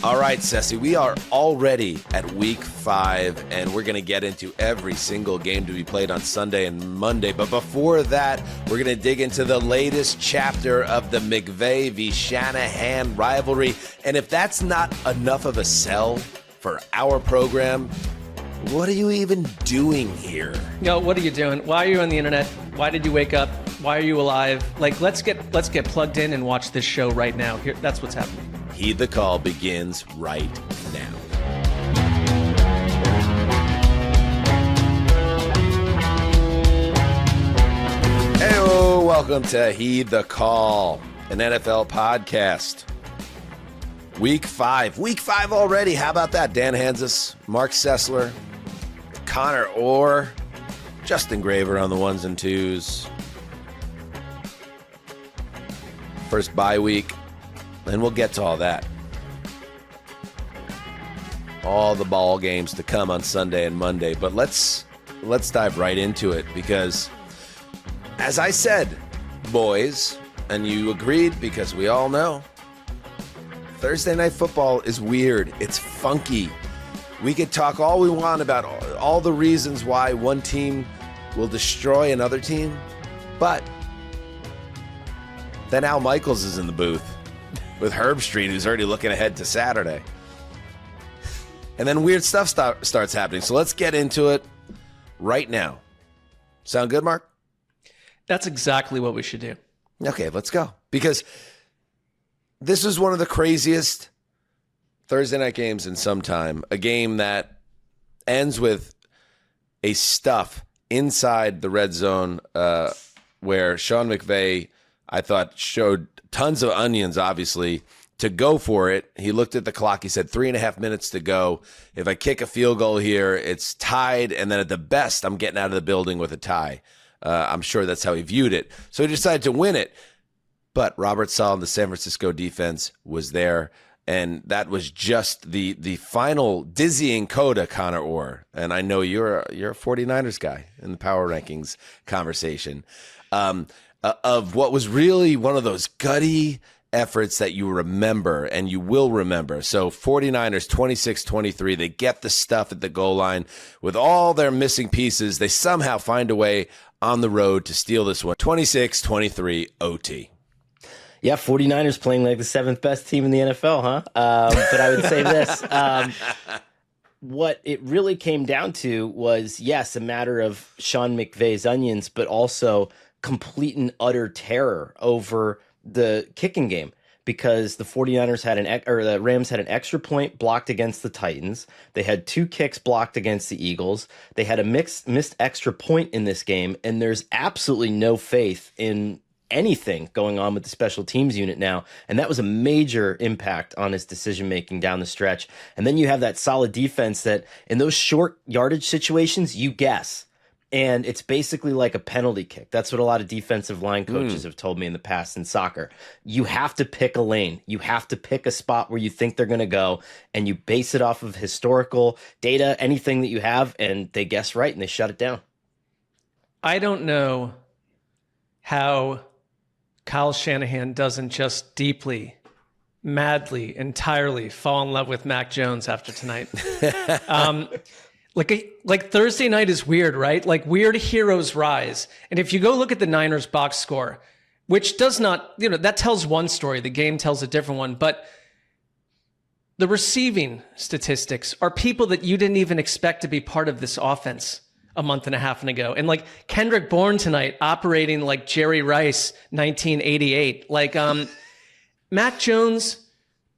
All right, Sessy, we are already at week 5, and we're going to get into every single game to be played on Sunday and Monday. But before that, we're going to dig into the latest chapter of the McVay v. Shanahan rivalry. And if that's not enough of a sell for our program, what are you even doing here? No, what are you doing? Why are you on the internet? Why did you wake up? Why are you alive? Like, let's get plugged in and watch this show right now. Here, that's what's happening. Heed the Call begins right now. Hey, welcome to Heed the Call, an NFL podcast. Week 5 already. How about that? Dan Hanzus, Marc Sessler, Conor Orr, Justin Graver on the ones and twos. First bye week. And we'll get to all that. All the ball games to come on Sunday and Monday. But let's dive right into it because, as I said, boys, and you agreed because we all know, Thursday Night Football is weird. It's funky. We could talk all we want about all the reasons why one team will destroy another team. But then Al Michaels is in the booth with Herb Street, who's already looking ahead to Saturday. And then weird stuff starts happening. So let's get into it right now. Sound good, Mark? That's exactly what we should do. Okay, let's go. Because this is one of the craziest Thursday night games in some time. A game that ends with a stuff inside the red zone where Sean McVay, I thought, showed tons of onions, obviously, to go for it. He looked at the clock. He said 3.5 minutes to go. If I kick a field goal here, it's tied. And then at the best, I'm getting out of the building with a tie. I'm sure that's how he viewed it. So he decided to win it. But Robert Saleh and the San Francisco defense was there. And that was just the final dizzying coda, Conor Orr. And I know you're a 49ers guy in the power rankings conversation. Of what was really one of those gutty efforts that you remember and you will remember. So 49ers 26-23, they get the stuff at the goal line with all their missing pieces. They somehow find a way on the road to steal this one. 26-23 OT. Yeah, 49ers playing like the 7th best team in the NFL, huh? But I would say this. What it really came down to was, yes, a matter of Sean McVay's onions, but also complete and utter terror over the kicking game because the 49ers had the Rams had an extra point blocked against the Titans. They had 2 kicks blocked against the Eagles. They had a missed extra point in this game, and there's absolutely no faith in anything going on with the special teams unit now. And that was a major impact on his decision-making down the stretch. And then you have that solid defense that in those short yardage situations, you guess. And it's basically like a penalty kick. That's what a lot of defensive line coaches have told me in the past in soccer. You have to pick a lane. You have to pick a spot where you think they're going to go, and you base it off of historical data, anything that you have, and they guess right, and they shut it down. I don't know how Kyle Shanahan doesn't just deeply, madly, entirely fall in love with Mac Jones after tonight. Like Thursday night is weird, right? Like weird heroes rise. And if you go look at the Niners box score, which does not, that tells one story. The game tells a different one. But the receiving statistics are people that you didn't even expect to be part of this offense a month and a half ago. And like Kendrick Bourne tonight operating like Jerry Rice, 1988. Like Mac Jones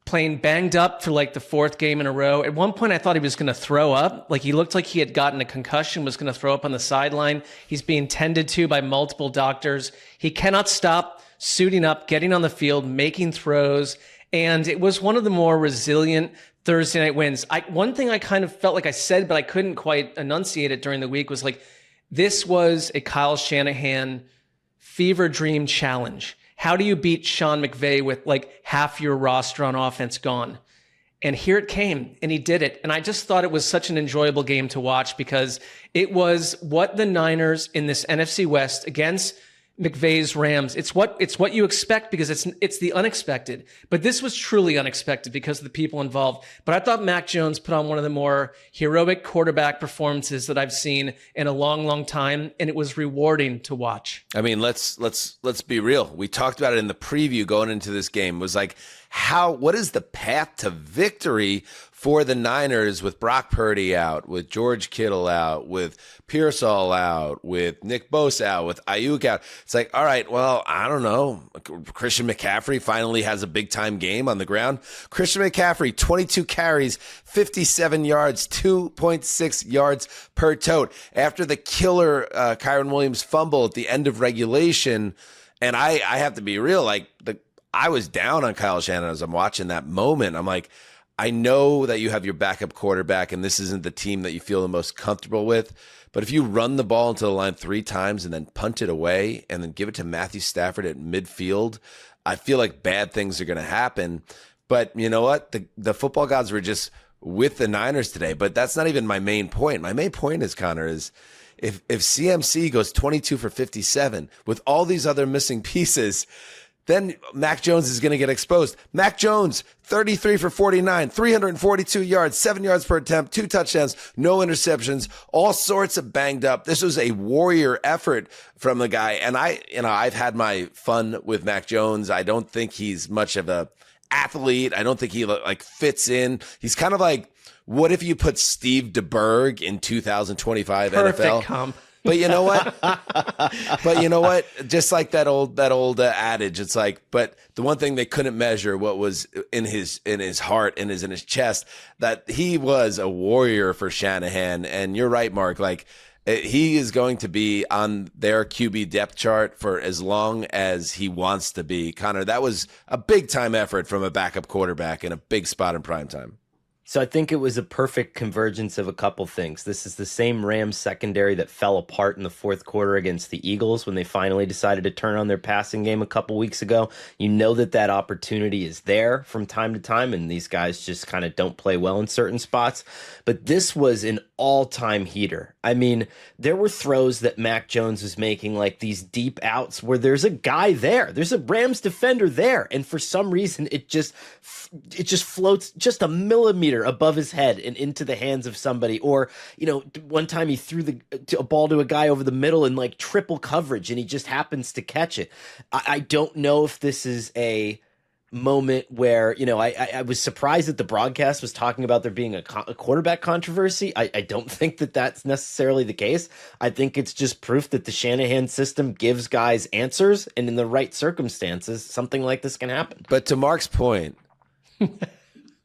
playing banged up for like the 4th game in a row. At one point, I thought he was going to throw up. Like he looked like he had gotten a concussion, was going to throw up on the sideline. He's being tended to by multiple doctors. He cannot stop suiting up, getting on the field, making throws. And it was one of the more resilient Thursday night wins. One thing I kind of felt like I said, but I couldn't quite enunciate it during the week was like, this was a Kyle Shanahan fever dream challenge. How do you beat Sean McVay with like half your roster on offense gone? And here it came, and he did it. And I just thought it was such an enjoyable game to watch because it was what the Niners in this NFC West against McVay's Rams. It's what you expect because it's the unexpected. But this was truly unexpected because of the people involved. But I thought Mac Jones put on one of the more heroic quarterback performances that I've seen in a long, long time, and it was rewarding to watch. I mean, let's be real. We talked about it in the preview going into this game. It was like, what is the path to victory for the Niners with Brock Purdy out, with George Kittle out, with Pearsall out, with Nick Bosa out, with Ayuk out? It's like, all right, well, I don't know. Christian McCaffrey finally has a big-time game on the ground. Christian McCaffrey, 22 carries, 57 yards, 2.6 yards per tote. After the killer Kyron Williams fumble at the end of regulation, and I have to be real, I was down on Kyle Shanahan as I'm watching that moment. I'm like, I know that you have your backup quarterback and this isn't the team that you feel the most comfortable with, but if you run the ball into the line 3 times and then punt it away and then give it to Matthew Stafford at midfield, I feel like bad things are going to happen. But you know what? The football gods were just with the Niners today, but that's not even my main point. My main point is, Connor, is if CMC goes 22 for 57 with all these other missing pieces, then Mac Jones is going to get exposed. Mac Jones, 33 for 49, 342 yards, 7 yards per attempt, 2 touchdowns, no interceptions, all sorts of banged up. This was a warrior effort from the guy. And I've had my fun with Mac Jones. I don't think he's much of a athlete. I don't think he fits in. He's kind of like, what if you put Steve DeBerg in 2025 Perfect NFL? comp. But you know what? Just like that old adage, it's like, but the one thing they couldn't measure what was in his heart and in his chest, that he was a warrior for Shanahan. And you're right, Mark. Like, he is going to be on their QB depth chart for as long as he wants to be. Connor, that was a big time effort from a backup quarterback in a big spot in prime time. So I think it was a perfect convergence of a couple things. This is the same Rams secondary that fell apart in the fourth quarter against the Eagles when they finally decided to turn on their passing game a couple weeks ago. You know that opportunity is there from time to time, and these guys just kind of don't play well in certain spots. But this was an all-time heater. I mean, there were throws that Mac Jones was making, like these deep outs where there's a guy there. There's a Rams defender there, and for some reason it just floats just a millimeter above his head and into the hands of somebody. Or, one time he threw a ball to a guy over the middle in like triple coverage and he just happens to catch it. I don't know if this is a moment where, I was surprised that the broadcast was talking about there being a quarterback controversy. I don't think that that's necessarily the case. I think it's just proof that the Shanahan system gives guys answers, and in the right circumstances, something like this can happen. But to Mark's point,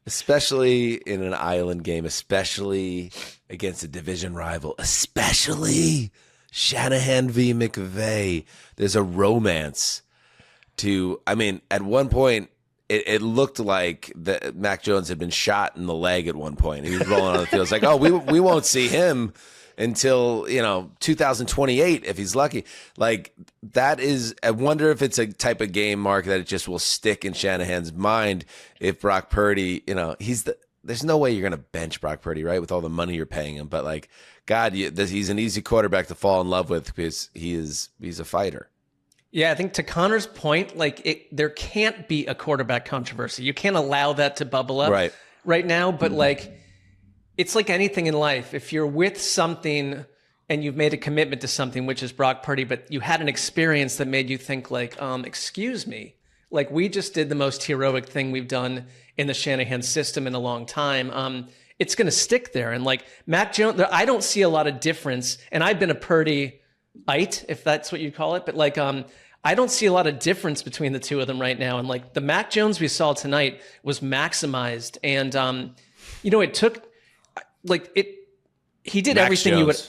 especially in an island game, especially against a division rival, especially Shanahan v. McVay, there's a romance to, at one point, it looked like that Mac Jones had been shot in the leg at one point. He was rolling on the field. It's like, oh, we won't see him until 2028 if he's lucky. Like, that is, I wonder if it's a type of game, Mark, that it just will stick in Shanahan's mind if Brock Purdy, there's no way you're going to bench Brock Purdy, right, with all the money you're paying him. But like, God, he's an easy quarterback to fall in love with because he's a fighter. Yeah, I think to Connor's point, there can't be a quarterback controversy. You can't allow that to bubble up right now. But it's like anything in life. If you're with something and you've made a commitment to something, which is Brock Purdy, but you had an experience that made you think excuse me, we just did the most heroic thing we've done in the Shanahan system in a long time. It's going to stick there. And Mac Jones, I don't see a lot of difference. And I've been a Purdy-ite, if that's what you call it. But I don't see a lot of difference between the two of them right now. And the Mac Jones we saw tonight was maximized. And, it took he did Max everything Jones. you would.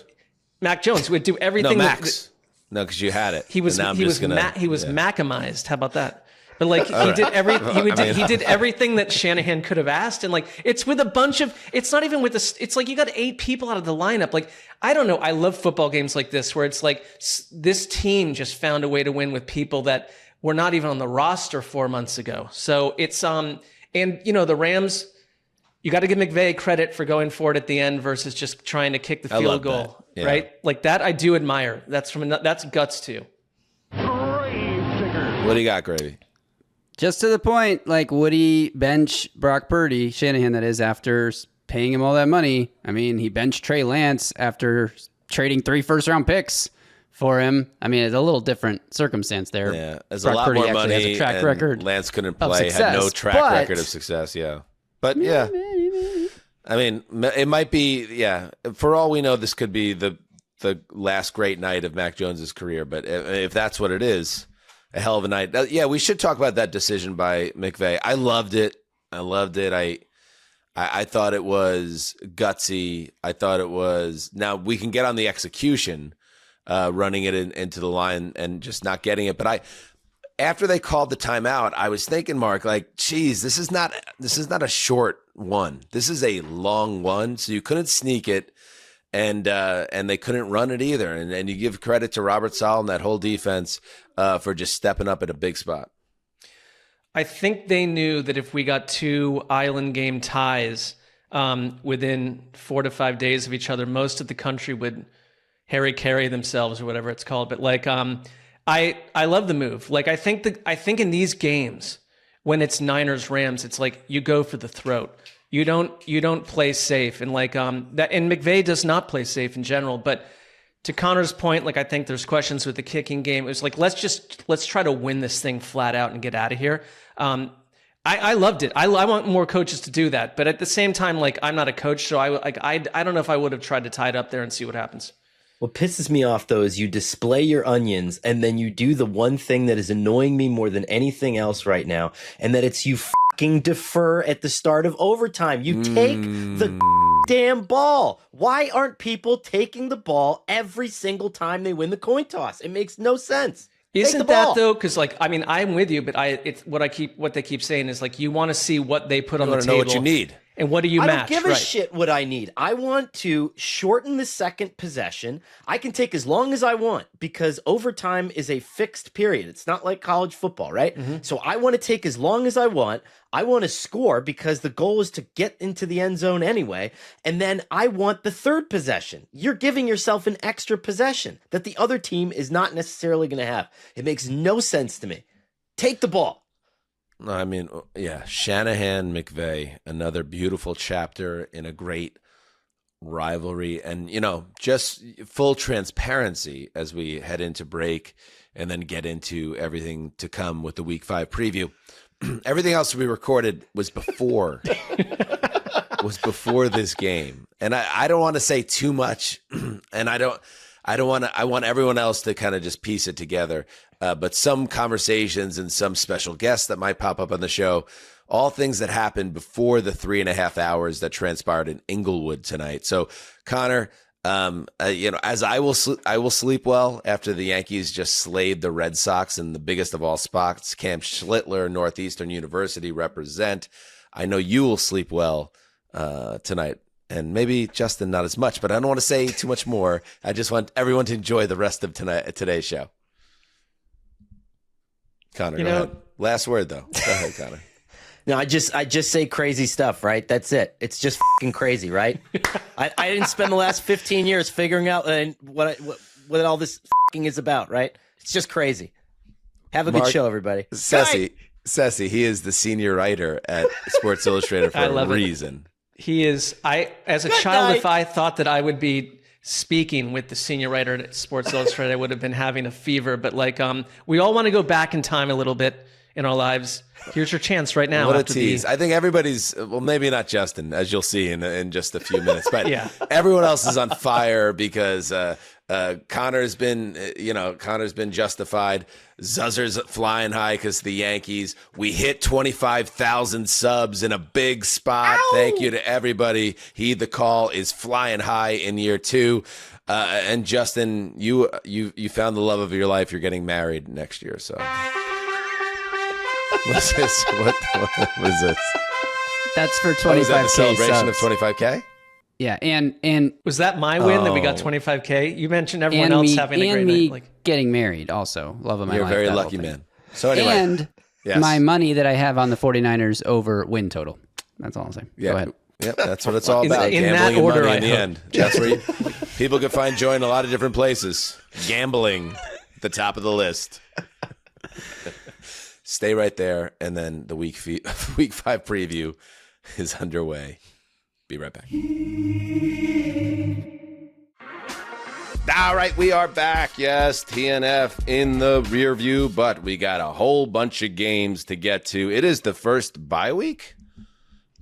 Mac Jones would do everything. No, Max. No, because you had it. He was Macamized. How about that? But he did everything that Shanahan could have asked, and it's with a bunch of. It's not even with the. It's you got 8 people out of the lineup. I don't know. I love football games like this where it's this team just found a way to win with people that were not even on the roster 4 months ago. So it's and the Rams. You got to give McVay credit for going for it at the end versus just trying to kick the field goal, right? That I do admire. That's guts too. What do you got, Gravy? Just to the point, like, would he bench Brock Purdy, Shanahan that is, after paying him all that money? I mean, he benched Trey Lance after trading 3 first-round picks for him. I mean, it's a little different circumstance there. Yeah, there's Brock a lot Purdy more actually money. has a track record. Lance couldn't of play, had no success, track but- record of success. Yeah, but yeah, I mean, it might be. Yeah, for all we know, this could be the last great night of Mac Jones's career. But if that's what it is, a hell of a night. Yeah, we should talk about that decision by McVay. I loved it. I thought it was gutsy. I thought it was. Now we can get on the execution, running it into the line and just not getting it. But after they called the timeout, I was thinking, Mark, like, geez, this is not a short one. This is a long one. So you couldn't sneak it, and they couldn't run it either. And you give credit to Robert Saleh and that whole defense for just stepping up at a big spot. I think they knew that if we got 2 island game ties within 4 to 5 days of each other, most of the country would Harry carry themselves or whatever it's called. But like, I love the move. Like, I think in these games when it's Niners-Rams, it's like you go for the throat. You don't play safe, and like that. And McVay does not play safe in general. But to Conor's point, like, I think there's questions with the kicking game. It was like, let's try to win this thing flat out and get out of here. I loved it. I want more coaches to do that. But at the same time, like, I'm not a coach, so I don't know if I would have tried to tie it up there and see what happens. What pisses me off, though, is you display your onions and then you do the one thing that is annoying me more than anything else right now, and that it's you fucking defer at the start of overtime. You take the damn ball. Why aren't people taking the ball every single time they win the coin toss? It makes no sense. Isn't that though? Because like, I mean, I'm with you, but it's what they keep saying is like, you want to see what they put on the table. You want to know what you need. And what do you match? I don't give a shit what I need. I want to shorten the second possession. I can take as long as I want because overtime is a fixed period. It's not like college football, right? Mm-hmm. So I want to take as long as I want. I want to score because the goal is to get into the end zone anyway. And then I want the third possession. You're giving yourself an extra possession that the other team is not necessarily going to have. It makes no sense to me. Take the ball. No, I mean, yeah, Shanahan, McVay, another beautiful chapter in a great rivalry. And, you know, just full transparency as we head into break and then get into everything to come with the Week 5 preview. Everything else we recorded was before this game. And I don't want to say too much, and I want everyone else to kind of just piece it together. But some conversations and some special guests that might pop up on the show, all things that happened before the 3.5 hours that transpired in Inglewood tonight. So, Connor, you know, as I will sleep well after the Yankees just slayed the Red Sox in the biggest of all spots. Cam Schlittler, Northeastern University represent. I know you will sleep well tonight. And maybe Justin not as much, but I don't want to say too much more. I just want everyone to enjoy the rest of today's show. Connor, go ahead. Last word, though. Go ahead, Connor. No, I just say crazy stuff, right? That's it. It's just fucking crazy, right? I didn't spend the last 15 years figuring out what all this fucking is about, right? It's just crazy. Have a good show, everybody. Ceci, he is the senior writer at Sports Illustrated for a reason. He is. As a child, if I thought that I would be speaking with the senior writer at Sports Illustrated, I would have been having a fever. But like, we all want to go back in time a little bit in our lives. Here's your chance right now. What a tease. I think everybody's, well, maybe not Justin, as you'll see in just a few minutes, but yeah. Everyone else is on fire because Connor's been justified. Zuzzer's flying high because the Yankees. We hit 25,000 subs in a big spot. Ow! Thank you to everybody. The call is flying high in year 2. And Justin, you found the love of your life. You're getting married next year, so. What's this? What was this? That's for 25K. Is that the celebration subs. of 25K? Yeah, and was that my win that we got 25K? You mentioned everyone else having a great night. Like, getting married also. Love of my life. You're a very lucky man. So anyway. And my money that I have on the 49ers over win total. That's all I'm saying. Yeah. Go ahead. Yep, that's what it's all about. In Gambling that order, and money in the end. That's where people can find joy in a lot of different places. Gambling, at the top of the list. Stay right there, and then the week 5 preview is underway. Be right back. All right, we are back. Yes, TNF in the rear view, but we got a whole bunch of games to get to. It is the first bye week.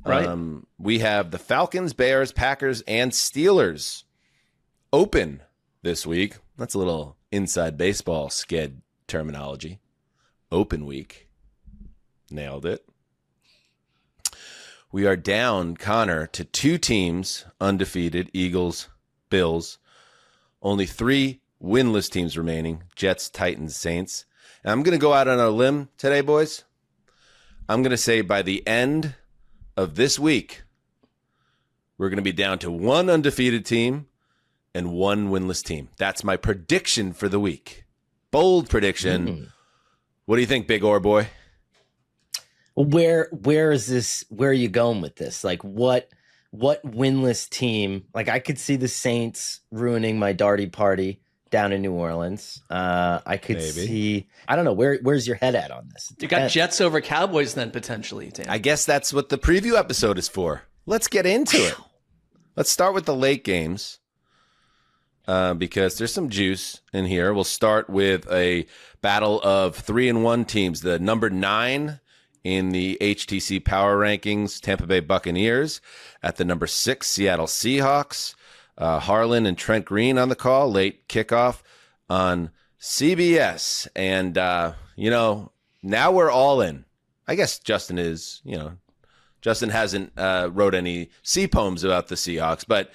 Right. We have the Falcons, Bears, Packers, and Steelers open this week. That's a little inside baseball sked terminology. Open week. Nailed it. We are down, Connor, to 2 teams undefeated, Eagles, Bills. Only 3 winless teams remaining, Jets, Titans, Saints. And I'm going to go out on a limb today, boys. I'm going to say by the end of this week, we're going to be down to 1 undefeated team and 1 winless team. That's my prediction for the week. Bold prediction. What do you think, Big Orr boy? Where is this? Where are you going with this? Like what winless team? Like I could see the Saints ruining my Darty party down in New Orleans. I could see. I don't know. Where's your head at on this? You got Jets over Cowboys then potentially, Dan. I guess that's what the preview episode is for. Let's get into it. Let's start with the late games because there's some juice in here. We'll start with a battle of 3-1 teams. The number 9 in the HTC Power Rankings, Tampa Bay Buccaneers. At the number 6, Seattle Seahawks. Harlan and Trent Green on the call. Late kickoff on CBS. And, now we're all in. I guess Justin is, Justin hasn't wrote any sea poems about the Seahawks. But,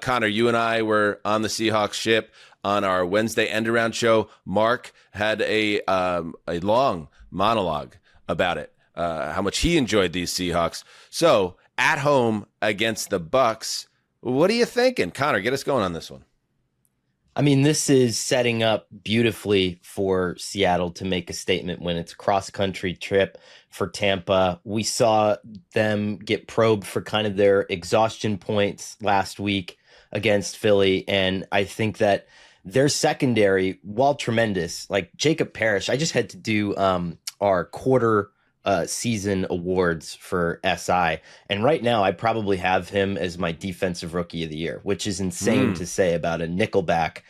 Connor, you and I were on the Seahawks ship on our Wednesday end-around show. Mark had a long monologue about it. How much he enjoyed these Seahawks. So at home against the Bucs, what are you thinking? Connor, get us going on this one. I mean, this is setting up beautifully for Seattle to make a statement when it's a cross-country trip for Tampa. We saw them get probed for kind of their exhaustion points last week against Philly, and I think that their secondary, while tremendous, like Jacob Parrish, I just had to do our quarter season awards for SI. And right now I probably have him as my defensive rookie of the year, which is insane to say about a nickelback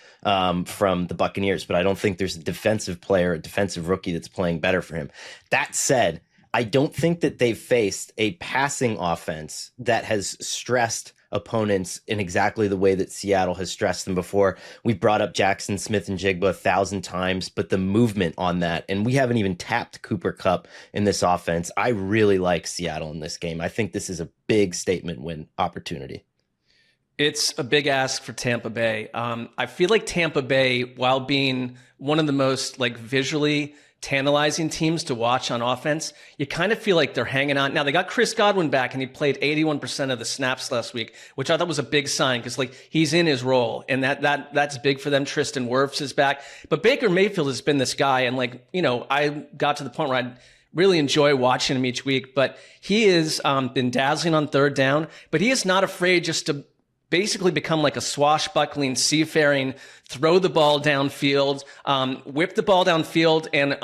from the Buccaneers. But I don't think there's a defensive player, a defensive rookie that's playing better for him. That said, I don't think that they've faced a passing offense that has stressed opponents in exactly the way that Seattle has stressed them before. We've brought up Jackson Smith and Jigba 1,000 times, but the movement on that, and we haven't even tapped Cooper Kupp in this offense. I really like Seattle in this game. I think this is a big statement win opportunity. It's a big ask for Tampa Bay. I feel like Tampa Bay, while being one of the most visually tantalizing teams to watch on offense, you kind of feel like they're hanging on. Now, they got Chris Godwin back, and he played 81% of the snaps last week, which I thought was a big sign because he's in his role, and that's big for them. Tristan Wirfs is back. But Baker Mayfield has been this guy, and I got to the point where I really enjoy watching him each week, but he has been dazzling on third down, but he is not afraid just to basically become like a swashbuckling, seafaring, throw the ball downfield, whip the ball downfield, and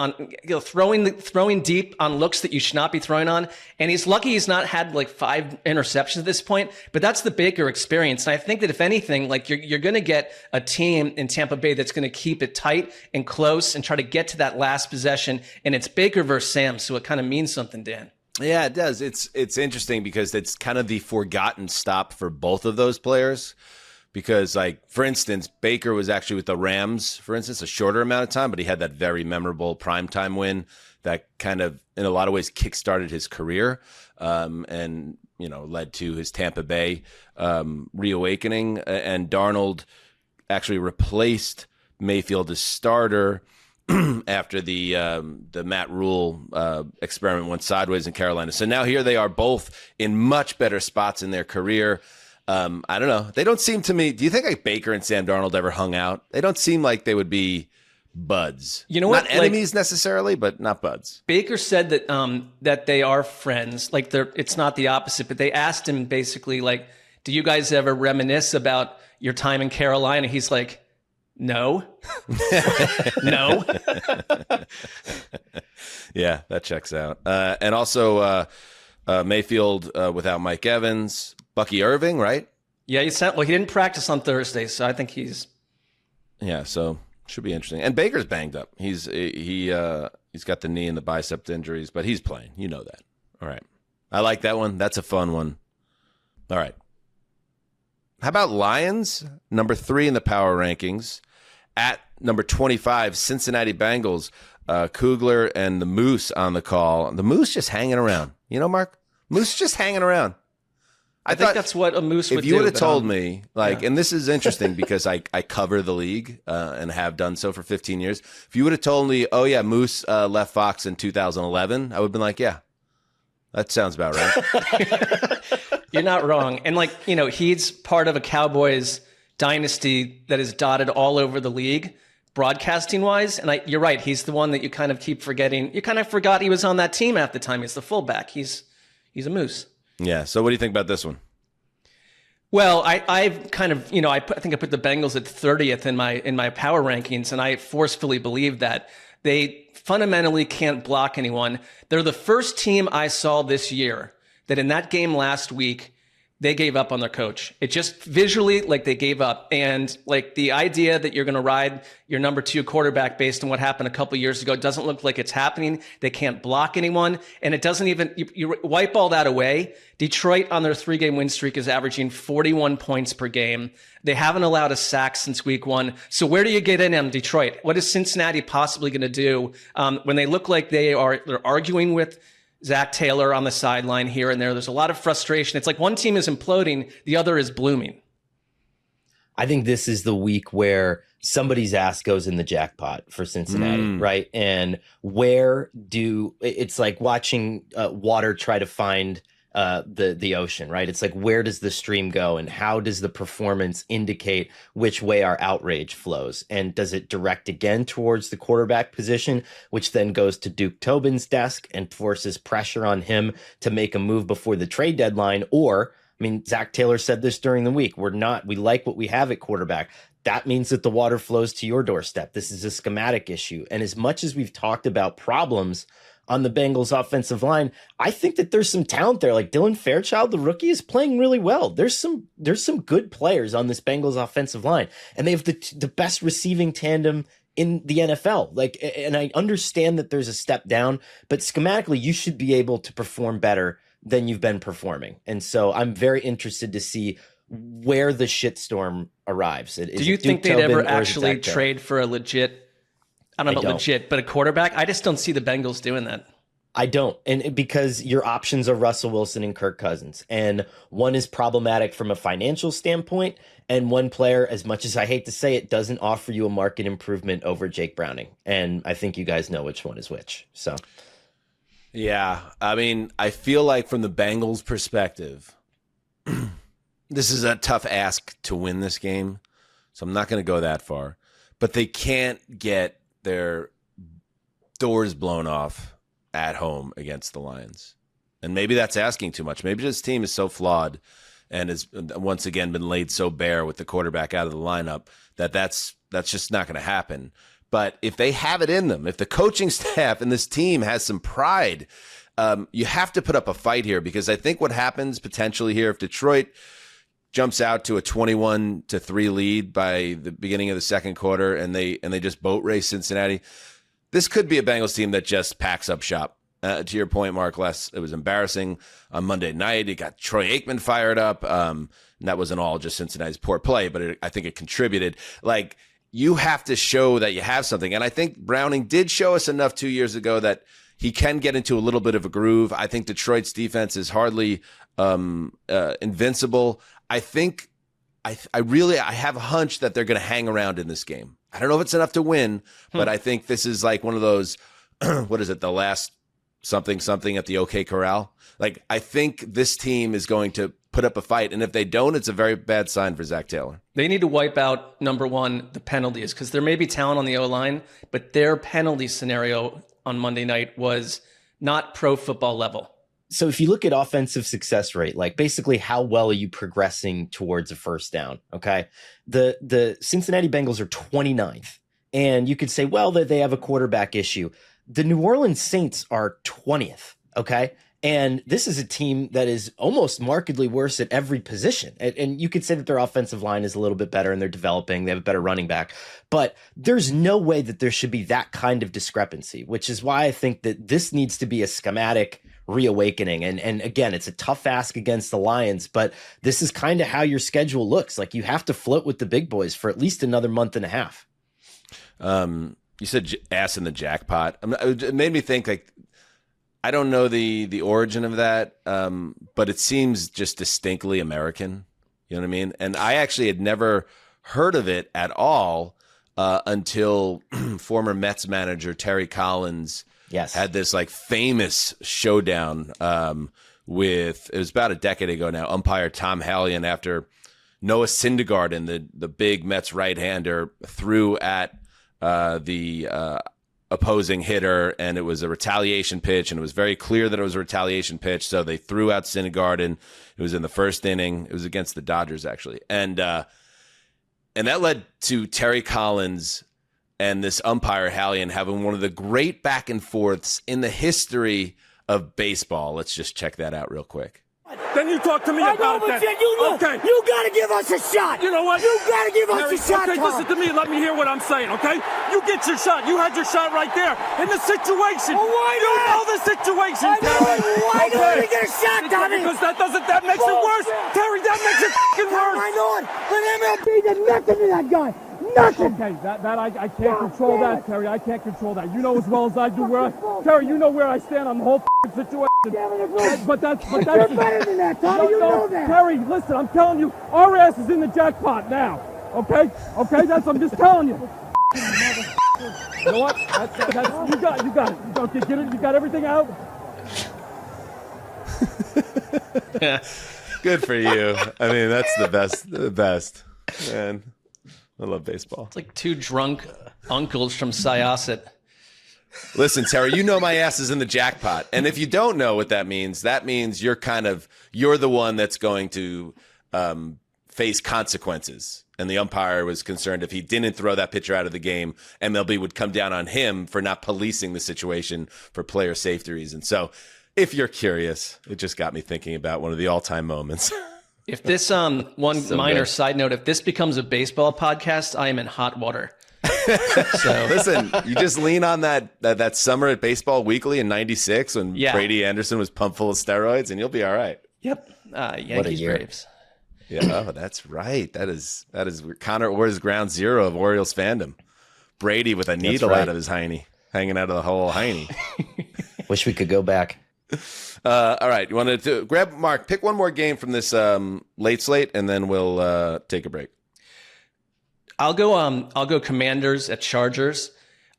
throwing deep on looks that you should not be throwing on. And he's lucky he's not had 5 interceptions at this point, but that's the Baker experience. And I think that if anything, you're going to get a team in Tampa Bay that's going to keep it tight and close and try to get to that last possession. And it's Baker versus Sam, so it kind of means something, Dan. Yeah, it does. It's interesting because it's kind of the forgotten stop for both of those players. Because, for instance, Baker was actually with the Rams, for instance, a shorter amount of time, but he had that very memorable primetime win that kind of, in a lot of ways, kickstarted his career and, led to his Tampa Bay reawakening. And Darnold actually replaced Mayfield as starter after the Matt Rule experiment went sideways in Carolina. So now here they are both in much better spots in their career. I don't know. They don't seem to me. Do you think Baker and Sam Darnold ever hung out? They don't seem like they would be buds. You know what? Not enemies necessarily, but not buds. Baker said that that they are friends. It's not the opposite, but they asked him basically do you guys ever reminisce about your time in Carolina? He's like, no. No. Yeah, that checks out. And also Mayfield without Mike Evans, Bucky Irving, right? Yeah, he didn't practice on Thursday, so I think he's. Yeah, so should be interesting. And Baker's banged up. He's got the knee and the bicep injuries, but he's playing. You know that. All right. I like that one. That's a fun one. All right. How about Lions, number 3 in the power rankings, at number 25, Cincinnati Bengals, Kugler and the Moose on the call. The Moose just hanging around. You know, Mark? Moose just hanging around. I think that's what a Moose would do. If you would have told me, and this is interesting because I cover the league and have done so for 15 years. If you would have told me, oh, yeah, Moose left Fox in 2011, I would have been like, yeah, that sounds about right. You're not wrong. And he's part of a Cowboys dynasty that is dotted all over the league, broadcasting wise. And you're right. He's the one that you kind of keep forgetting. You kind of forgot he was on that team half the time. He's the fullback. He's a Moose. Yeah. So what do you think about this one? Well, I've kind of, I think I put the Bengals at 30th in my power rankings, and I forcefully believe that they fundamentally can't block anyone. They're the first team I saw this year that in that game last week, they gave up on their coach. It just visually, they gave up. And the idea that you're going to ride your number 2 quarterback based on what happened a couple years ago doesn't look like it's happening. They can't block anyone. And it doesn't even, you wipe all that away. Detroit on their 3-game win streak is averaging 41 points per game. They haven't allowed a sack since week 1. So where do you get in on Detroit? What is Cincinnati possibly going to do when they look like they're arguing with Zach Taylor on the sideline here and there? There's a lot of frustration. It's like one team is imploding, the other is blooming. I think this is the week where somebody's ass goes in the jackpot for Cincinnati, right? And it's like watching water try to find the ocean, right? It's like, where does the stream go and how does the performance indicate which way our outrage flows? And does it direct again towards the quarterback position, which then goes to Duke Tobin's desk and forces pressure on him to make a move before the trade deadline? Or, Zach Taylor said this during the week, we like what we have at quarterback. That means that the water flows to your doorstep. This is a schematic issue. And as much as we've talked about problems on the Bengals offensive line, I think that there's some talent there. Like Dylan Fairchild, the rookie, is playing really well. There's some good players on this Bengals offensive line, and they have the best receiving tandem in the NFL. And I understand that there's a step down, but schematically, you should be able to perform better than you've been performing. And so I'm very interested to see where the shitstorm arrives. Do you think they'd ever actually trade for a legit, I don't know about legit, but a quarterback? I just don't see the Bengals doing that. I don't. And because your options are Russell Wilson and Kirk Cousins. And one is problematic from a financial standpoint. And one player, as much as I hate to say it, doesn't offer you a market improvement over Jake Browning. And I think you guys know which one is which. So, yeah. I feel like from the Bengals' perspective, this is a tough ask to win this game. So I'm not going to go that far. But they can't get their doors blown off at home against the Lions. And maybe that's asking too much. Maybe this team is so flawed and has once again been laid so bare with the quarterback out of the lineup that's just not going to happen. But if they have it in them, if the coaching staff and this team has some pride, you have to put up a fight here, because I think what happens potentially here, if Detroit jumps out to a 21-3 lead by the beginning of the second quarter and they just boat race Cincinnati, this could be a Bengals team that just packs up shop. To your point, Mark, it was embarrassing on Monday night. It got Troy Aikman fired up. And that wasn't all just Cincinnati's poor play, but I think it contributed. You have to show that you have something. And I think Browning did show us enough 2 years ago that he can get into a little bit of a groove. I think Detroit's defense is hardly invincible. I think I have a hunch that they're going to hang around in this game. I don't know if it's enough to win, but I think this is like one of those, what is it, the last something at the OK Corral. I think this team is going to put up a fight, and if they don't, it's a very bad sign for Zach Taylor. They need to wipe out, number one, the penalties, because there may be talent on the O-line, but their penalty scenario on Monday night was not pro football level. So if you look at offensive success rate, basically how well are you progressing towards a first down? Okay. The Cincinnati Bengals are 29th, and you could say, well, that they have a quarterback issue. The New Orleans Saints are 20th, okay? And this is a team that is almost markedly worse at every position. And you could say that their offensive line is a little bit better and they're developing. They have a better running back. But there's no way that there should be that kind of discrepancy, which is why I think that this needs to be a schematic reawakening. And again, it's a tough ask against the Lions, but this is kind of how your schedule looks. Like, you have to float with the big boys for at least another month and a half. You said ass in the jackpot. It made me think, like, I don't know the origin of that, but it seems just distinctly American. You know what I mean? And I actually had never heard of it at all until former Mets manager Terry Collins had this like famous showdown with, it was about a decade ago now, umpire Tom Hallion after Noah Syndergaard, the big Mets right-hander, threw at the opposing hitter, and it was a retaliation pitch, and it was very clear that it was a retaliation pitch, so they threw out Syndergaard, and it was in the first inning. It was against the Dodgers, actually. And that led to Terry Collins and this umpire Hallion having one of the great back and forths in the history of baseball. Let's just check that out real quick. Then you talk to me about it. Okay. You gotta give us a shot. You know what? You gotta give us a shot. Okay, listen to me and let me hear what I'm saying, okay? You get your shot. You had your shot right there. In the situation. Well, why you not? know the situation, Terry. Why don't we get a shot, Tommy? Because that makes it worse. Terry, that makes it fucking worse. I know it. But MLB did nothing to that guy. Nothing. Okay, I can't control that, Terry. I can't control that. You know as well as I do Terry, you know where I stand on the whole situation. But that's You're better than that, Tommy. You know that. Terry, listen, I'm telling you, our ass is in the jackpot now. Okay? Okay, I'm just telling you. You know what? You got it. Okay, get it. You got everything out. Good for you. I mean, that's the best. Man, I love baseball. It's like two drunk uncles from Syosset. Listen, Terry, you know my ass is in the jackpot. And if you don't know what that means you're the one that's going to face consequences. And the umpire was concerned if he didn't throw that pitcher out of the game, MLB would come down on him for not policing the situation for player safety reasons. So if you're curious, it just got me thinking about one of the all-time moments. If this side note, if this becomes a baseball podcast, I am in hot water. So listen, you just lean on that summer at Baseball Weekly in '96 when Brady Anderson was pumped full of steroids, and you'll be all right. Yep. Yankees Braves. Yeah, that's right. That is Conor Orr's ground zero of Orioles fandom. Brady with a needle out of his hiney, hanging out of the whole hiney. Wish we could go back. All right, you wanted to grab Mark, pick one more game from this late slate, and then we'll take a break. I'll go Commanders at Chargers.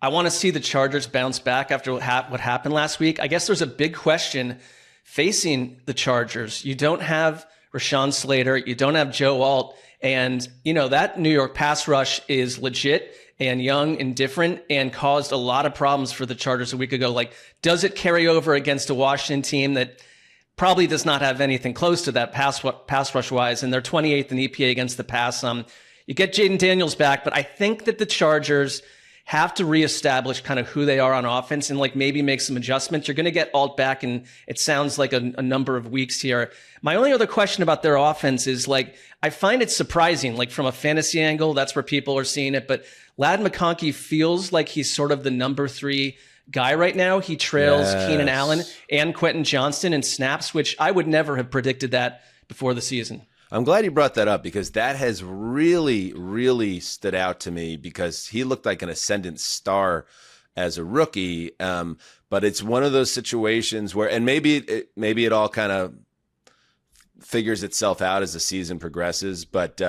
I want to see the Chargers bounce back after what happened last week. I guess there's a big question facing the Chargers. You don't have Rashawn Slater, you don't have Joe Alt, and that New York pass rush is legit and young and different and caused a lot of problems for the Chargers a week ago. Like, does it carry over against a Washington team that probably does not have anything close to that pass rush wise, and they're 28th in EPA against the pass? You get Jaden Daniels back, but I think that the Chargers have to reestablish kind of who they are on offense and maybe make some adjustments. You're going to get Alt back, and it sounds like a number of weeks here. My only other question about their offense is I find it surprising, from a fantasy angle, that's where people are seeing it. But Ladd McConkey feels like he's sort of the number 3 guy right now. He trails Keenan Allen and Quentin Johnston in snaps, which I would never have predicted that before the season. I'm glad you brought that up because that has really, really stood out to me because he looked like an ascendant star as a rookie. But it's one of those situations where, and maybe it all kind of figures itself out as the season progresses, but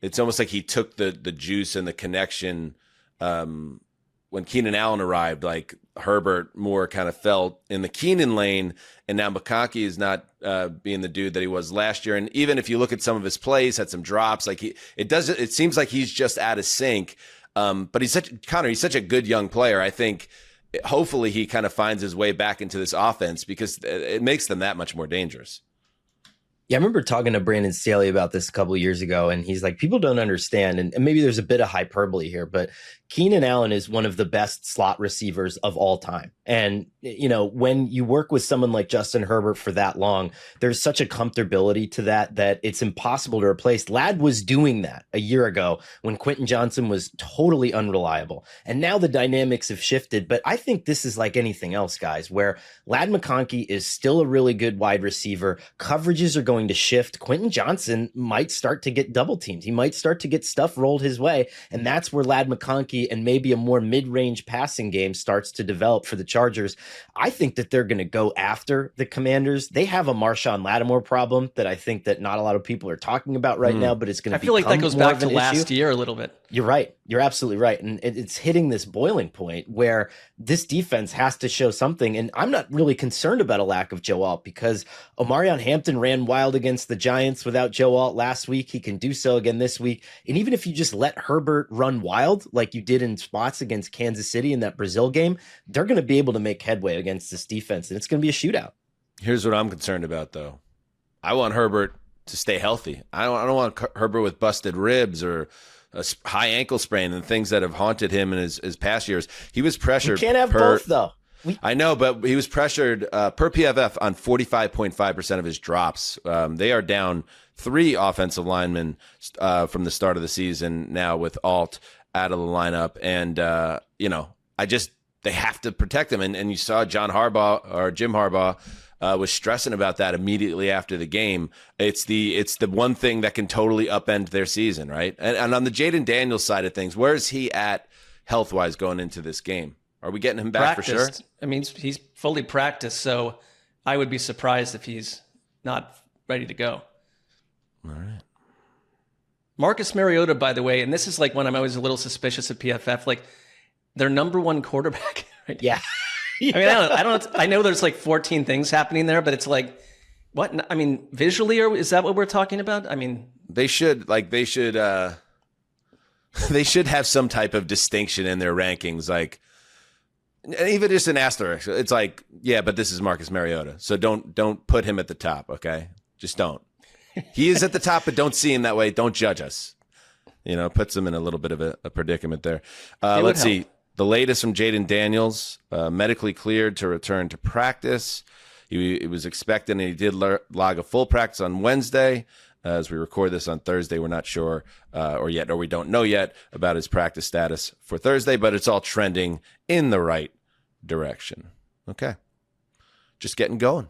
it's almost like he took the juice and the connection when Keenan Allen arrived, like Herbert more kind of fell in the Keenan lane, and now McConkey is not being the dude that he was last year. And even if you look at some of his plays, had some drops. It seems like he's just out of sync. But he's such a good young player. I think hopefully he kind of finds his way back into this offense because it makes them that much more dangerous. Yeah, I remember talking to Brandon Staley about this a couple of years ago, and he's like, people don't understand, and maybe there's a bit of hyperbole here, but Keenan Allen is one of the best slot receivers of all time. And, you know, when you work with someone like Justin Herbert for that long, there's such a comfortability to that it's impossible to replace. Ladd was doing that a year ago when Quentin Johnson was totally unreliable. And now the dynamics have shifted. But I think this is like anything else, guys, where Ladd McConkey is still a really good wide receiver. Coverages are going to shift. Quentin Johnson might start to get double teamed. He might start to get stuff rolled his way. And that's where Ladd McConkey and maybe a more mid-range passing game starts to develop for the Chargers. I think that they're going to go after the Commanders. They have a Marshawn Lattimore problem that I think that not a lot of people are talking about right now, but it's going to be. I feel like that goes back to last year a little bit. You're right. You're absolutely right. And it's hitting this boiling point where this defense has to show something. And I'm not really concerned about a lack of Joe Alt because Omarion Hampton ran wild against the Giants without Joe Alt last week. He can do so again this week. And even if you just let Herbert run wild like you did in spots against Kansas City in that Brazil game, they're going to be able to make headway against this defense. And it's going to be a shootout. Here's what I'm concerned about, though. I want Herbert to stay healthy. I don't want Herbert with busted ribs or a high ankle sprain and things that have haunted him in his past years. He was pressured. You can't have both, though. I know, but he was pressured per PFF on 45.5% of his drops. They are down 3 offensive linemen from the start of the season now with Alt out of the lineup. And, they have to protect him. And you saw Jim Harbaugh was stressing about that immediately after the game. It's the one thing that can totally upend their season, right? And on the Jaden Daniels side of things, where is he at health-wise going into this game? Are we getting him back for sure? I mean, he's fully practiced, so I would be surprised if he's not ready to go. All right. Marcus Mariota, by the way, and this is like when I'm always a little suspicious of PFF, like their number one quarterback. Right? Yeah. I mean, I don't. I know there's like 14 things happening there, but it's like, what? I mean, visually, or is that what we're talking about? I mean, they should have some type of distinction in their rankings, like even just an asterisk. It's like, yeah, but this is Marcus Mariota, so don't put him at the top, okay? Just don't. He is at the top, but don't see him that way. Don't judge us. Puts him in a little bit of a predicament there. Let's see. The latest from Jaden Daniels, medically cleared to return to practice. He was expecting, and he did log a full practice on Wednesday. As we record this on Thursday, we're not sure or we don't know yet about his practice status for Thursday, but it's all trending in the right direction. Okay. Just getting going.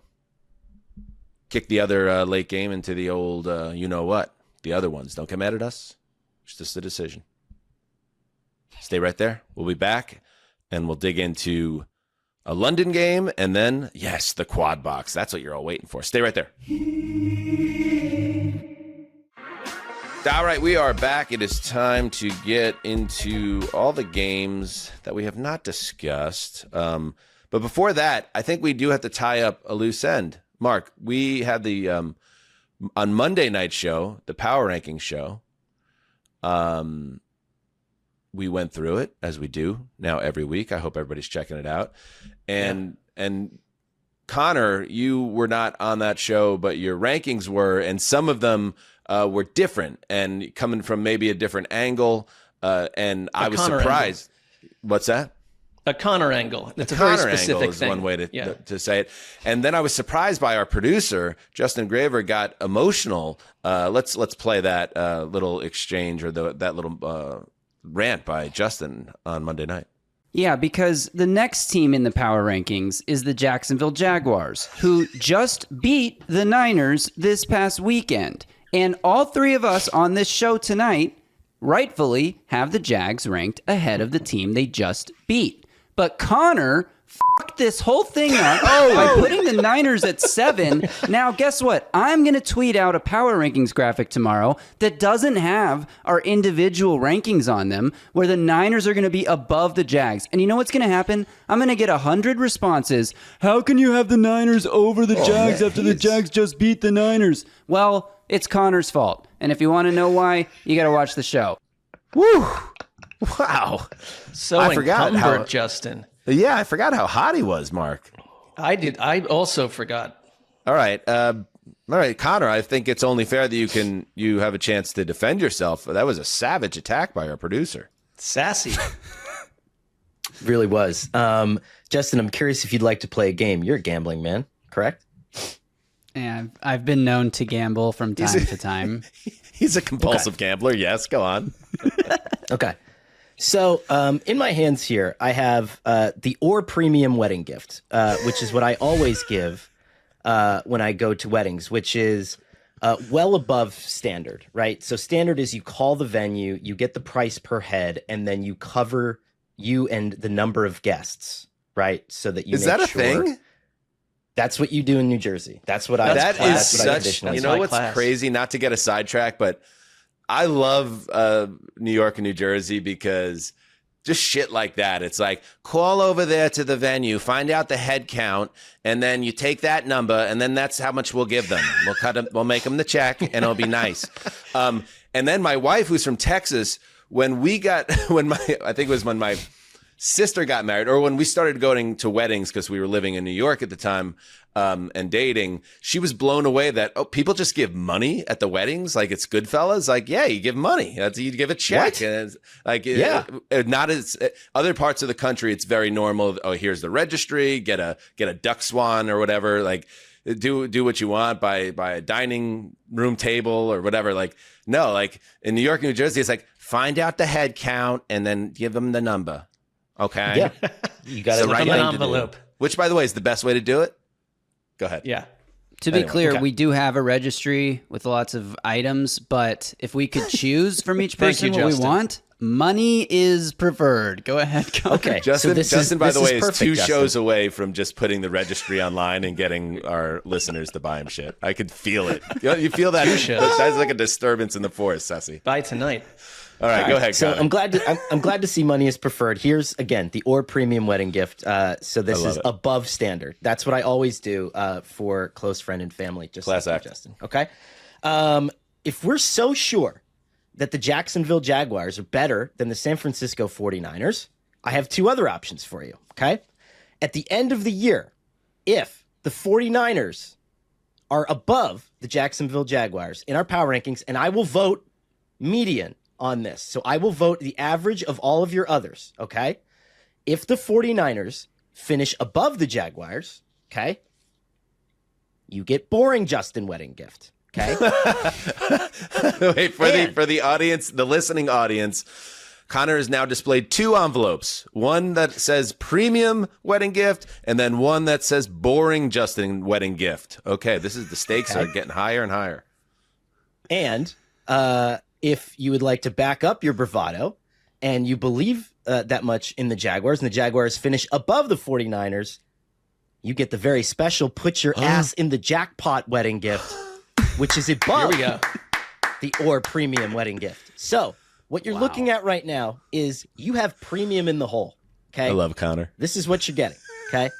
Kick the other late game into the old, you-know-what. The other ones. Don't get mad at us. It's just a decision. Stay right there. We'll be back, and we'll dig into a London game, and then, yes, the quad box. That's what you're all waiting for. Stay right there. All right, we are back. It is time to get into all the games that we have not discussed. But before that, I think we do have to tie up a loose end. Mark, we had the on Monday night show, the Power Rankings show. We went through it as we do now every week. I hope everybody's checking it out. And Connor, you were not on that show, but your rankings were, and some of them were different and coming from maybe a different angle. And I was surprised. Angle. What's that? A Connor angle. That's a very specific angle is thing. One way to say it. And then I was surprised by our producer, Justin Graver, got emotional. Let's play that little exchange or that little rant by Justin on Monday night. Yeah, because the next team in the power rankings is the Jacksonville Jaguars, who just beat the Niners this past weekend. And all 3 of us on this show tonight rightfully have the Jags ranked ahead of the team they just beat. But Connor fucked this whole thing up by putting the Niners at 7. Now, guess what? I'm going to tweet out a power rankings graphic tomorrow that doesn't have our individual rankings on them, where the Niners are going to be above the Jags. And you know what's going to happen? I'm going to get 100 responses. How can you have the Niners over the Jags after the Jags just beat the Niners? Well, it's Connor's fault. And if you want to know why, you got to watch the show. Woo! Wow. So I forgot encumbered, Justin. Yeah, I forgot how hot he was, Mark. I did. I also forgot. All right. All right, Connor, I think it's only fair that you have a chance to defend yourself. That was a savage attack by our producer. Sassy. Really was. Justin, I'm curious if you'd like to play a game. You're a gambling man, correct? Yeah, I've been known to gamble from time to time. He's a compulsive gambler. Yes, go on. Okay. So in my hands here, I have the Orr Premium Wedding Gift, which is what I always give when I go to weddings, which is well above standard, right? So standard is you call the venue, you get the price per head, and then you cover you and the number of guests, right? So that you Is make that a sure. thing? That's what you do in New Jersey. That's what I. That that's is what I such. traditionally You do. know my what's class. crazy? Not to get a sidetrack, but I love New York and New Jersey because just shit like that. It's like call over there to the venue, find out the head count, and then you take that number, and then that's how much we'll give them. We'll cut them. We'll make them the check, and it'll be nice. And then my wife, who's from Texas, I think it was when my sister got married, or when we started going to weddings because we were living in New York at the time and dating, she was blown away that people just give money at the weddings, like it's Goodfellas. Like, yeah, you give money. You give a check. What? And it's like, Yeah. not as other parts of the country. It's very normal. Oh, here's the registry. Get a duck swan or whatever. Like, do what you want by a dining room table or whatever. Like, no, like in New York and New Jersey, it's like find out the head count and then give them the number. Okay. Yeah, you got It's to the right An thing to do. envelope. Which, by the way, is the best way to do it. Go ahead. Yeah. To be Anyway, clear, okay. we do have a registry with lots of items, but if we could choose from each Thank person you, what we Justin. want, money is preferred. Go ahead. Connor. Okay. Justin, so this Justin, by the way, is perfect, 2 Justin. shows away from just putting the registry online and getting our listeners to buy him shit. I could feel it. You feel that? That's like a disturbance in the force, Sassy. By tonight. All right, go ahead, So Connor. I'm glad to see money is preferred. Here's again the Orr Premium Wedding Gift. So this love is it. above standard. That's what I always do for close friend and family. Just Class like act. you, Justin. Okay. If we're so sure that the Jacksonville Jaguars are better than the San Francisco 49ers, I have 2 other options for you. Okay. At the end of the year, if the 49ers are above the Jacksonville Jaguars in our power rankings, and I will vote median on this. So I will vote the average of all of your others, okay? If the 49ers finish above the Jaguars, okay, you get boring Justin wedding gift, okay? Wait, for the audience, the listening audience, Connor has now displayed 2 envelopes. One that says premium wedding gift, and then one that says boring Justin wedding gift. Okay, the stakes are getting higher and higher. And if you would like to back up your bravado and you believe that much in the Jaguars and the Jaguars finish above the 49ers, you get the very special put your ass in the jackpot wedding gift, which is above Here we go. the Orr Premium Wedding Gift. So what you're looking at right now is you have premium in the hole, okay? I love Connor. This is what you're getting, okay?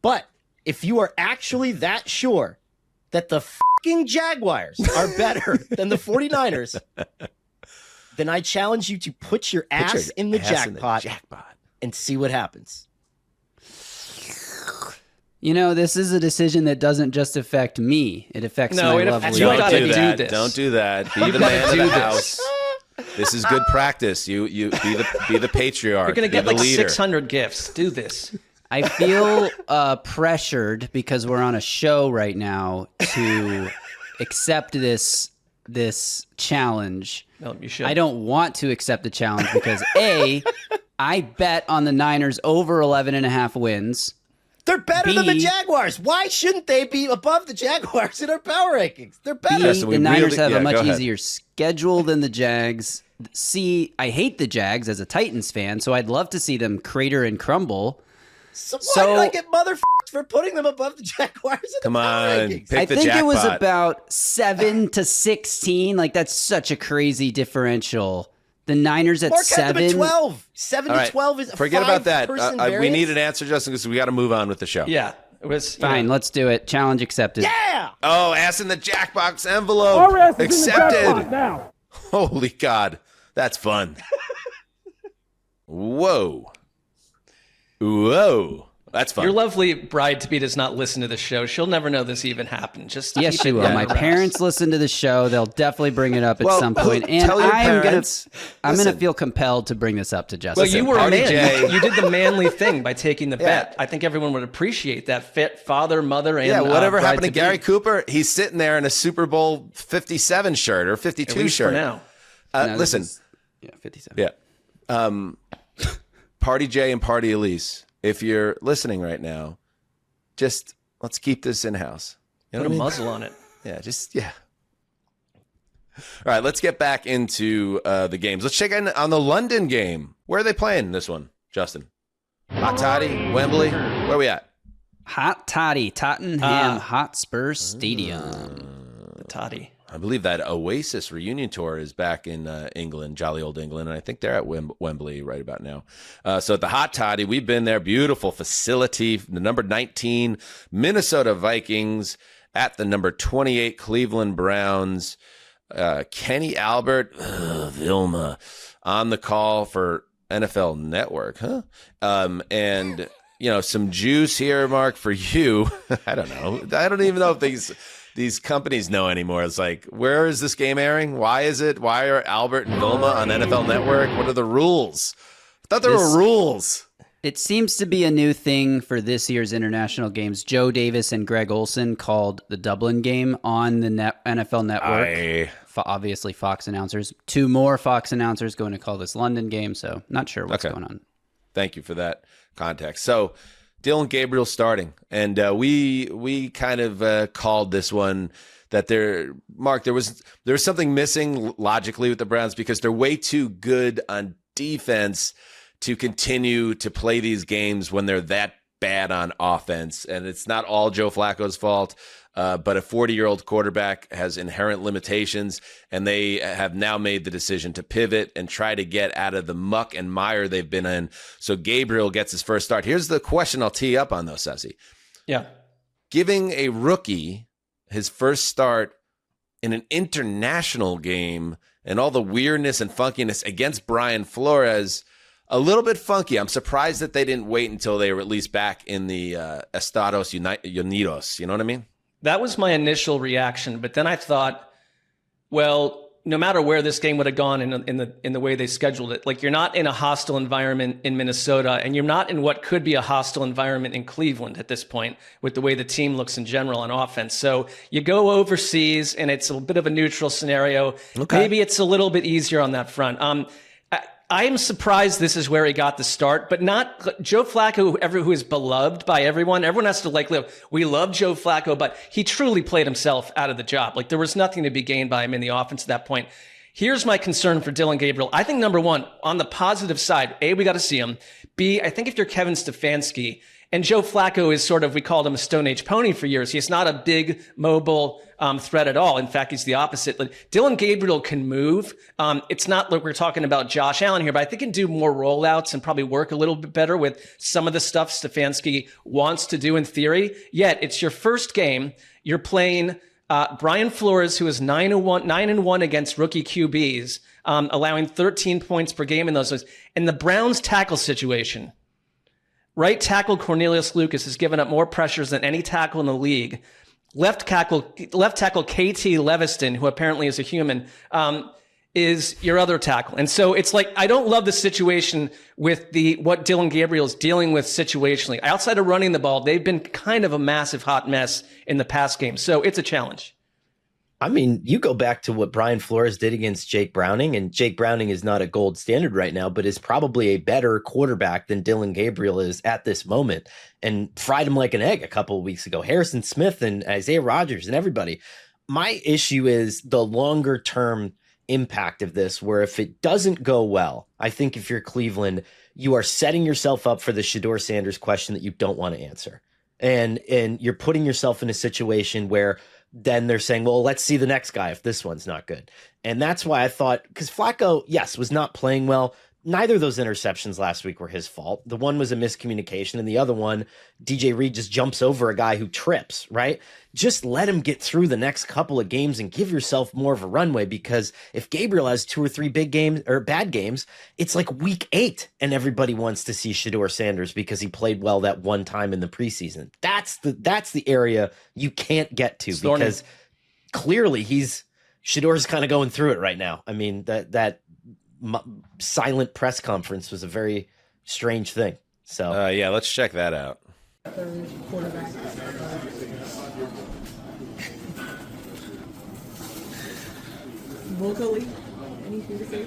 But if you are actually that sure that the fucking Jaguars are better than the 49ers, then I challenge you to put your ass in the jackpot and see what happens. You know, this is a decision that doesn't just affect me. It affects No, my it lovely affects- Don't gotta do do that. this. Don't do that. Be the gotta man of do the this. house. This is good practice. You be the patriarch. You're going to get be the like leader. 600 gifts. Do this. I feel pressured because we're on a show right now to accept this challenge. No, you should. I don't want to accept the challenge because I bet on the Niners over 11.5 wins. They're better than the B- Jaguars. Why shouldn't they be above the Jaguars in our power rankings? They're better. B, Justin, we the Niners really- have yeah, a much go ahead. easier schedule than the Jags. C, I hate the Jags as a Titans fan, so I'd love to see them crater and crumble. So why So- did I get motherfuckers for putting them above the Jaguars in Come the power on, rankings? pick I the think jackpot. it was about 7-16. Like, that's such a crazy differential. The Niners at Mark had them at 7. 12. 7 All to right, 12 is a forget about that. 5-person We variance? need an answer, Justin, because we got to move on with the show. Yeah. It was Fine, let's do it. Challenge accepted. Yeah! Oh, ass in the jackbox envelope. Our ass is in the Accepted. jackpot now. Holy God, that's fun. Whoa. Whoa. That's fun. Your lovely bride-to-be does not listen to the show. She'll never know this even happened. Just Yes, keep she it will. under My wraps. parents listen to the show. They'll definitely bring it up at some point. And tell your I'm parents. gonna Listen. feel compelled to bring this up to Justin. Well, you were a Party man. Jay. You did the manly thing by taking the bet. I think everyone would appreciate that. Fit father, mother, and Yeah, whatever happened to bride-to-be. Gary Cooper? He's sitting there in a Super Bowl 57 shirt or 52 At least shirt. for now. No, this Listen, is- yeah, 57. yeah. Party Jay and Party Elise, if you're listening right now, just let's keep this in house. You know Put what a I mean? muzzle on it. Yeah. All right, let's get back into the games. Let's check in on the London game. Where are they playing this one, Justin? Hot Toddy, Wembley. Where are we at? Hot Toddy, Tottenham Hotspur Stadium. The toddy. I believe that Oasis reunion tour is back in England, jolly old England, and I think they're at Wembley right about now. So at the Hot Toddy, we've been there. Beautiful facility. The number 19 Minnesota Vikings at the number 28 Cleveland Browns. Kenny Albert, Vilma, on the call for NFL Network, huh? And some juice here, Mark, for you. I don't know. I don't even know if these companies know anymore. It's like, where is this game airing? Why is it? Why are Albert and Vilma on NFL Network? What are the rules? I thought there were rules. It seems to be a new thing for this year's international games. Joe Davis and Greg Olson called the Dublin game on the NFL Network. Obviously, Fox announcers. 2 more Fox announcers going to call this London game, so not sure what's going on. Thank you for that context. So Dylan Gabriel starting, and we kind of called this one that there was something missing logically with the Browns because they're way too good on defense to continue to play these games when they're that bad on offense. And it's not all Joe Flacco's fault, but a 40-year-old quarterback has inherent limitations, and they have now made the decision to pivot and try to get out of the muck and mire they've been in. So Gabriel gets his first start. Here's the question I'll tee up on, though, Ceci. Yeah. Giving a rookie his first start in an international game and all the weirdness and funkiness against Brian Flores, a little bit funky. I'm surprised that they didn't wait until they were at least back in the Estados Unidos. You know what I mean? That was my initial reaction, but then I thought, well, no matter where this game would have gone in the way they scheduled it, like you're not in a hostile environment in Minnesota, and you're not in what could be a hostile environment in Cleveland at this point with the way the team looks in general on offense. So you go overseas, and it's a bit of a neutral scenario. Okay. Maybe it's a little bit easier on that front. I am surprised this is where he got the start, but not Joe Flacco, who is beloved by everyone. Everyone has to we love Joe Flacco, but he truly played himself out of the job. Like there was nothing to be gained by him in the offense at that point. Here's my concern for Dylan Gabriel. I think number one, on the positive side, A, we got to see him. B, I think if you're Kevin Stefanski, and Joe Flacco is sort of, we called him a Stone Age pony for years. He's not a big mobile threat at all. In fact, he's the opposite. Dylan Gabriel can move. It's not like we're talking about Josh Allen here, but I think he can do more rollouts and probably work a little bit better with some of the stuff Stefanski wants to do in theory. Yet it's your first game. You're playing Brian Flores, who is 9-1 against rookie QBs, allowing 13 points per game in those ones. And the Browns tackle situation. Right tackle Cornelius Lucas has given up more pressures than any tackle in the league. Left tackle KT Leviston, who apparently is a human, is your other tackle. And so it's like, I don't love the situation with what Dylan Gabriel is dealing with situationally. Outside of running the ball, they've been kind of a massive hot mess in the past game. So it's a challenge. I mean, you go back to what Brian Flores did against Jake Browning, and Jake Browning is not a gold standard right now, but is probably a better quarterback than Dylan Gabriel is at this moment, and fried him like an egg a couple of weeks ago. Harrison Smith and Isaiah Rodgers and everybody. My issue is the longer term impact of this, where if it doesn't go well, I think if you're Cleveland, you are setting yourself up for the Shedeur Sanders question that you don't want to answer. And you're putting yourself in a situation where then they're saying, well, let's see the next guy if this one's not good. And that's why I thought, because Flacco, yes, was not playing well, neither of those interceptions last week were his fault. The one was a miscommunication, and the other one, DJ Reed just jumps over a guy who trips, right? Just let him get through the next couple of games and give yourself more of a runway, because if Gabriel has 2 or 3 big games or bad games, it's like week 8 and everybody wants to see Shedeur Sanders because he played well that one time in the preseason. That's the area you can't get to, because clearly Shedeur's kind of going through it right now. I mean, that silent press conference was a very strange thing. So yeah, let's check that out. Third quarterback. Vocally, anything to say?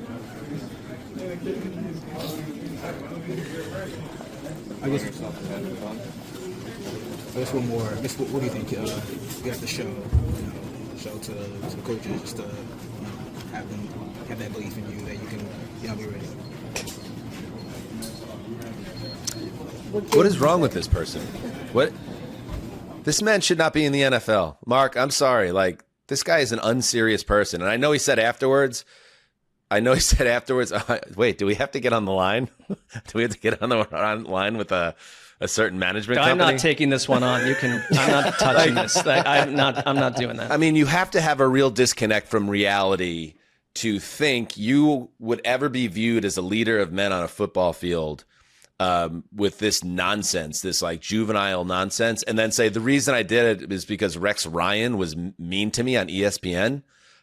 I guess one more. I guess what do you think you have to show to the coaches, just to have them have that belief in you that y'all be ready. What is wrong with this person? What? This man should not be in the NFL. Mark, I'm sorry. Like, this guy is an unserious person. And I know he said afterwards, wait, do we have to get on the line? Do we have to get on the line with a certain management company? I'm not taking this one on. I'm not touching this. I'm not doing that. I mean, you have to have a real disconnect from reality to think you would ever be viewed as a leader of men on a football field with this nonsense, this like juvenile nonsense, and then say the reason I did it is because Rex Ryan was mean to me on ESPN.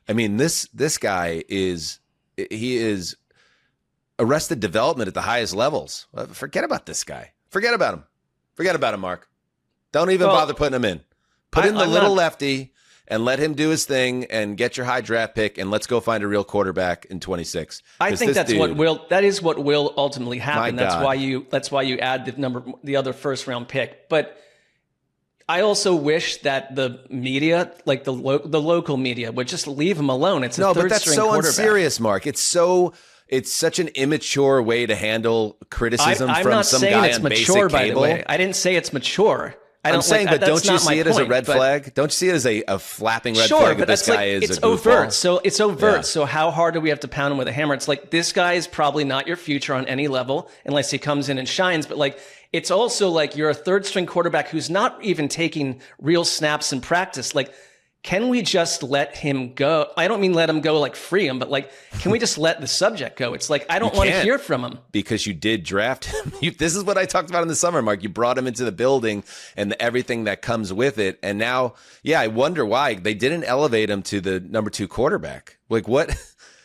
I mean, this guy is arrested development at the highest levels. Forget about this guy. Forget about him, Mark. Don't even bother putting him in. Put in the little lefty and let him do his thing and get your high draft pick, and let's go find a real quarterback in 26. I think that is what will ultimately happen. That's why you add the other first round pick. But I also wish that the media, like the local media, would just leave him alone. It's a third string quarterback. But that's so unserious, Mark. It's such an immature way to handle criticism from some guy on basic cable. I'm not saying it's mature, by the way. I didn't say it's mature. I'm saying, but don't you see it as a red flag? Don't you see it as a flapping red flag that this guy is a goofball? Overt. So it's overt. Yeah. So how hard do we have to pound him with a hammer? It's like, this guy is probably not your future on any level unless he comes in and shines. But like, it's also like you're a third string quarterback who's not even taking real snaps in practice. Like, can we just let him go? I don't mean let him go, like free him, but like, can we just let the subject go? It's like, I don't want to hear from him. Because you did draft him. This is what I talked about in the summer, Mark. You brought him into the building and everything that comes with it. And now, yeah, I wonder why they didn't elevate him to the number 2 quarterback. Like, what?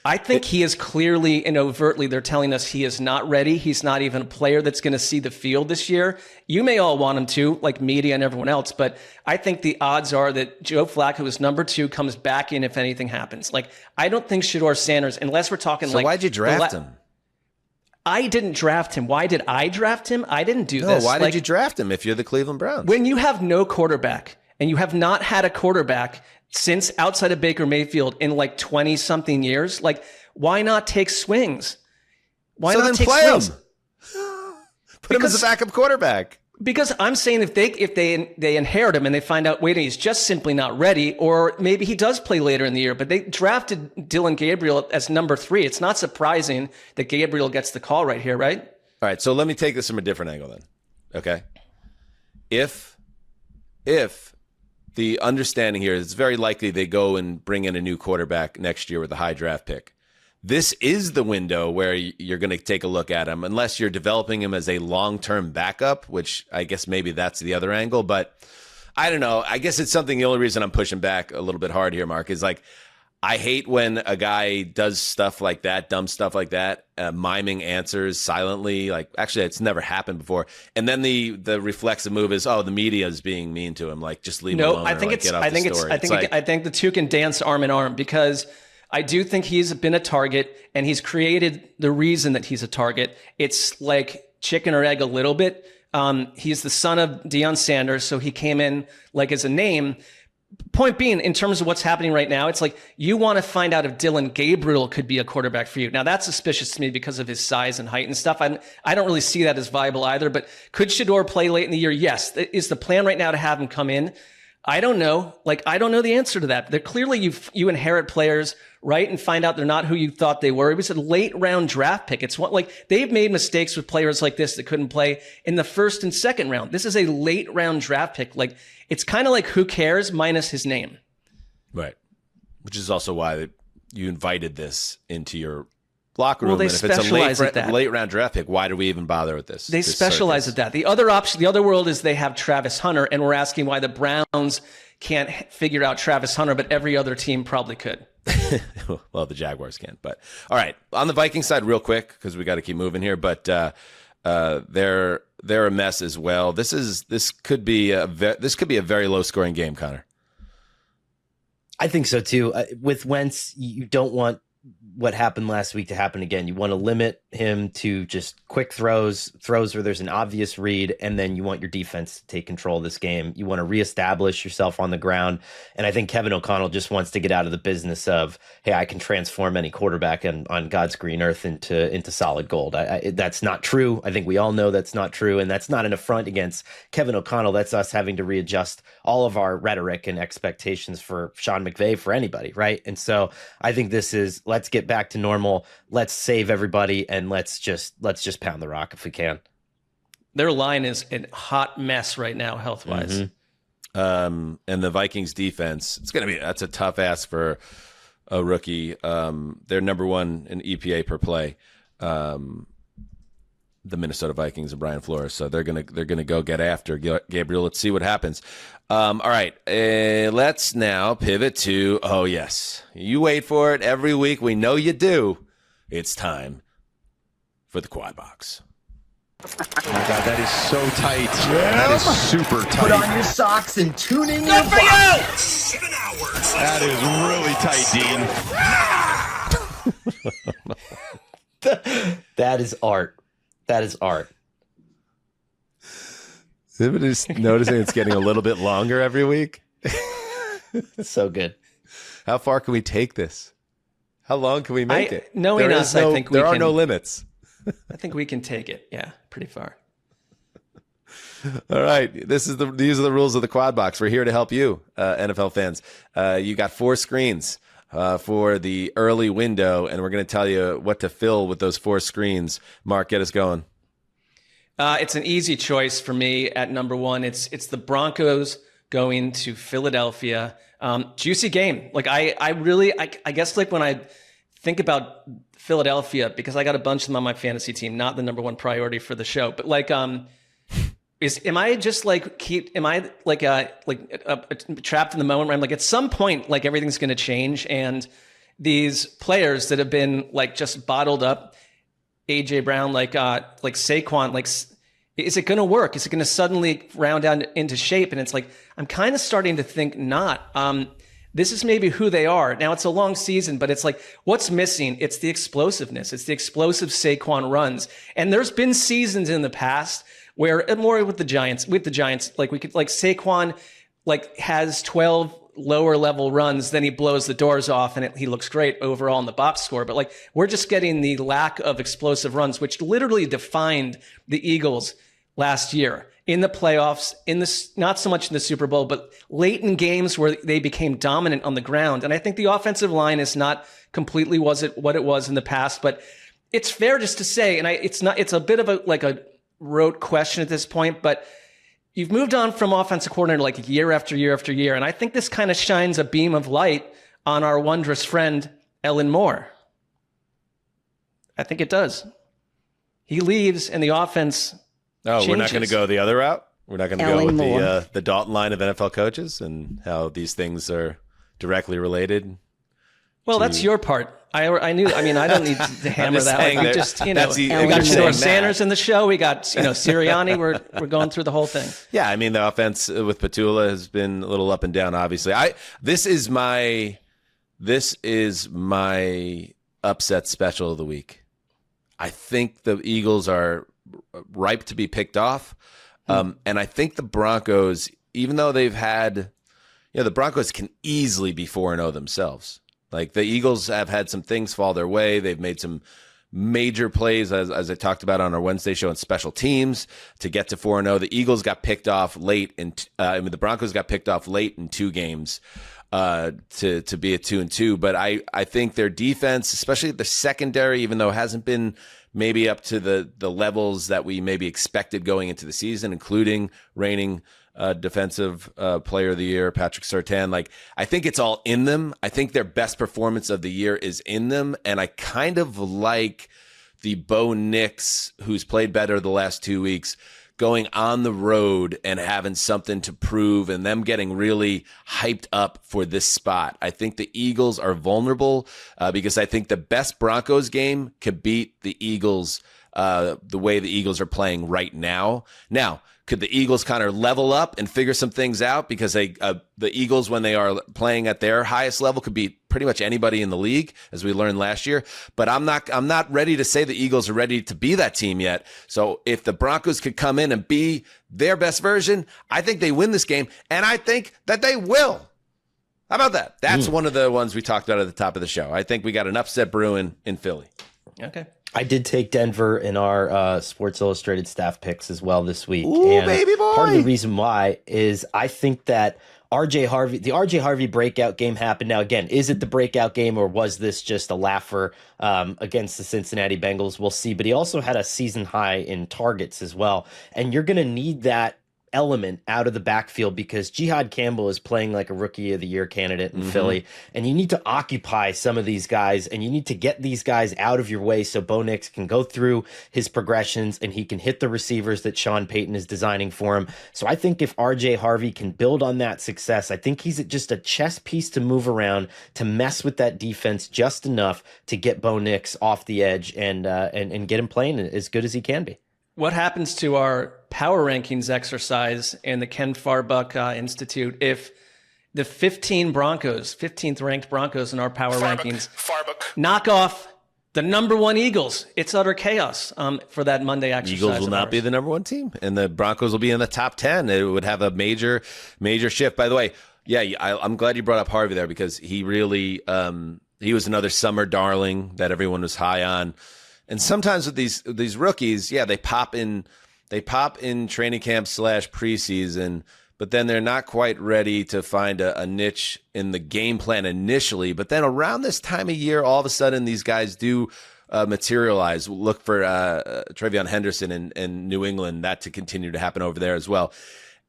I think he is clearly and overtly, they're telling us he is not ready. He's not even a player that's going to see the field this year. You may all want him to, like media and everyone else, but I think the odds are that Joe Flacco is number 2, comes back in if anything happens. Like, I don't think Shedeur Sanders, unless we're talking so why'd you draft him? I didn't draft him. Why did I draft him? I didn't do this. Why did you draft him if you're the Cleveland Browns? When you have no quarterback and you have not had a quarterback since outside of Baker Mayfield in like 20 something years, like, why not take swings? Why not take swings? Put him as a backup quarterback. Because I'm saying if they inherit him and they find out, wait, he's just simply not ready, or maybe he does play later in the year, but they drafted Dylan Gabriel as number 3. It's not surprising that Gabriel gets the call right here, right? All right, so let me take this from a different angle then. Okay. If the understanding here is it's very likely they go and bring in a new quarterback next year with a high draft pick. This is the window where you're going to take a look at him, unless you're developing him as a long-term backup, which I guess maybe that's the other angle. But I don't know. I guess it's something, the only reason I'm pushing back a little bit hard here, Mark, is like, I hate when a guy does stuff like that, dumb stuff like that, miming answers silently. Like, actually, it's never happened before. And then the reflexive move is, the media is being mean to him. Like, just leave him alone. I think I think the two can dance arm in arm, because I do think he's been a target and he's created the reason that he's a target. It's like chicken or egg a little bit. He's the son of Deion Sanders, so he came in like as a name. Point being, in terms of what's happening right now, it's like you want to find out if Dylan Gabriel could be a quarterback for you. Now, that's suspicious to me because of his size and height and stuff. I don't really see that as viable either. But could Shedeur play late in the year? Yes. Is the plan right now to have him come in? I don't know. Like, I don't know the answer to that. They're clearly you inherit players, right, and find out they're not who you thought they were. It was a late round draft pick. It's what, like, they've made mistakes with players like this that couldn't play in the first and second round. This is a late round draft pick. Like, it's kind of like who cares minus his name. Right. Which is also why you invited this into your locker room. Well, they and if it's specialize at a that. late round draft pick, why do we even bother with this? They specialize at that. The other option, the other world is they have Travis Hunter, and we're asking why the Browns can't figure out Travis Hunter, but every other team probably could. Well, the Jaguars can. But all right, on the Vikings side, real quick, because we got to keep moving here. But they're a mess as well. This could be a very low scoring game, Connor. I think so too. With Wentz, you don't want what happened last week to happen again. You want to limit him to just quick throws where there's an obvious read, and then you want your defense to take control of this game. You want to reestablish yourself on the ground. And I think Kevin O'Connell just wants to get out of the business of, hey, I can transform any quarterback on God's green earth into solid gold. That's not true. I think we all know that's not true. And that's not an affront against Kevin O'Connell. That's us having to readjust all of our rhetoric and expectations for Sean McVay, for anybody, right? And so I think this is, let's get back to normal. Let's save everybody, and let's just pound the rock if we can. Their line is a hot mess right now, health wise. Mm-hmm. And the Vikings defense, that's a tough ask for a rookie. They're number one in EPA per play. The Minnesota Vikings and Brian Flores, so they're gonna go get after Gabriel. Let's see what happens. All right, let's now pivot to, oh yes, you wait for it every week. We know you do. It's time for the quad box. Oh my God, that is so tight. That is super tight. Put on your socks and tune in your box. 7 hours. That is really tight, Dean. That is art. That is art. Everybody's noticing it's getting a little bit longer every week. So good. How far can we take this? How long can we make it? Knowing us, I think there are no limits. I think we can take it. Yeah, pretty far. All right. These are the rules of the quad box. We're here to help you, NFL fans. You got 4 screens for the early window, and we're going to tell you what to fill with those 4 screens. Mark, get us going. It's an easy choice for me at number 1. It's the Broncos going to Philadelphia. Juicy game. Like I guess like when I think about Philadelphia, because I got a bunch of them on my fantasy team, not the number 1 priority for the show, but like am I just like trapped in the moment where I'm like, at some point, like everything's going to change, and these players that have been like just bottled up, AJ Brown, like Saquon, like, is it going to work? Is it going to suddenly round down into shape? And it's like, I'm kind of starting to think not. This is maybe who they are. Now, it's a long season, but it's like, what's missing? It's the explosiveness. It's the explosive Saquon runs. And there's been seasons in the past where, more with the Giants, like Saquon, like has 12 lower level runs, then he blows the doors off and he looks great overall in the box score. But like, we're just getting the lack of explosive runs, which literally defined the Eagles last year in the playoffs, not so much in the Super Bowl, but late in games where they became dominant on the ground. And I think the offensive line is not completely what it was in the past, but it's fair just to say, and it's a bit of a rote question at this point, but you've moved on from offensive coordinator like year after year after year, and I think this kind of shines a beam of light on our wondrous friend, Ellen Moore. I think it does. He leaves, and the offense changes. We're not going to go the other route? We're not going to go with the Dalton line of NFL coaches and how these things are directly related? Well, that's your part. I knew. I mean, I don't need to hammer that. Like, we just, we got Shador Sanders in the show. We got, Sirianni. We're going through the whole thing. Yeah, I mean, the offense with Petula has been a little up and down. Obviously, this is my upset special of the week. I think the Eagles are ripe to be picked off, and I think the Broncos, even though they've had, the Broncos can easily be 4-0 themselves. Like, the Eagles have had some things fall their way. They've made some major plays, as I talked about on our Wednesday show, in special teams to get to 4-0. The Eagles got picked off late, the Broncos got picked off late in 2 games to be at 2-2. But I think their defense, especially the secondary, even though it hasn't been maybe up to the levels that we maybe expected going into the season, including reigning defensive player of the year, Patrick Surtain. Like, I think it's all in them. I think their best performance of the year is in them. And I kind of like the Bo Nix, who's played better the last 2 weeks, going on the road and having something to prove and them getting really hyped up for this spot. I think the Eagles are vulnerable because I think the best Broncos game could beat the Eagles the way the Eagles are playing right now. Now, could the Eagles kind of level up and figure some things out? Because the Eagles, when they are playing at their highest level, could beat pretty much anybody in the league, as we learned last year. But I'm not ready to say the Eagles are ready to be that team yet. So if the Broncos could come in and be their best version, I think they win this game, and I think that they will. How about that? That's one of the ones we talked about at the top of the show. I think we got an upset brewing in Philly. Okay. I did take Denver in our Sports Illustrated staff picks as well this week. Ooh, and baby boy. Part of the reason why is I think that the RJ Harvey breakout game happened. Now, again, is it the breakout game or was this just a laugher against the Cincinnati Bengals? We'll see. But he also had a season high in targets as well. And you're going to need that element out of the backfield because Jihad Campbell is playing like a rookie of the year candidate in Philly, and you need to occupy some of these guys, and you need to get these guys out of your way so Bo Nix can go through his progressions and he can hit the receivers that Sean Payton is designing for him. So I think if RJ Harvey can build on that success, I think he's just a chess piece to move around to mess with that defense just enough to get Bo Nix off the edge and get him playing as good as he can be. What happens to our power rankings exercise in the Ken Farbuck Institute if the 15th ranked Broncos in our power rankings knock off the number 1 Eagles? It's utter chaos for that Monday exercise. Eagles will not be the number 1 team, and the Broncos will be in the top 10. It would have a major shift. By the way, yeah, I'm glad you brought up Harvey there because he really he was another summer darling that everyone was high on. And sometimes with these rookies, yeah, they pop in training camp / preseason, but then they're not quite ready to find a niche in the game plan initially. But then around this time of year, all of a sudden these guys do materialize. Look for Travion Henderson in New England, that to continue to happen over there as well.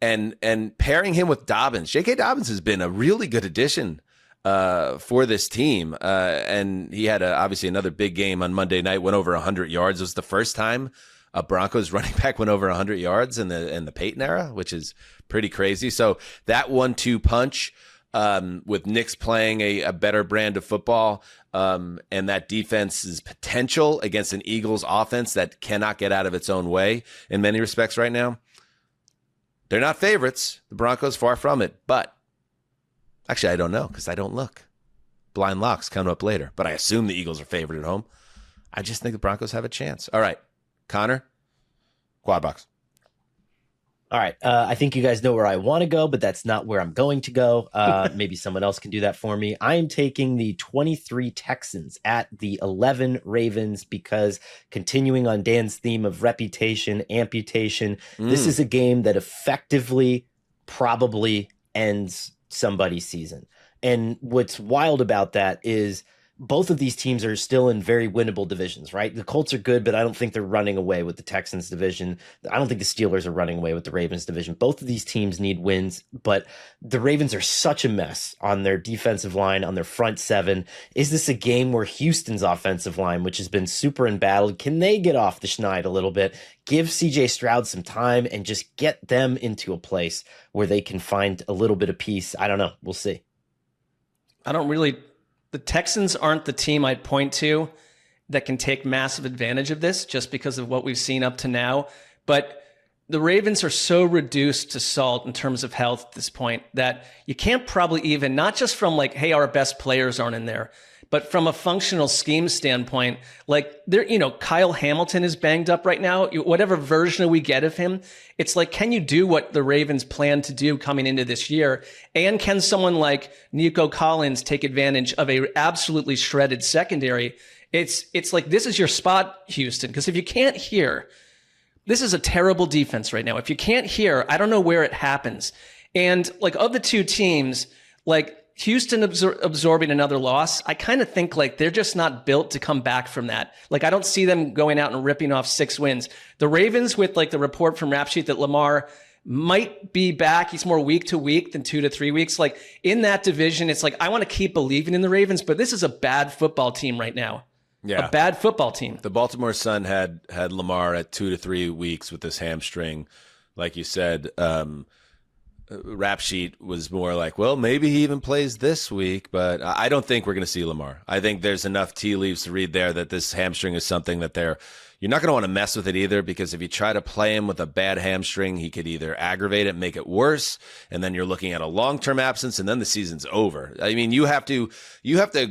And pairing him with Dobbins, J.K. Dobbins has been a really good addition for this team. And he had obviously another big game on Monday night, went over 100 yards. It was the first time a Broncos running back went over 100 yards in the Peyton era, which is pretty crazy. So that 1-2 punch with Nix playing a better brand of football and that defense's potential against an Eagles offense that cannot get out of its own way in many respects right now. They're not favorites. The Broncos, far from it. But actually, I don't know because I don't look. Blind locks coming up later. But I assume the Eagles are favored at home. I just think the Broncos have a chance. All right. Connor, quad box. All right. I think you guys know where I want to go, but that's not where I'm going to go. Maybe someone else can do that for me. I am taking the 23 Texans at the 11 Ravens because continuing on Dan's theme of reputation, amputation, this is a game that effectively probably ends somebody's season. And what's wild about that is both of these teams are still in very winnable divisions, right? The Colts are good, but I don't think they're running away with the Texans division. I don't think the Steelers are running away with the Ravens division. Both of these teams need wins, but the Ravens are such a mess on their defensive line, on their front seven. Is this a game where Houston's offensive line, which has been super embattled, can they get off the schneid a little bit, give CJ Stroud some time, and just get them into a place where they can find a little bit of peace? I don't know. We'll see. The Texans aren't the team I'd point to that can take massive advantage of this just because of what we've seen up to now. But the Ravens are so reduced to salt in terms of health at this point that you can't probably even, not just from like, hey, our best players aren't in there, But from a functional scheme standpoint, like there, Kyle Hamilton is banged up right now. Whatever version we get of him, it's like, can you do what the Ravens plan to do coming into this year? And can someone like Nico Collins take advantage of a absolutely shredded secondary? It's like, this is your spot, Houston. Because if you can't hear, this is a terrible defense right now. If you can't hear, I don't know where it happens. And like of the two teams, like Houston absorbing another loss, I kind of think like they're just not built to come back from that. Like I don't see them going out and ripping off 6 wins. The Ravens, with like the report from Rap Sheet that Lamar might be back, he's more week to week than 2 to 3 weeks. Like in that division, it's like I want to keep believing in the Ravens, but this is a bad football team right now. Yeah. A bad football team. The Baltimore Sun had Lamar at 2 to 3 weeks with this hamstring. Like you said, Rap Sheet was more like, well, maybe he even plays this week, but I don't think we're going to see Lamar. I think there's enough tea leaves to read there that this hamstring is something that you're not going to want to mess with it either, because if you try to play him with a bad hamstring, he could either aggravate it, make it worse, and then you're looking at a long-term absence, and then the season's over. I mean, you have to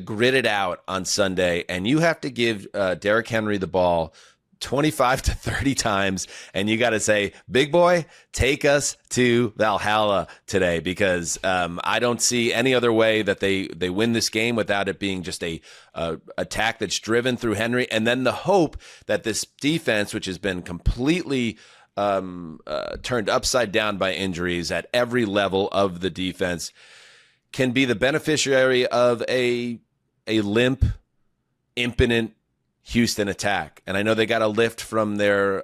grit it out on Sunday, and you have to give Derrick Henry the ball 25 to 30 times, and you got to say, big boy, take us to Valhalla today, because I don't see any other way that they win this game without it being just a attack that's driven through Henry, and then the hope that this defense, which has been completely turned upside down by injuries at every level of the defense, can be the beneficiary of a limp, impotent Houston attack. And I know they got a lift from their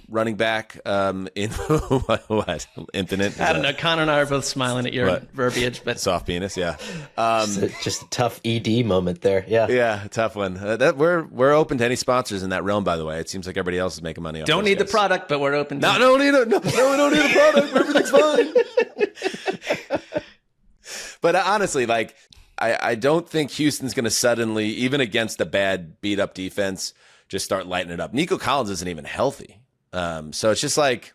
running back in what? Infinite? I don't know. Connor and I are both smiling at your verbiage, but soft penis, yeah. Just a tough ED moment there. Yeah, a tough one. We're open to any sponsors in that realm, by the way. It seems like everybody else is making money off don't those need guys. the product, but we're open to we don't need the product. Everything's fine. But honestly, like, I don't think Houston's going to suddenly, even against a bad, beat-up defense, just start lighting it up. Nico Collins isn't even healthy. So it's just like,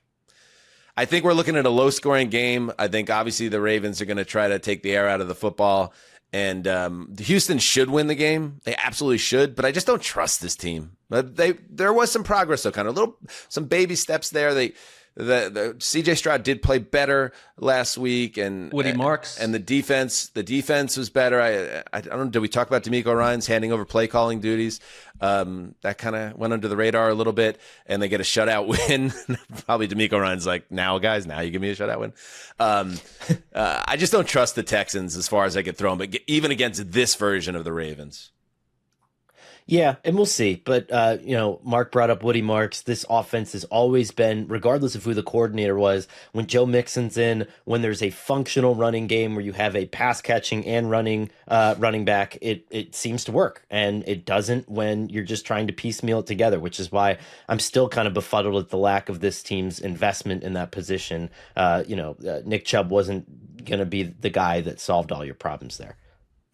I think we're looking at a low-scoring game. I think, obviously, the Ravens are going to try to take the air out of the football. And Houston should win the game. They absolutely should. But I just don't trust this team. There was some progress, though, kind of some baby steps there. The CJ Stroud did play better last week, and Woody Marks, and the defense was better. I don't know. Did we talk about D'Amico Ryans handing over play calling duties? That kind of went under the radar a little bit, and they get a shutout win. Probably D'Amico Ryans like, now guys, now you give me a shutout win. I just don't trust the Texans as far as I could throw them, but even against this version of the Ravens. Yeah, and we'll see. But, Mark brought up Woody Marks. This offense has always been, regardless of who the coordinator was, when Joe Mixon's in, when there's a functional running game where you have a pass-catching and running back, it seems to work. And it doesn't when you're just trying to piecemeal it together, which is why I'm still kind of befuddled at the lack of this team's investment in that position. Nick Chubb wasn't going to be the guy that solved all your problems there.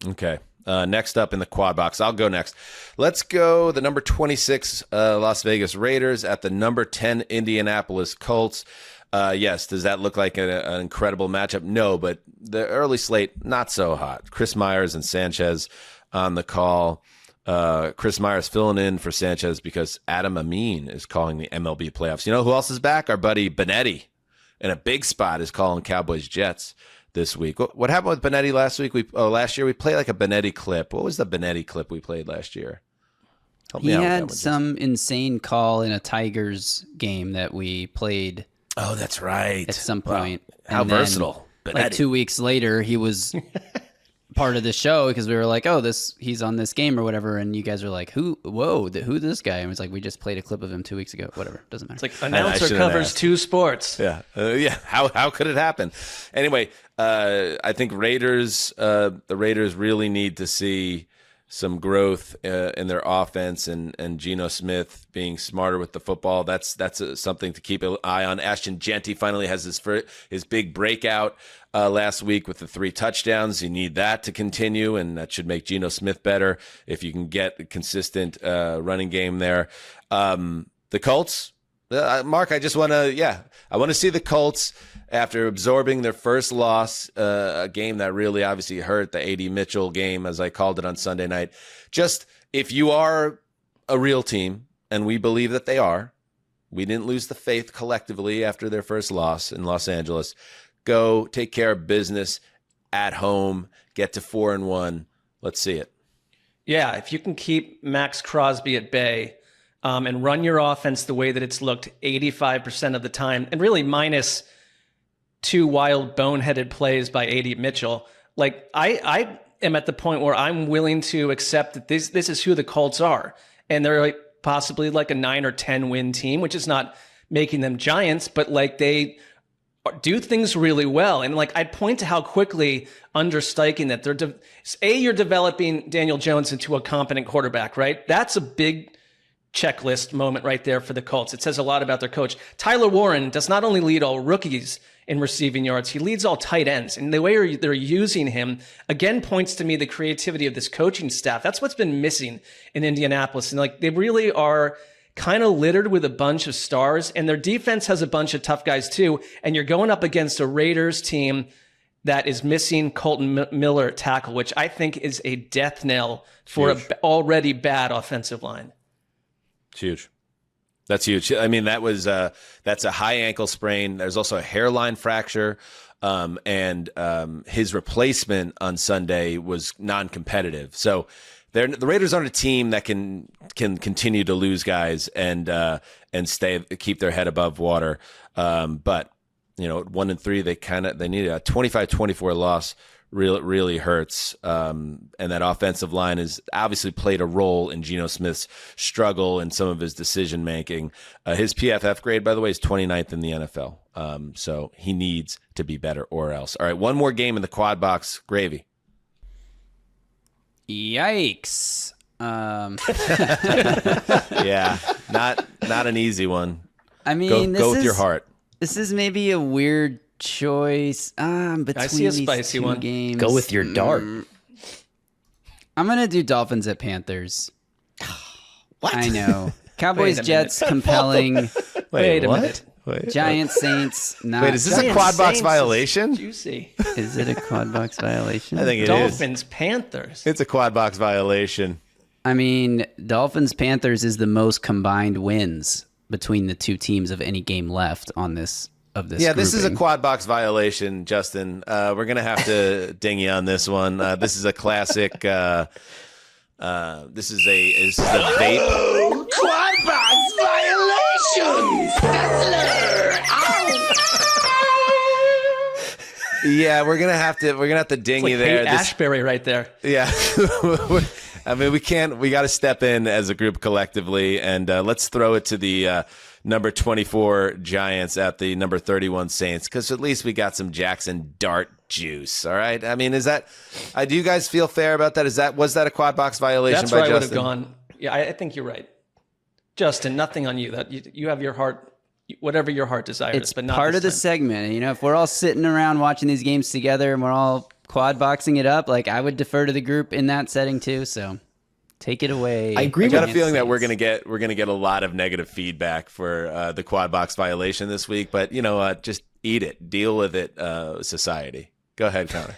Okay. Next up in the quad box, I'll go next. Let's go the number 26 Las Vegas Raiders at the number 10 Indianapolis Colts. Yes, does that look like an incredible matchup? No, but the early slate, not so hot. Chris Myers and Sanchez on the call. Chris Myers filling in for Sanchez because Adam Amin is calling the MLB playoffs. You know who else is back? Our buddy Benetti in a big spot is calling Cowboys Jets this week. What happened with Benetti last week? Last year we played like a Benetti clip. What was the Benetti clip we played last year? Help me out with that had one, some insane call in a Tigers game that we played. Oh, that's right. At some point. Wow. How And then, versatile. Benetti. Like 2 weeks later, he was part of the show because we were like, oh, he's on this game or whatever. And you guys are like, who's this guy? And it was like, we just played a clip of him 2 weeks ago. Whatever. Doesn't matter. It's like announcer covers two sports. Yeah. How could it happen? Anyway, I think the Raiders really need to see some growth in their offense and Geno Smith being smarter with the football. That's something to keep an eye on. Ashton Genty finally has his big breakout last week with the 3 touchdowns. You need that to continue, and that should make Geno Smith better if you can get a consistent running game there. The Colts, Mark, I just want to, I want to see the Colts after absorbing their first loss, a game that really obviously hurt, the A.D. Mitchell game, as I called it on Sunday night. Just if you are a real team, and we believe that they are, we didn't lose the faith collectively after their first loss in Los Angeles. Go take care of business at home, get to 4-1. Let's see it. Yeah, if you can keep Max Crosby at bay and run your offense the way that it's looked 85% of the time, and really minus 2 wild boneheaded plays by A.D. Mitchell, like I am at the point where I'm willing to accept that this is who the Colts are. And they're like possibly like a 9 or 10 win team, which is not making them giants, but like they do things really well. And like I'd point to how quickly under Steichen that you're developing Daniel Jones into a competent quarterback, right? That's a big checklist moment right there for the Colts. It says a lot about their coach. Tyler Warren does not only lead all rookies in receiving yards, he leads all tight ends. And the way they're using him, again, points to me the creativity of this coaching staff. That's what's been missing in Indianapolis. And like they really are kind of littered with a bunch of stars, and their defense has a bunch of tough guys too. And you're going up against a Raiders team that is missing Colton Miller at tackle, which I think is a death knell for an already bad offensive line. It's huge. That's huge. I mean, that's a high ankle sprain. There's also a hairline fracture. And his replacement on Sunday was non-competitive. So the Raiders aren't a team that can continue to lose guys and keep their head above water. But 1-3, they need a 25-24 loss. Really hurts. And that offensive line has obviously played a role in Geno Smith's struggle and some of his decision making. His PFF grade, by the way, is 29th in the NFL. So he needs to be better or else. All right, one more game in the quad box gravy. Yikes. Yeah, not an easy one. I mean, go with your heart. This is maybe a weird choice between I see a these spicy two one. games. Go with your dart. I'm gonna do Dolphins at Panthers. What? I know. Cowboys, Wait a Jets, compelling. Wait a minute. Giants, Saints, not. Wait, is this a quad box violation? Juicy. Is it a quad box violation? I think it is. Dolphins, Panthers. It's a quad box violation. I mean, Dolphins, Panthers is the most combined wins between the two teams of any game left on this. Yeah, this is a quad box violation, Justin. We're gonna have to ding you on this one. This is a classic. This is a vape. Quad box violation! Sessler! Yeah, we're gonna have to ding you there. Ashbury right there. Yeah. I mean, we got to step in as a group collectively, and let's throw it to the number 24 Giants at the number 31 Saints, because at least we got some Jaxson Dart juice. All right. I mean, is that? Do you guys feel fair about that? Was that a quad box violation? That's by where I would have Justin? gone. Yeah, I think you're right, Justin. Nothing on you. That you have your heart, whatever your heart desires. It's but not part of the time. segment. If we're all sitting around watching these games together and we're all quad boxing it up, like I would defer to the group in that setting too. So take it away. I agree. I got a with feeling that we're gonna get a lot of negative feedback for the quad box violation this week. But just eat it, deal with it, society. Go ahead, Connor.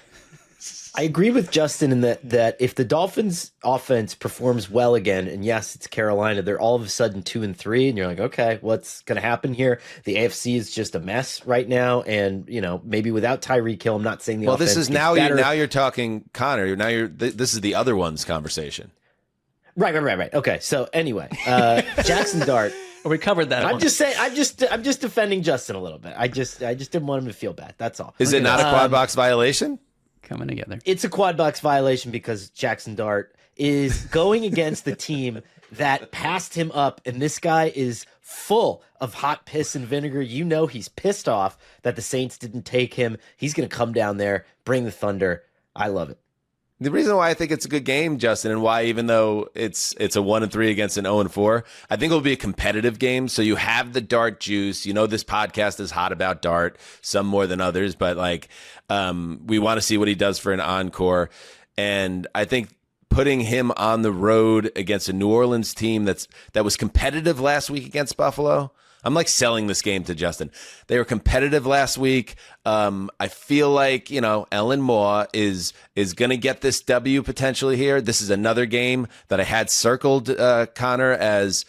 I agree with Justin in that if the Dolphins offense performs well again, and yes, it's Carolina, they're all of a sudden 2-3, and you're like, okay, what's going to happen here? The AFC is just a mess right now, and maybe without Tyreek Hill, I'm not saying the offense This is gets now better. you're talking Connor. This is the other one's conversation. Right. Okay, so anyway, Jaxson Dart. We covered that. I'm just saying. I'm just defending Justin a little bit. I just didn't want him to feel bad. That's all. Is it not a quad box violation? coming together. It's a quad box violation because Jaxson Dart is going against the team that passed him up, and this guy is full of hot piss and vinegar. He's pissed off that the Saints didn't take him. He's going to come down there, bring the thunder. I love it. The reason why I think it's a good game, Justin, and why even though it's a 1-3 against an 0-4, I think it'll be a competitive game. So you have the Dart juice. This podcast is hot about Dart, some more than others, but we want to see what he does for an encore. And I think putting him on the road against a New Orleans team that was competitive last week against Buffalo, I'm like selling this game to Justin. They were competitive last week. I feel like, Ellen Moore is going to get this W potentially here. This is another game that I had circled, Connor, as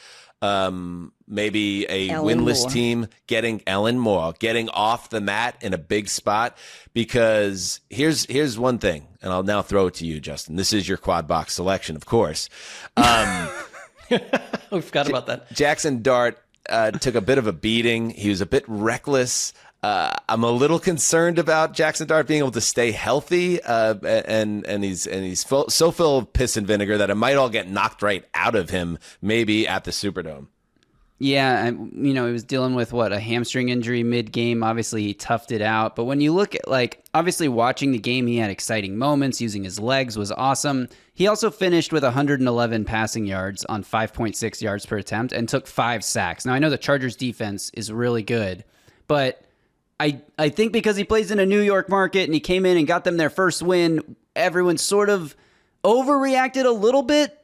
maybe a winless team getting Ellen Moore, getting off the mat in a big spot. Because here's one thing, and I'll now throw it to you, Justin. This is your quad box selection, of course. We forgot about that. Jaxson Dart took a bit of a beating. He was a bit reckless. I'm a little concerned about Jaxson Dart being able to stay healthy, and he's so full of piss and vinegar that it might all get knocked right out of him, maybe at the Superdome. Yeah, he was dealing with a hamstring injury mid-game. Obviously, he toughed it out. But when you look at, obviously watching the game, he had exciting moments. Using his legs was awesome. He also finished with 111 passing yards on 5.6 yards per attempt and took 5 sacks. Now, I know the Chargers defense is really good, but I think because he plays in a New York market and he came in and got them their first win, everyone sort of overreacted a little bit.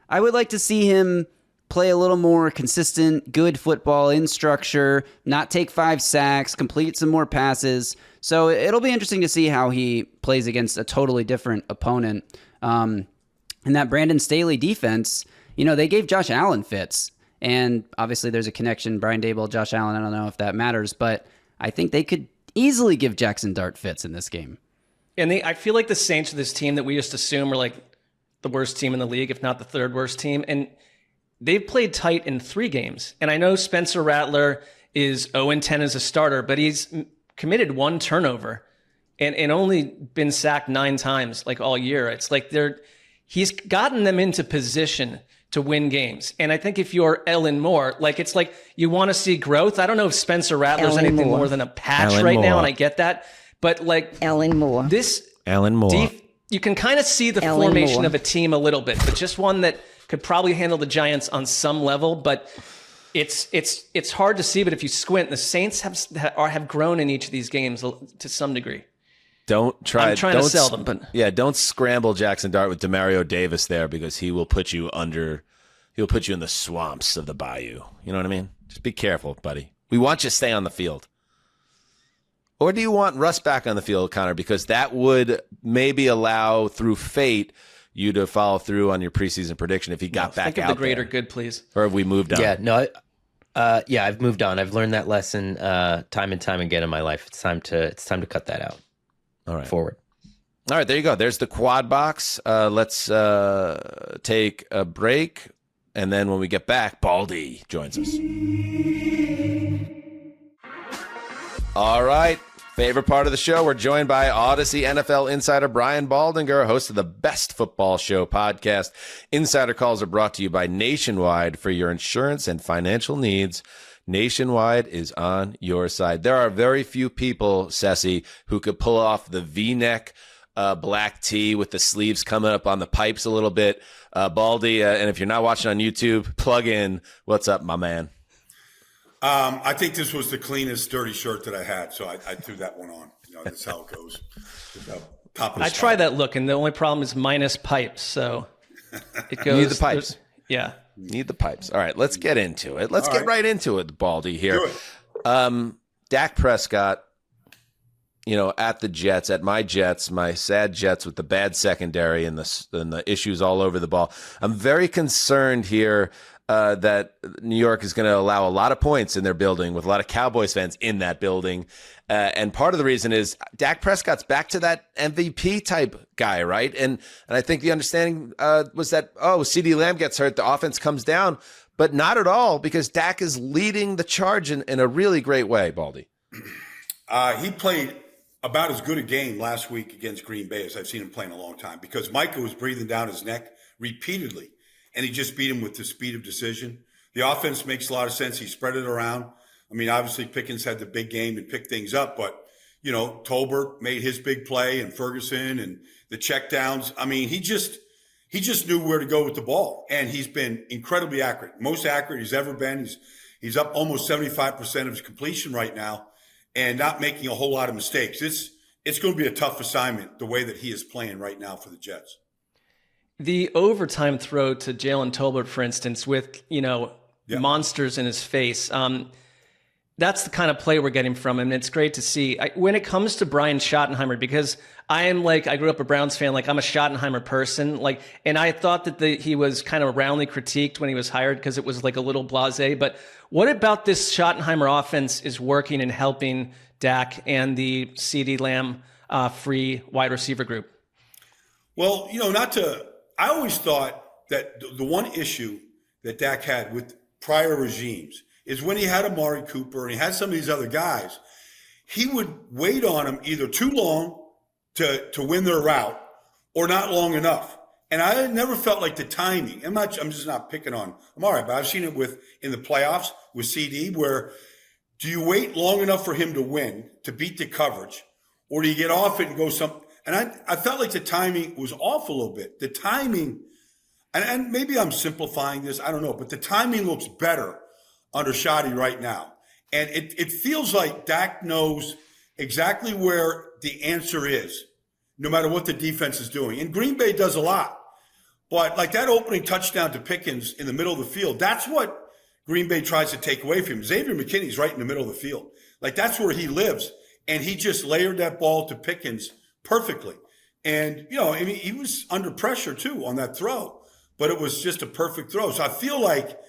I would like to see him play a little more consistent, good football in structure, not take 5 sacks, complete some more passes. So it'll be interesting to see how he plays against a totally different opponent. And that Brandon Staley defense, they gave Josh Allen fits. And obviously there's a connection, Brian Daboll, Josh Allen. I don't know if that matters, but I think they could easily give Jaxson Dart fits in this game. And I feel like the Saints are this team that we just assume are the worst team in the league, if not the third worst team. And they've played tight in 3 games. And I know Spencer Rattler is 0-10 as a starter, but he's committed 1 turnover and only been sacked 9 times all year. It's he's gotten them into position to win games. And I think if you're Ellen Moore, it's you want to see growth. I don't know if Spencer Rattler's anything more than a patch now, and I get that. But Ellen Moore. Ellen Moore. You can kind of see the formation of a team a little bit, but just one that could probably handle the Giants on some level, but it's hard to see. But if you squint, the Saints have grown in each of these games to some degree. I'm trying to sell them, but don't scramble Jaxson Dart with Demario Davis there, because he will put you in the swamps of the bayou. You know what I mean? Just be careful, buddy. We want you to stay on the field. Or do you want Russ back on the field, Connor? Because that would maybe allow, through fate, you to follow through on your preseason prediction if he got back out there. Think of the greater good, please. Or have we moved on? Yeah, no, I've moved on. I've learned that lesson time and time again in my life. It's time to cut that out. All right. Forward. All right, there you go. There's the quad box. Let's take a break, and then when we get back, Baldy joins us. All right. Favorite part of the show, we're joined by Odyssey NFL insider Brian Baldinger, host of the Best Football Show podcast. Insider calls are brought to you by Nationwide. For your insurance and financial needs, Nationwide is on your side. There are very few people, Sessy, who could pull off the V-neck black tee with the sleeves coming up on the pipes a little bit. Baldy, and if you're not watching on YouTube, plug in. What's up, my man? I think this was the cleanest dirty shirt that I had, so I threw that one on. That's how it goes. I try that look, and the only problem is minus pipes, so it goes. You need the pipes. Yeah. Need the pipes. All right, let's get into it. Let's get right into it, Baldy, here. Dak Prescott, at the Jets, at my Jets, my sad Jets with the bad secondary and the issues all over the ball. I'm very concerned here that New York is going to allow a lot of points in their building with a lot of Cowboys fans in that building. And part of the reason is Dak Prescott's back to that MVP type guy, right? And I think the understanding was that, CeeDee Lamb gets hurt, the offense comes down, but not at all, because Dak is leading the charge in a really great way, Baldy. He played about as good a game last week against Green Bay as I've seen him play in a long time, because Micah was breathing down his neck repeatedly, and he just beat him with the speed of decision. The offense makes a lot of sense. He spread it around. I mean, obviously Pickens had the big game and picked things up, but, Tolbert made his big play, and Ferguson and the checkdowns. I mean, he just knew where to go with the ball, and he's been incredibly accurate, most accurate he's ever been. He's up almost 75% of his completion right now, and not making a whole lot of mistakes. It's going to be a tough assignment the way that he is playing right now for the Jets. The overtime throw to Jalen Tolbert, for instance, with, monsters in his face. That's the kind of play we're getting from him. And it's great to see. When it comes to Brian Schottenheimer, because I grew up a Browns fan, I'm a Schottenheimer person, and I thought that he was kind of roundly critiqued when he was hired because it was a little blasé. But what about this Schottenheimer offense is working and helping Dak and the CeeDee Lamb free wide receiver group? Well, I always thought that the one issue that Dak had with prior regimes is when he had Amari Cooper and he had some of these other guys, he would wait on them either too long to win their route or not long enough. And I never felt like the timing. I'm just not picking on Amari, but I've seen it in the playoffs with CD, where do you wait long enough for him to win, to beat the coverage, or do you get off it and go some? And I felt like the timing was off a little bit. The timing, and maybe I'm simplifying this, I don't know, but the timing looks better under Shoddy right now. And it feels like Dak knows exactly where the answer is, no matter what the defense is doing. And Green Bay does a lot. But that opening touchdown to Pickens in the middle of the field, that's what Green Bay tries to take away from him. Xavier McKinney's right in the middle of the field. That's where he lives. And he just layered that ball to Pickens perfectly. And, he was under pressure too on that throw, but it was just a perfect throw. So I feel like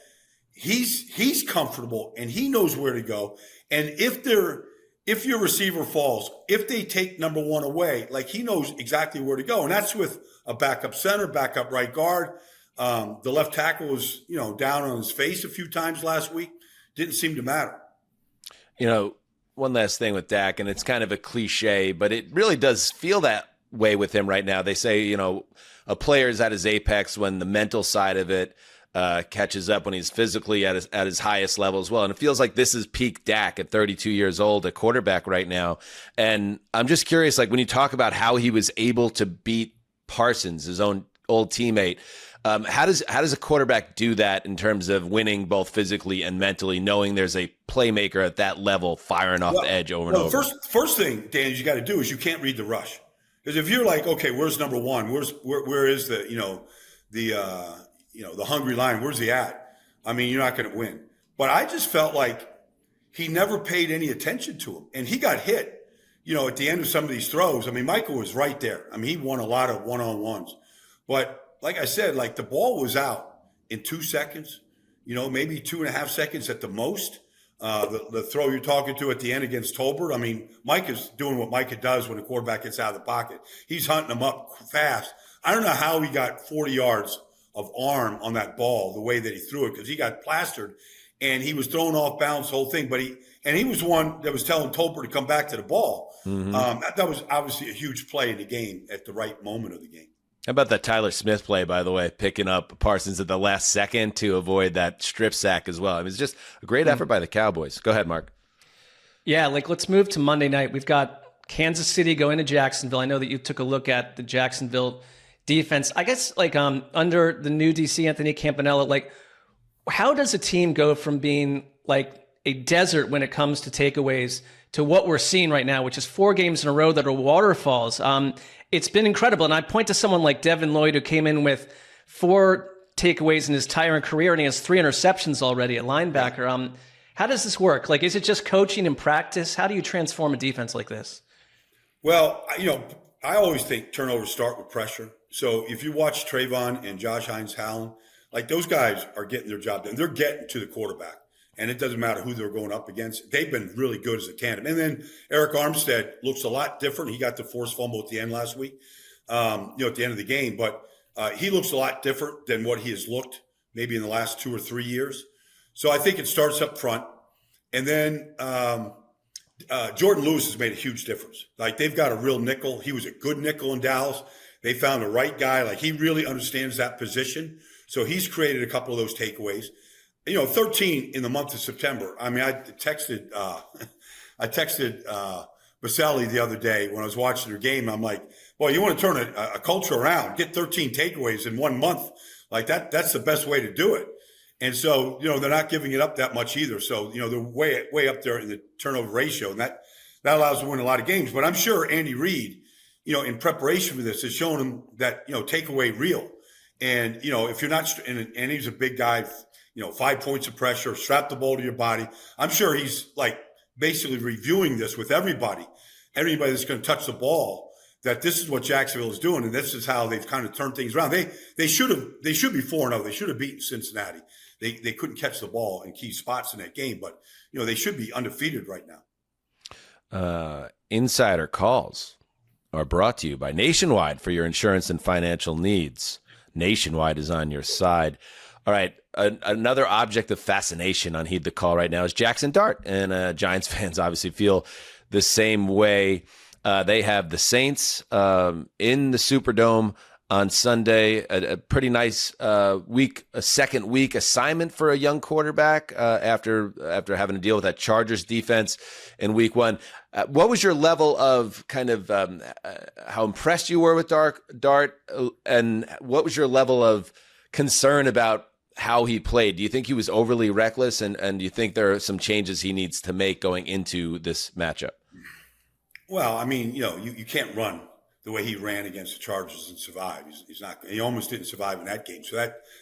he's comfortable and he knows where to go. And if your receiver falls, if they take number one away, he knows exactly where to go. And that's with a backup center, backup right guard. The left tackle was, down on his face a few times last week. Didn't seem to matter. One last thing with Dak, and it's kind of a cliche, but it really does feel that way with him right now. They say, a player is at his apex when the mental side of it catches up, when he's physically at his highest level as well. And it feels like this is peak Dak at 32 years old, a quarterback right now. And I'm just curious, when you talk about how he was able to beat Parsons, his own old teammate, how does a quarterback do that in terms of winning both physically and mentally, knowing there's a playmaker at that level firing off the edge over and over? First thing, Dan, you got to do is you can't read the rush. Because if you're okay, where's number one? Where is the hungry lion? Where's he at? You're not going to win. But I just felt like he never paid any attention to him, and he got hit. At the end of some of these throws. Michael was right there. He won a lot of one-on-ones, but like I said, the ball was out in 2 seconds. Maybe 2.5 seconds at the most. The throw you're talking to at the end against Tolbert. Mike is doing what Micah does when the quarterback gets out of the pocket. He's hunting him up fast. I don't know how he got 40 yards of arm on that ball the way that he threw it, because he got plastered and he was thrown off balance the whole thing. But he was one that was telling Tolbert to come back to the ball. Mm-hmm. That was obviously a huge play in the game at the right moment of the game. How about that Tyler Smith play, by the way, picking up Parsons at the last second to avoid that strip sack as well? It's just a great effort by the Cowboys. Go ahead, Mark. Yeah, let's move to Monday night. We've got Kansas City going to Jacksonville. I know that you took a look at the Jacksonville defense. I guess under the new DC, Anthony Campanella, how does a team go from being a desert when it comes to takeaways to what we're seeing right now, which is 4 games in a row that are waterfalls? It's been incredible. And I point to someone like Devin Lloyd, who came in with 4 takeaways in his entire career, and he has 3 interceptions already at linebacker. How does this work? Is it just coaching and practice? How do you transform a defense like this? Well, I always think turnovers start with pressure. So if you watch Trayvon and Josh Hines-Hallen, those guys are getting their job done. They're getting to the quarterback. And it doesn't matter who they're going up against. They've been really good as a tandem. And then Eric Armstead looks a lot different. He got the forced fumble at the end last week, at the end of the game. But he looks a lot different than what he has looked maybe in the last 2 or 3 years. So I think it starts up front. And then Jordan Lewis has made a huge difference. They've got a real nickel. He was a good nickel in Dallas. They found the right guy. He really understands that position. So he's created a couple of those takeaways. 13 in the month of September. I texted Baselli the other day when I was watching their game. I'm like, well, you want to turn a culture around, get 13 takeaways in 1 month. That's the best way to do it. And so, they're not giving it up that much either. So, they're way up there in the turnover ratio, and that allows them to win a lot of games. But I'm sure Andy Reid, in preparation for this, has shown them that, takeaway real. And, if you're not, and he's a big guy, 5 points of pressure, strap the ball to your body. I'm sure he's like basically reviewing this with everybody that's going to touch the ball, that this is what Jacksonville is doing. And this is how they've kind of turned things around. They should be 4-0. They should have beaten Cincinnati. They couldn't catch the ball in key spots in that game, but they should be undefeated right now. Insider calls are brought to you by Nationwide for your insurance and financial needs. Nationwide is on your side. All right, another object of fascination on Heed the Call right now is Jaxson Dart, and Giants fans obviously feel the same way. They have the Saints in the Superdome on Sunday. A pretty nice week, a second week assignment for a young quarterback after having to deal with that Chargers defense in week one. What was your level of kind of how impressed you were with Dart, and what was your level of concern about how he played? Do you think he was overly reckless, and do you think there are some changes he needs to make going into this matchup? Well, I mean, you can't run the way he ran against the Chargers and survive. He's not. He almost didn't survive in that game. So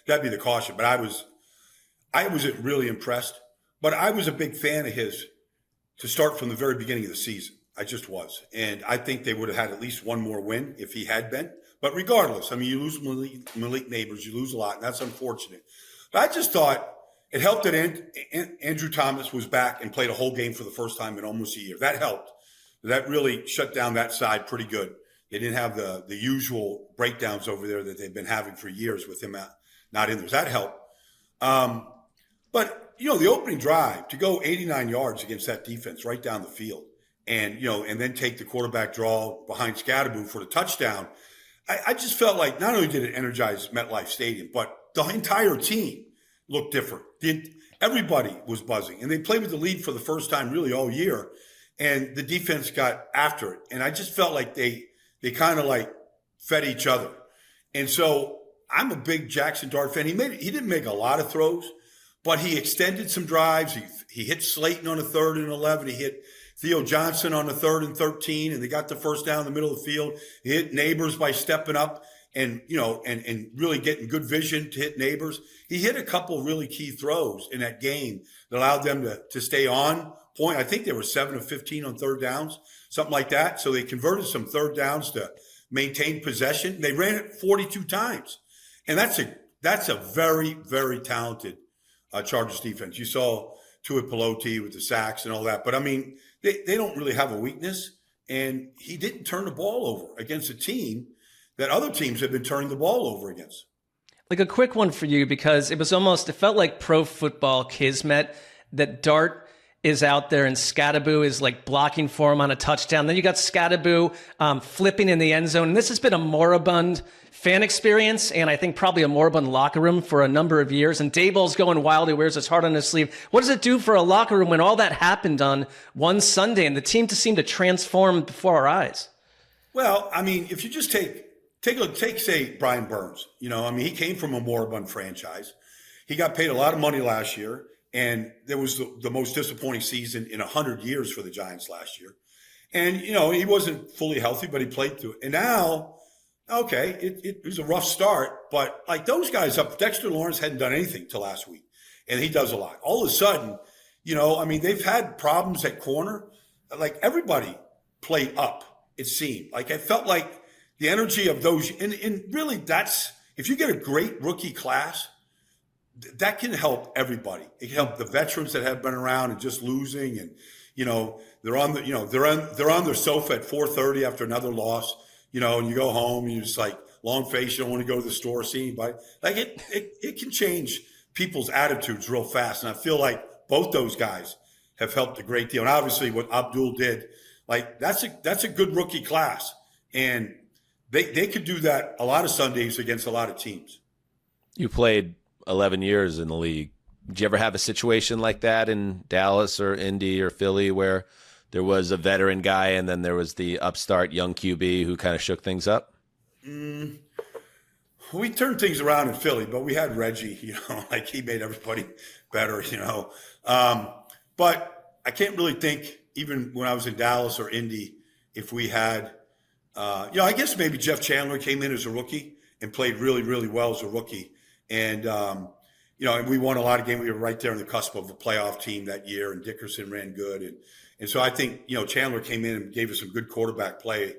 that'd be the caution. But I wasn't really impressed. But I was a big fan of his to start from the very beginning of the season. I just was, and I think they would have had at least one more win if he had been. But regardless, I mean, you lose Malik Neighbors, you lose a lot, and that's unfortunate. But I just thought it helped that Andrew Thomas was back and played a whole game for the first time in almost a year. That helped. That really shut down that side pretty good. They didn't have the usual breakdowns over there that they've been having for years with him not in there. That helped. But, the opening drive to go 89 yards against that defense right down the field and then take the quarterback draw behind Scadaboo for the touchdown. I just felt like not only did it energize MetLife Stadium, but the entire team looked different. Everybody was buzzing, and they played with the lead for the first time really all year, and the defense got after it. And I just felt like they kind of like fed each other. And so I'm a big Jaxson Dart fan. He didn't make a lot of throws, but he extended some drives. He hit Slayton on a 3rd and 11. He hit Theo Johnson on the 3rd and 13, and they got the first down in the middle of the field. He hit Neighbors by stepping up and really getting good vision to hit Neighbors. He hit a couple really key throws in that game that allowed them to stay on point. I think they were 7 of 15 on third downs, something like that. So they converted some third downs to maintain possession. They ran it 42 times. And that's a very, very talented Chargers defense. You saw Tuipulotu with the sacks and all that. But, I mean, they don't really have a weakness. And he didn't turn the ball over against a team that other teams have been turning the ball over against. Like a quick one for you, because it felt like pro football kismet that Dart is out there and Scadaboo is like blocking for him on a touchdown. Then you got Scadaboo flipping in the end zone. And this has been a moribund fan experience, and I think probably a moribund locker room for a number of years. And Daboll's going wild. He wears his heart on his sleeve. What does it do for a locker room when all that happened on one Sunday and the team just seemed to transform before our eyes? Well, I mean, if you just take say Brian Burns, he came from a moribund franchise. He got paid a lot of money last year, and there was the most disappointing season in 100 years for the Giants last year. And, he wasn't fully healthy, but he played through it. And now, okay, it was a rough start, but like those guys up, Dexter Lawrence hadn't done anything till last week, and he does a lot. All of a sudden, they've had problems at corner. Like everybody played up, it seemed. Like I felt like the energy of those, and really that's, if you get a great rookie class, that can help everybody. It can help the veterans that have been around and just losing, and they're on their sofa at 4:30 after another loss. And you go home and you're just like long face. You don't want to go to the store, see anybody. Like it can change people's attitudes real fast. And I feel like both those guys have helped a great deal. And obviously what Abdul did, like that's a good rookie class. And they could do that a lot of Sundays against a lot of teams. You played 11 years in the league. Did you ever have a situation like that in Dallas or Indy or Philly where there was a veteran guy and then there was the upstart young QB who kind of shook things up? We turned things around in Philly, but we had Reggie, like he made everybody better, But I can't really think, even when I was in Dallas or Indy, if we had, I guess maybe Jeff Chandler came in as a rookie and played really, really well as a rookie. And, and we won a lot of games. We were right there on the cusp of a playoff team that year, and Dickerson ran good. And so I think, Chandler came in and gave us some good quarterback play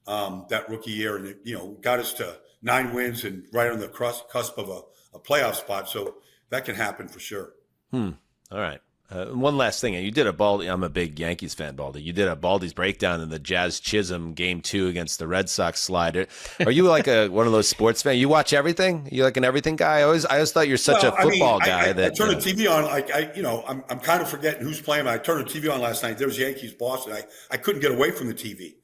that rookie year, and it, got us to 9 wins and right on the cusp of a playoff spot. So that can happen for sure. All right. One last thing. You did a Baldy. I'm a big Yankees fan, Baldy. You did a Baldy's breakdown in the Jazz Chisholm Game 2 against the Red Sox slide. Are you like one of those sports fans? You watch everything? You like an everything guy? I always thought you're such a football guy. I turned the TV on. I'm kind of forgetting who's playing. I turned the TV on last night. There was Yankees Boston. I couldn't get away from the TV.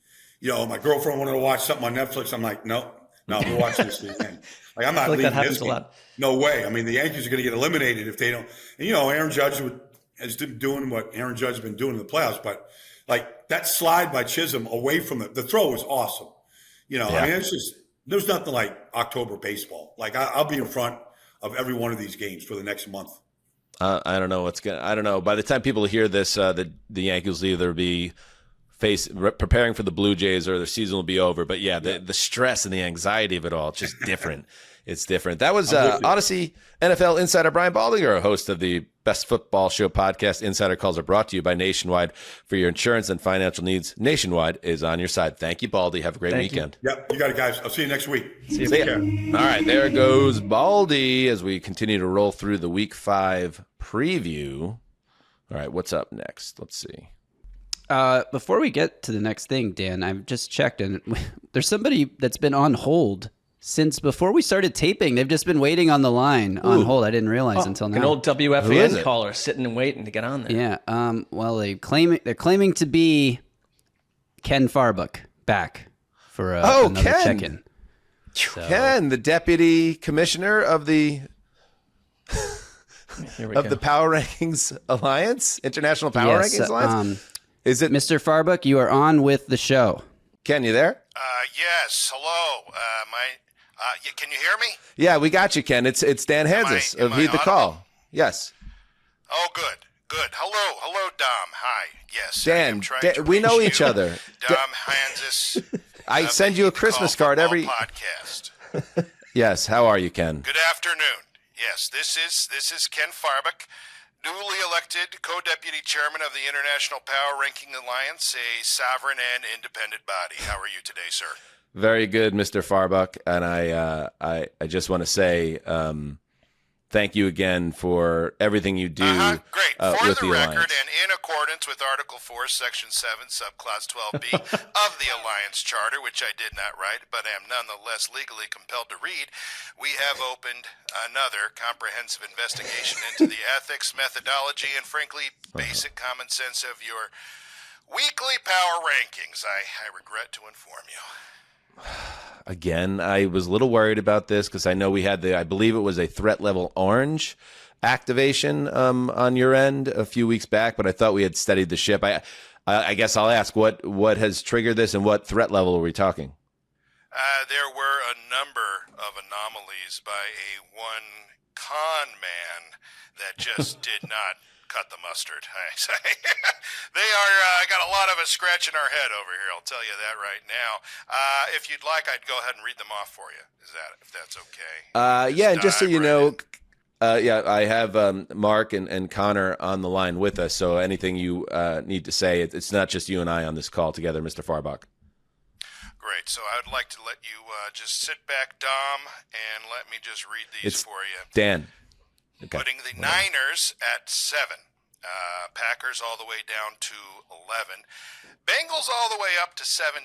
My girlfriend wanted to watch something on Netflix. I'm like, no, we're watching this again. Like, I'm not leaving that happens this a game. lot. No way. I mean, the Yankees are going to get eliminated if they don't. And, Aaron Judge has been doing what Aaron Judge has been doing in the playoffs. But, like, that slide by Chisholm away from the throw was awesome. I mean, it's just – there's nothing like October baseball. Like, I'll be in front of every one of these games for the next month. I don't know I don't know. By the time people hear this, the Yankees will either be preparing for the Blue Jays or their season will be over. But, the stress and the anxiety of it all, it's just different. It's different. That was Odyssey NFL insider Brian Baldinger, a host of the Best Football Show podcast. Insider calls are brought to you by Nationwide. For your insurance and financial needs, Nationwide is on your side. Thank you, Baldy. Have a great weekend. Yep, you got it, guys. I'll see you next week. See you. All right, there goes Baldy as we continue to roll through the Week 5 preview. All right, what's up next? Let's see. Before we get to the next thing, Dan, I've just checked, and there's somebody that's been on hold since before we started taping. They've just been waiting on the line on hold. I didn't realize until now. An old WFAN caller sitting and waiting to get on there. Yeah. Well, they're claiming to be Ken Farbuck back for another check-in. So, Ken, the deputy commissioner of the the Power Rankings Alliance, International Power Rankings Alliance. Is it Mr. Farbuck? You are on with the show. Ken, you there? Yes. Hello. Can you hear me? Yeah, we got you, Ken. It's Dan Hanzus of Heed the Call. Yes. Oh, good. Hello, Dom. Hi. Yes. Dan, we know each other. Dom Hanzus. I send you a Christmas card every podcast. Yes. How are you, Ken? Good afternoon. Yes, this is Ken Farbuck, newly elected co-deputy chairman of the International Power Ranking Alliance, a sovereign and independent body. How are you today, sir? Very good, Mr. Farbuck, and I just want to say thank you again for everything you do. Great. For with the record, Alliance. and in accordance with Article 4, Section 7, Subclause 12B of the Alliance Charter, which I did not write, but am nonetheless legally compelled to read, we have opened another comprehensive investigation into the ethics, methodology, and frankly, basic common sense of your weekly power rankings. I regret to inform you. Again, I was a little worried about this because I know we had I believe it was a threat level orange activation on your end a few weeks back, but I thought we had steadied the ship. I guess I'll ask what has triggered this and what threat level are we talking? There were a number of anomalies by a one con man that just did not cut the mustard. I say they are got a lot of us scratching our head over here. I'll tell you that right now. If you'd like, I'd go ahead and read them off for you. If that's okay? Yeah, and just so you know, I have Mark and Connor on the line with us. So anything you need to say, it's not just you and I on this call together, Mr. Farbuck. Great. So I would like to let you just sit back, Dom, and let me just read these for you. Dan. Okay. Putting the Niners at 7, Packers all the way down to 11, Bengals all the way up to 17.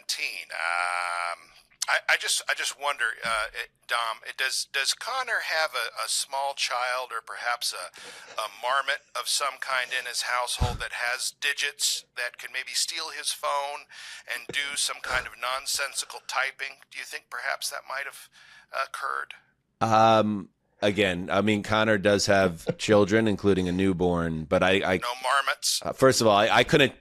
I just wonder, Dom, does Connor have a small child or perhaps a marmot of some kind in his household that has digits that can maybe steal his phone and do some kind of nonsensical typing? Do you think perhaps that might have occurred? Again, I mean, Connor does have children, including a newborn, but I no marmots. First of all, I couldn't.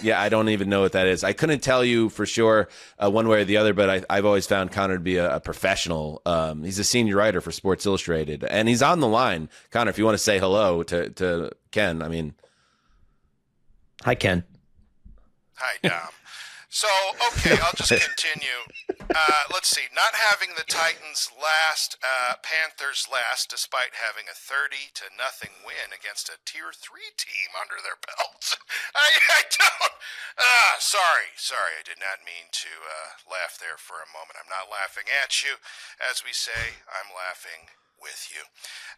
Yeah, I don't even know what that is. I couldn't tell you for sure one way or the other, but I've always found Connor to be a professional. He's a senior writer for Sports Illustrated, and he's on the line. Connor, if you want to say hello to Ken, I mean, hi, Ken. Hi, Dom. So, okay, I'll just continue. Let's see. Not having the Titans last, Panthers last, despite having a 30-0 win against a Tier 3 team under their belts. I don't. Sorry. I did not mean to laugh there for a moment. I'm not laughing at you. As we say, I'm laughing with you.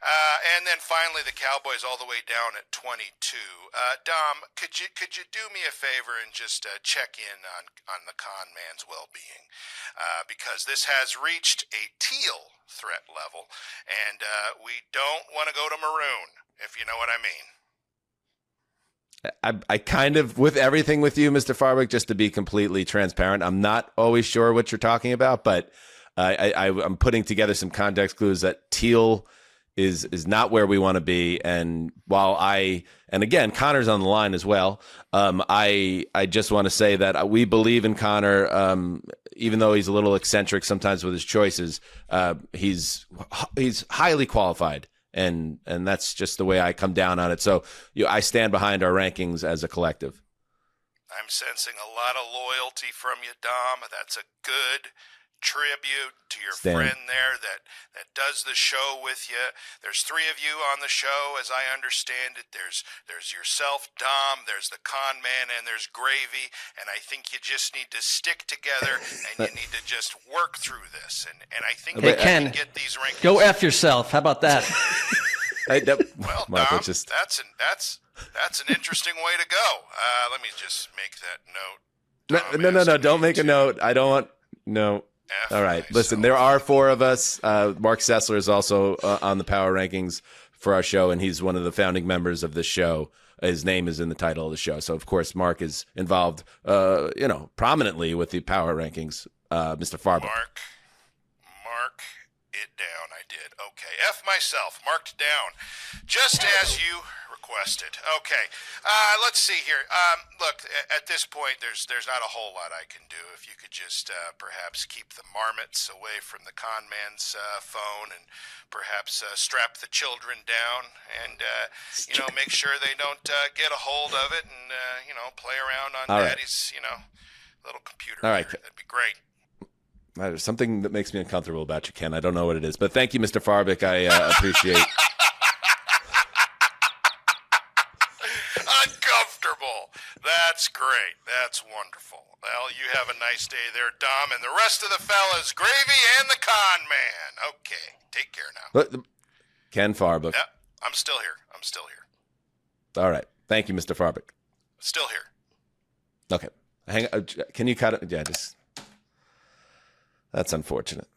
And then finally, the Cowboys all the way down at 22. Dom, could you do me a favor and just check in on the con man's well-being? Because this has reached a teal threat level, and we don't want to go to maroon, if you know what I mean. I kind of, with everything with you, Mr. Farwick, just to be completely transparent, I'm not always sure what you're talking about, but I'm putting together some context clues that teal is not where we want to be. And while and again, Conor's on the line as well. I just want to say that we believe in Conor, even though he's a little eccentric sometimes with his choices. He's highly qualified, and that's just the way I come down on it. So I stand behind our rankings as a collective. I'm sensing a lot of loyalty from you, Dom. That's a good tribute to your friend there that does the show with you. There's 3 of you on the show, as I understand it. There's yourself, Dom, there's the con man, and there's Gravy. And I think you just need to stick together and you need to just work through this. And I think you can get these rankings. Go F yourself. How about that? Well, Dom, that's an interesting way to go. Let me just make that note. No. Don't make a note. I don't want. No. All right. Listen, there are 4 of us. Marc Sessler is also on the power rankings for our show, and he's one of the founding members of the show. His name is in the title of the show. So, of course, Mark is involved, prominently with the power rankings, Mr. Farber. Mark it down. I did. Okay. F myself. Marked down. Just as you requested. Okay. Let's see here. Look, at this point, there's not a whole lot I can do. If you could just perhaps keep the marmots away from the con man's phone, and perhaps strap the children down, and make sure they don't get a hold of it, and play around on Daddy's little computer. All right. That'd be great. There's something that makes me uncomfortable about you, Ken. I don't know what it is, but thank you, Mr. Farbick. I appreciate. Uncomfortable. That's great. That's wonderful. Well, you have a nice day there, Dom, and the rest of the fellas, Gravy and the con man. Okay, take care now. Ken Farbick. Yeah, I'm still here. All right. Thank you, Mr. Farbick. Still here. Okay. Hang on. Can you cut it? Yeah, just. That's unfortunate.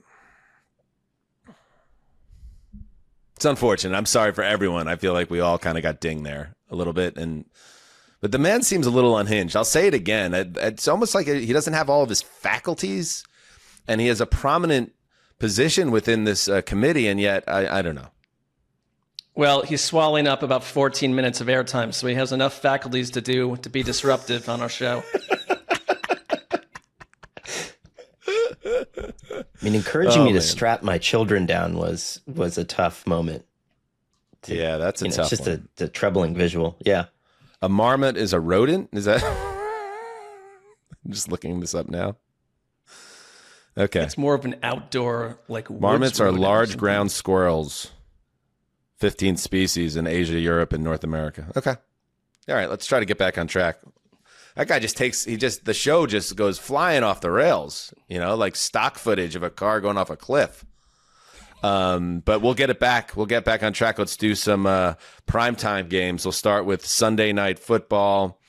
It's unfortunate. I'm sorry for everyone. I feel like we all kind of got dinged there a little bit, but the man seems a little unhinged. I'll say it again. It's almost like he doesn't have all of his faculties, and he has a prominent position within this committee, and yet I don't know. Well, he's swallowing up about 14 minutes of airtime, so he has enough faculties to be disruptive on our show. I mean, encouraging me to strap my children down was a tough moment. Yeah, that's a tough It's just one. a troubling visual. Yeah. A marmot is a rodent? Is that? I'm just looking this up now. Okay. It's more of an outdoor, like marmots are large ground squirrels. 15 species in Asia, Europe, and North America. Okay. All right, let's try to get back on track. That guy the show just goes flying off the rails, like stock footage of a car going off a cliff. But we'll get it back. We'll get back on track. Let's do some primetime games. We'll start with Sunday Night Football.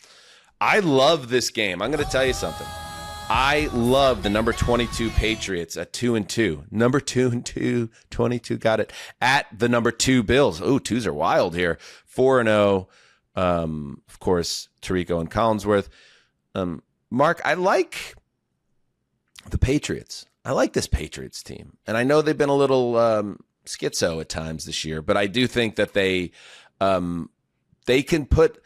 I love this game. I'm going to tell you something. I love the number 22 Patriots at 2-2. Number 2-2, 22, got it. At the number 2 Bills. Ooh, 2s are wild here. 4-0. Of course, Tirico and Collinsworth. Mark, I like the Patriots. I like this Patriots team. And I know they've been a little schizo at times this year, but I do think that they could put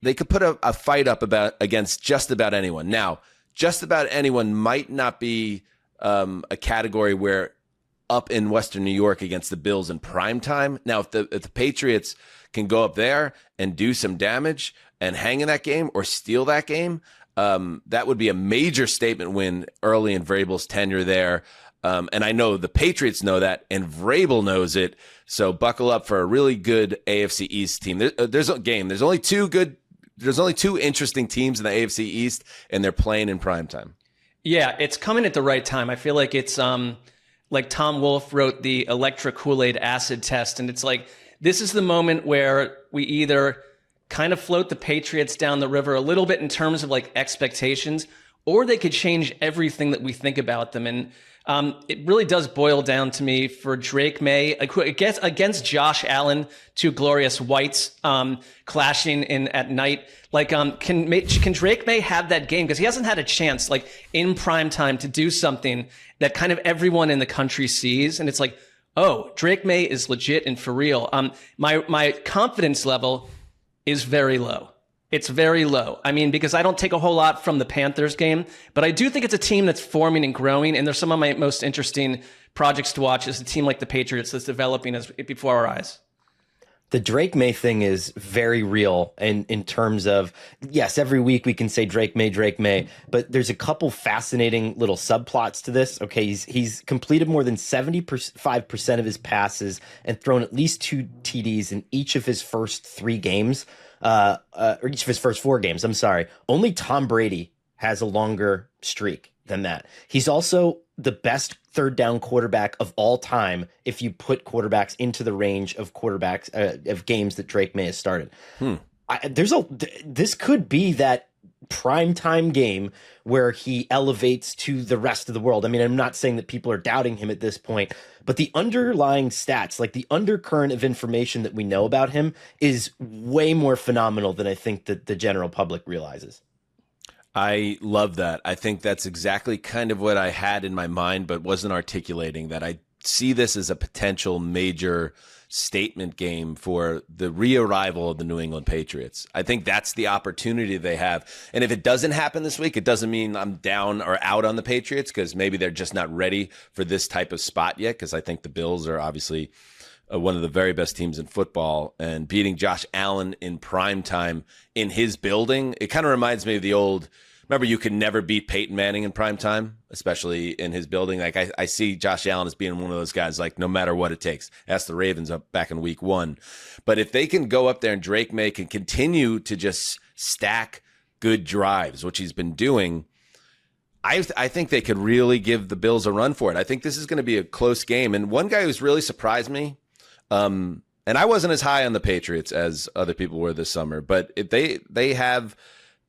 a fight up against just about anyone. Now, just about anyone might not be a category where up in Western New York against the Bills in prime time. Now, if the Patriots can go up there and do some damage and hang in that game or steal that game, That would be a major statement win early in Vrabel's tenure there. And I know the Patriots know that, and Vrabel knows it. So buckle up for a really good AFC East team. There's a game. There's only two interesting teams in the AFC East, and they're playing in primetime. Yeah, it's coming at the right time. I feel like it's like Tom Wolfe wrote the electric Kool-Aid acid test, and it's like this is the moment where we either kind of float the Patriots down the river a little bit in terms of like expectations, or they could change everything that we think about them. And it really does boil down to me for Drake May against Josh Allen, two glorious whites clashing in at night. Like, can Drake May have that game? Because he hasn't had a chance, like in prime time, to do something that kind of everyone in the country sees, and it's like, oh, Drake May is legit and for real. My confidence level is very low. It's very low. I mean, because I don't take a whole lot from the Panthers game, but I do think it's a team that's forming and growing. And there's some of my most interesting projects to watch is a team like the Patriots that's developing before our eyes. The Drake May thing is very real in terms of, yes, every week we can say Drake May, but there's a couple fascinating little subplots to this. Okay, he's completed more than 75% of his passes and thrown at least 2 TDs in each of his first 3 games. Or each of his first 4 games. I'm sorry. Only Tom Brady has a longer streak than that. He's also the best third down quarterback of all time if you put quarterbacks into the range of quarterbacks of games that Drake May has started. This could be that primetime game where he elevates to the rest of the world. I mean, I'm not saying that people are doubting him at this point, but the underlying stats, like the undercurrent of information that we know about him, is way more phenomenal than I think that the general public realizes. I love that. I think that's exactly kind of what I had in my mind, but wasn't articulating, that I see this as a potential major statement game for the re-arrival of the New England Patriots. I think that's the opportunity they have. And if it doesn't happen this week, it doesn't mean I'm down or out on the Patriots, because maybe they're just not ready for this type of spot yet, because I think the Bills are obviously one of the very best teams in football, and beating Josh Allen in prime time in his building, it kind of reminds me of the old, remember, you could never beat Peyton Manning in prime time, especially in his building. Like I see Josh Allen as being one of those guys, like no matter what it takes. Ask the Ravens up back in week 1. But if they can go up there and Drake May can continue to just stack good drives, which he's been doing, I think they could really give the Bills a run for it. I think this is going to be a close game. And one guy who's really surprised me, and I wasn't as high on the Patriots as other people were this summer, but if they have,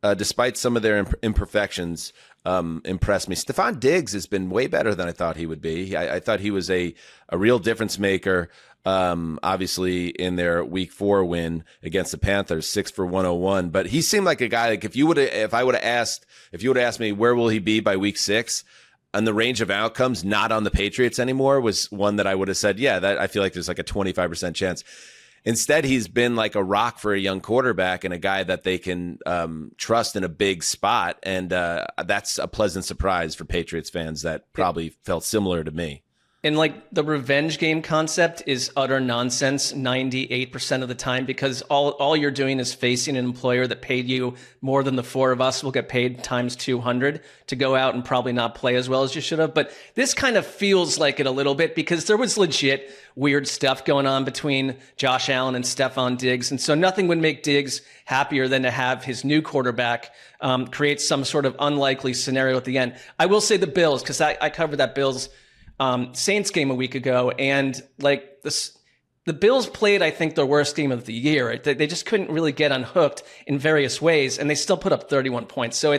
despite some of their imperfections, impressed me. Stephon Diggs has been way better than I thought he would be. I thought he was a real difference maker, obviously, in their week 4 win against the Panthers, 6 for 101. But he seemed like a guy, like if you would have asked me where will he be by week 6, and the range of outcomes not on the Patriots anymore, was one that I would have said, yeah, that I feel like there's like a 25% chance. Instead, he's been like a rock for a young quarterback and a guy that they can trust in a big spot. And that's a pleasant surprise for Patriots fans that probably felt similar to me. And like the revenge game concept is utter nonsense 98% of the time, because all you're doing is facing an employer that paid you more than the 4 of us will get paid times 200 to go out and probably not play as well as you should have. But this kind of feels like it a little bit, because there was legit weird stuff going on between Josh Allen and Stephon Diggs. And so nothing would make Diggs happier than to have his new quarterback create some sort of unlikely scenario at the end. I will say the Bills, because I covered that Bills Saints game a week ago, and like the Bills played, I think, their worst game of the year. Right? They just couldn't really get unhooked in various ways, and they still put up 31 points. So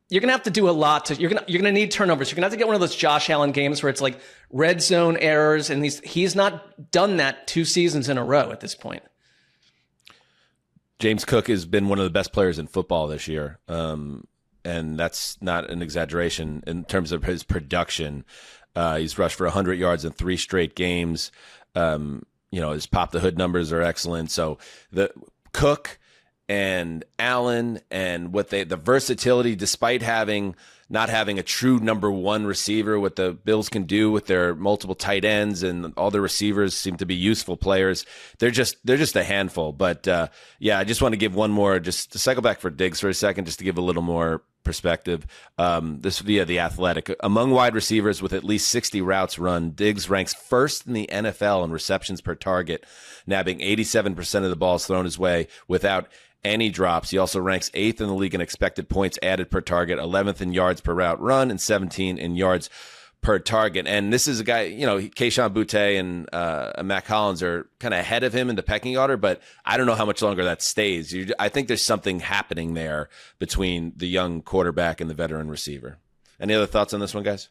you're gonna have to do a lot you're gonna need turnovers. You're gonna have to get one of those Josh Allen games where it's like red zone errors, and he's not done that 2 seasons in a row at this point. James Cook has been one of the best players in football this year, and that's not an exaggeration in terms of his production. He's rushed for 100 yards in 3 straight games. His pop the hood numbers are excellent. So the Cook and Allen and the versatility, despite not having a true number one receiver, what the Bills can do with their multiple tight ends and all the receivers seem to be useful players. They're just a handful. But I just want to give one more, just to cycle back for Diggs for a second, just to give a little more perspective. This via The Athletic. Among wide receivers with at least 60 routes run, Diggs ranks first in the NFL in receptions per target, nabbing 87% of the balls thrown his way without any drops. He also ranks 8th in the league in expected points added per target, 11th in yards per route run, and 17 in yards per target. And this is a guy, Kayshon Boutte and Matt Collins are kind of ahead of him in the pecking order, but I don't know how much longer that stays. I think there's something happening there between the young quarterback and the veteran receiver. Any other thoughts on this one, guys?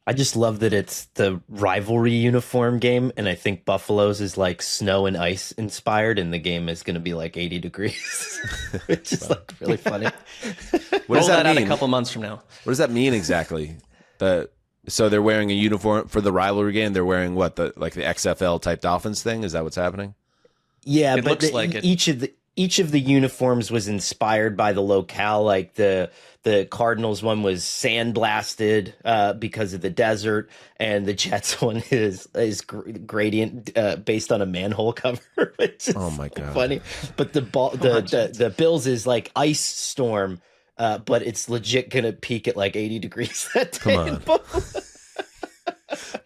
I just love that it's the rivalry uniform game, and I think Buffalo's is like snow and ice inspired, and the game is going to be like 80 degrees, which is like really funny. What does that mean? Out a couple months from now. What does that mean exactly? So they're wearing a uniform for the rivalry game. They're wearing what, the XFL type Dolphins thing? Is that what's happening? Yeah, it looks like it. Each of the uniforms was inspired by the locale. Like the Cardinals one was sandblasted because of the desert, and the Jets one is gradient based on a manhole cover. Which is oh my god, funny! But the Bills is like ice storm, but it's legit gonna peak at like 80 degrees that day. Come on.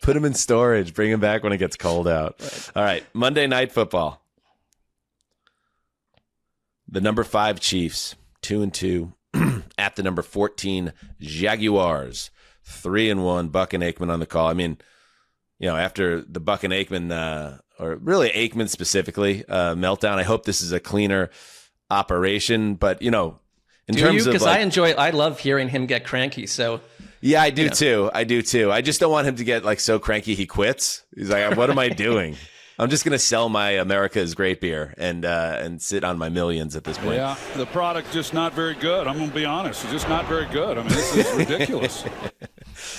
Put them in storage. Bring them back when it gets cold out. Right. All right, Monday Night Football. The number 5 Chiefs, 2-2, at the number 14 Jaguars, 3-1. Buck and Aikman on the call. I mean, after the Buck and Aikman, or really Aikman specifically, meltdown, I hope this is a cleaner operation. But because I love hearing him get cranky. So yeah, I do too. I just don't want him to get so cranky he quits. He's like, what am I doing? I'm just going to sell my America's Great Beer and sit on my millions at this point. Yeah, the product just not very good. I'm going to be honest. It's just not very good. I mean, this is ridiculous.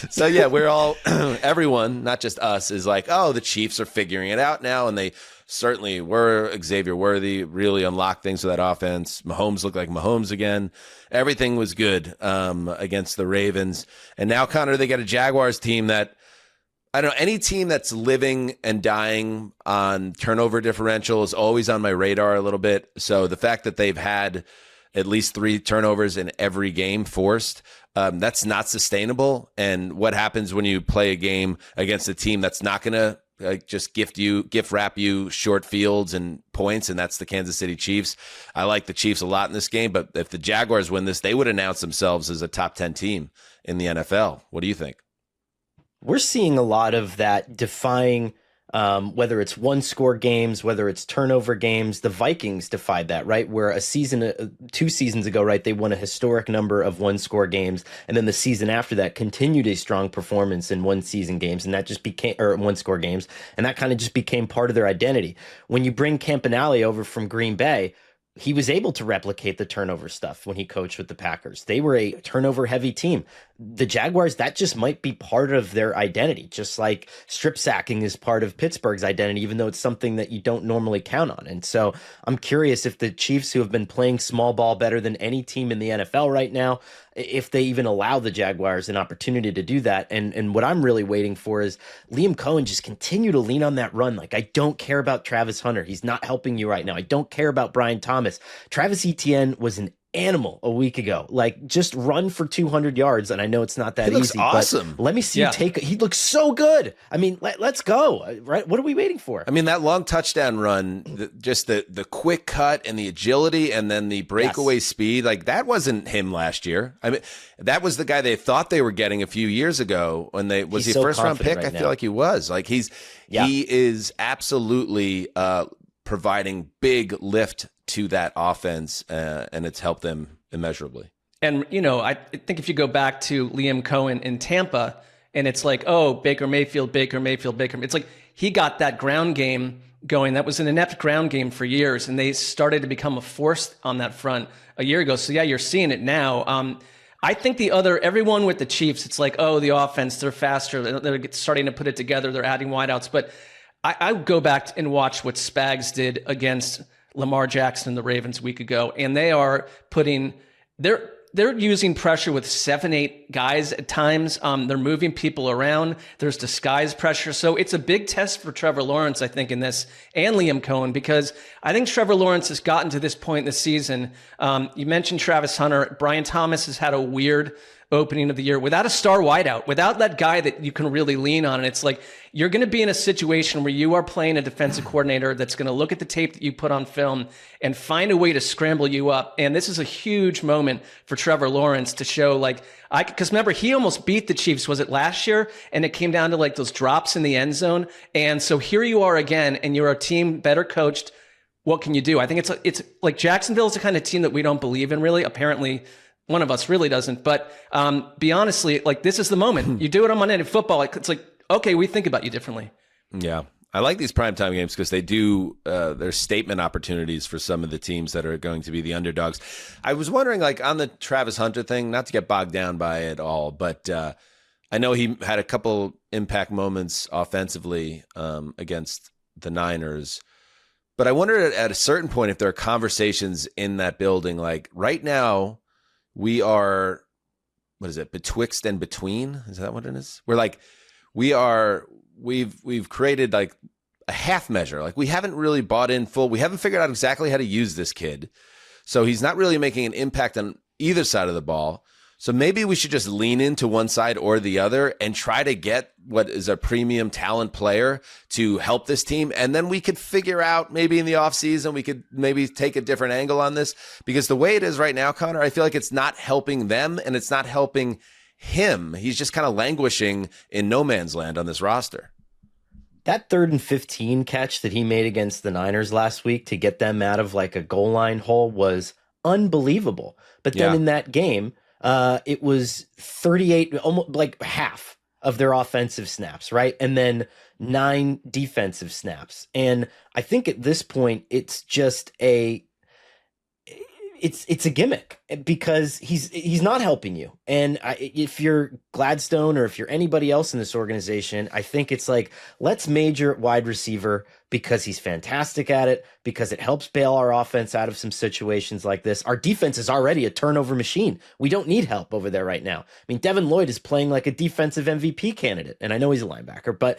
So, yeah, we're all, everyone, not just us, is like, oh, the Chiefs are figuring it out now. And they certainly were. Xavier Worthy really unlocked things with that offense. Mahomes looked like Mahomes again. Everything was good against the Ravens. And now, Connor, they got a Jaguars team that, I don't know, any team that's living and dying on turnover differential is always on my radar a little bit. So the fact that they've had at least 3 turnovers in every game forced, that's not sustainable. And what happens when you play a game against a team that's not going to just gift wrap you short fields and points, and that's the Kansas City Chiefs. I like the Chiefs a lot in this game, but if the Jaguars win this, they would announce themselves as a top 10 team in the NFL. What do you think? We're seeing a lot of that defying, whether it's 1-score games, whether it's turnover games. The Vikings defied that, right? Where 2 seasons ago, right, they won a historic number of 1-score games, and then the season after that continued a strong performance in 1-season games, and that just became, or 1-score games, and that kind of just became part of their identity. When you bring Campanale over from Green Bay, he was able to replicate the turnover stuff when he coached with the Packers. They were a turnover-heavy team. The Jaguars, that just might be part of their identity, just like strip sacking is part of Pittsburgh's identity, even though it's something that you don't normally count on. And so I'm curious if the Chiefs, who have been playing small ball better than any team in the NFL right now, if they even allow the Jaguars an opportunity to do that. And what I'm really waiting for is Liam Cohen just continue to lean on that run. Like, I don't care about Travis Hunter. He's not helping you right now. I don't care about Brian Thomas. Travis Etienne was an animal a week ago. Like, just run for 200 yards. And I know it's not that easy. Awesome. But let me see you take. He looks so good. I mean, let's go. Right? What are we waiting for? I mean, that long touchdown run, just the quick cut and the agility, and then the breakaway speed. Like, that wasn't him last year. I mean, that was the guy they thought they were getting a few years ago when they was he a first round pick. Right, I feel like he was. Like, he is absolutely providing big lift to that offense, and it's helped them immeasurably. And, I think if you go back to Liam Cohen in Tampa, and it's like, oh, Baker Mayfield. It's like he got that ground game going. That was an inept ground game for years, and they started to become a force on that front a year ago. So, yeah, you're seeing it now. I think everyone with the Chiefs, it's like, oh, the offense, they're faster. They're starting to put it together. They're adding wideouts. But I go back and watch what Spags did against Lamar Jackson and the Ravens a week ago, and they are putting they're using pressure with 7-8 guys at times. They're moving people around. There's disguise pressure. So it's a big test for Trevor Lawrence, I think, in this, and Liam Cohen, because I think Trevor Lawrence has gotten to this point in the season. You mentioned Travis Hunter. Brian Thomas has had a weird opening of the year without a star wideout, without that guy that you can really lean on. And it's like, you're going to be in a situation where you are playing a defensive coordinator that's going to look at the tape that you put on film and find a way to scramble you up. And this is a huge moment for Trevor Lawrence to show, like, because remember, he almost beat the Chiefs, was it last year? And it came down to like those drops in the end zone. And so here you are again, and you're a team better coached. What can you do? I think it's like Jacksonville is the kind of team that we don't believe in, really. Apparently, one of us really doesn't. But be honestly, like, this is the moment. You do it on Monday Night Football. It's like, okay, we think about you differently. Yeah. I like these primetime games because they do, there's statement opportunities for some of the teams that are going to be the underdogs. I was wondering, like, on the Travis Hunter thing, not to get bogged down by it all, but I know he had a couple impact moments offensively against the Niners. But I wonder at a certain point if there are conversations in that building, like right now, we are, what is it, betwixt and between? Is that what it is? We're like, we've created like a half measure. Like, we haven't really bought in full. We haven't figured out exactly how to use this kid. So he's not really making an impact on either side of the ball. So maybe we should just lean into one side or the other and try to get what is a premium talent player to help this team. And then we could figure out, maybe in the offseason, we could maybe take a different angle on this. Because the way it is right now, Connor, I feel like it's not helping them and it's not helping him. He's just kind of languishing in no man's land on this roster. That 3rd and 15 catch that he made against the Niners last week to get them out of like a goal line hole was unbelievable. But then in that game, it was 38, almost like half of their offensive snaps, right? And then 9 defensive snaps. And I think at this point, it's just it's a gimmick because he's not helping you. And if you're Gladstone or if you're anybody else in this organization, I think it's like, let's major at wide receiver because he's fantastic at it, because it helps bail our offense out of some situations like this. Our defense is already a turnover machine. We don't need help over there right now. I mean, Devin Lloyd is playing like a defensive MVP candidate, and I know he's a linebacker, but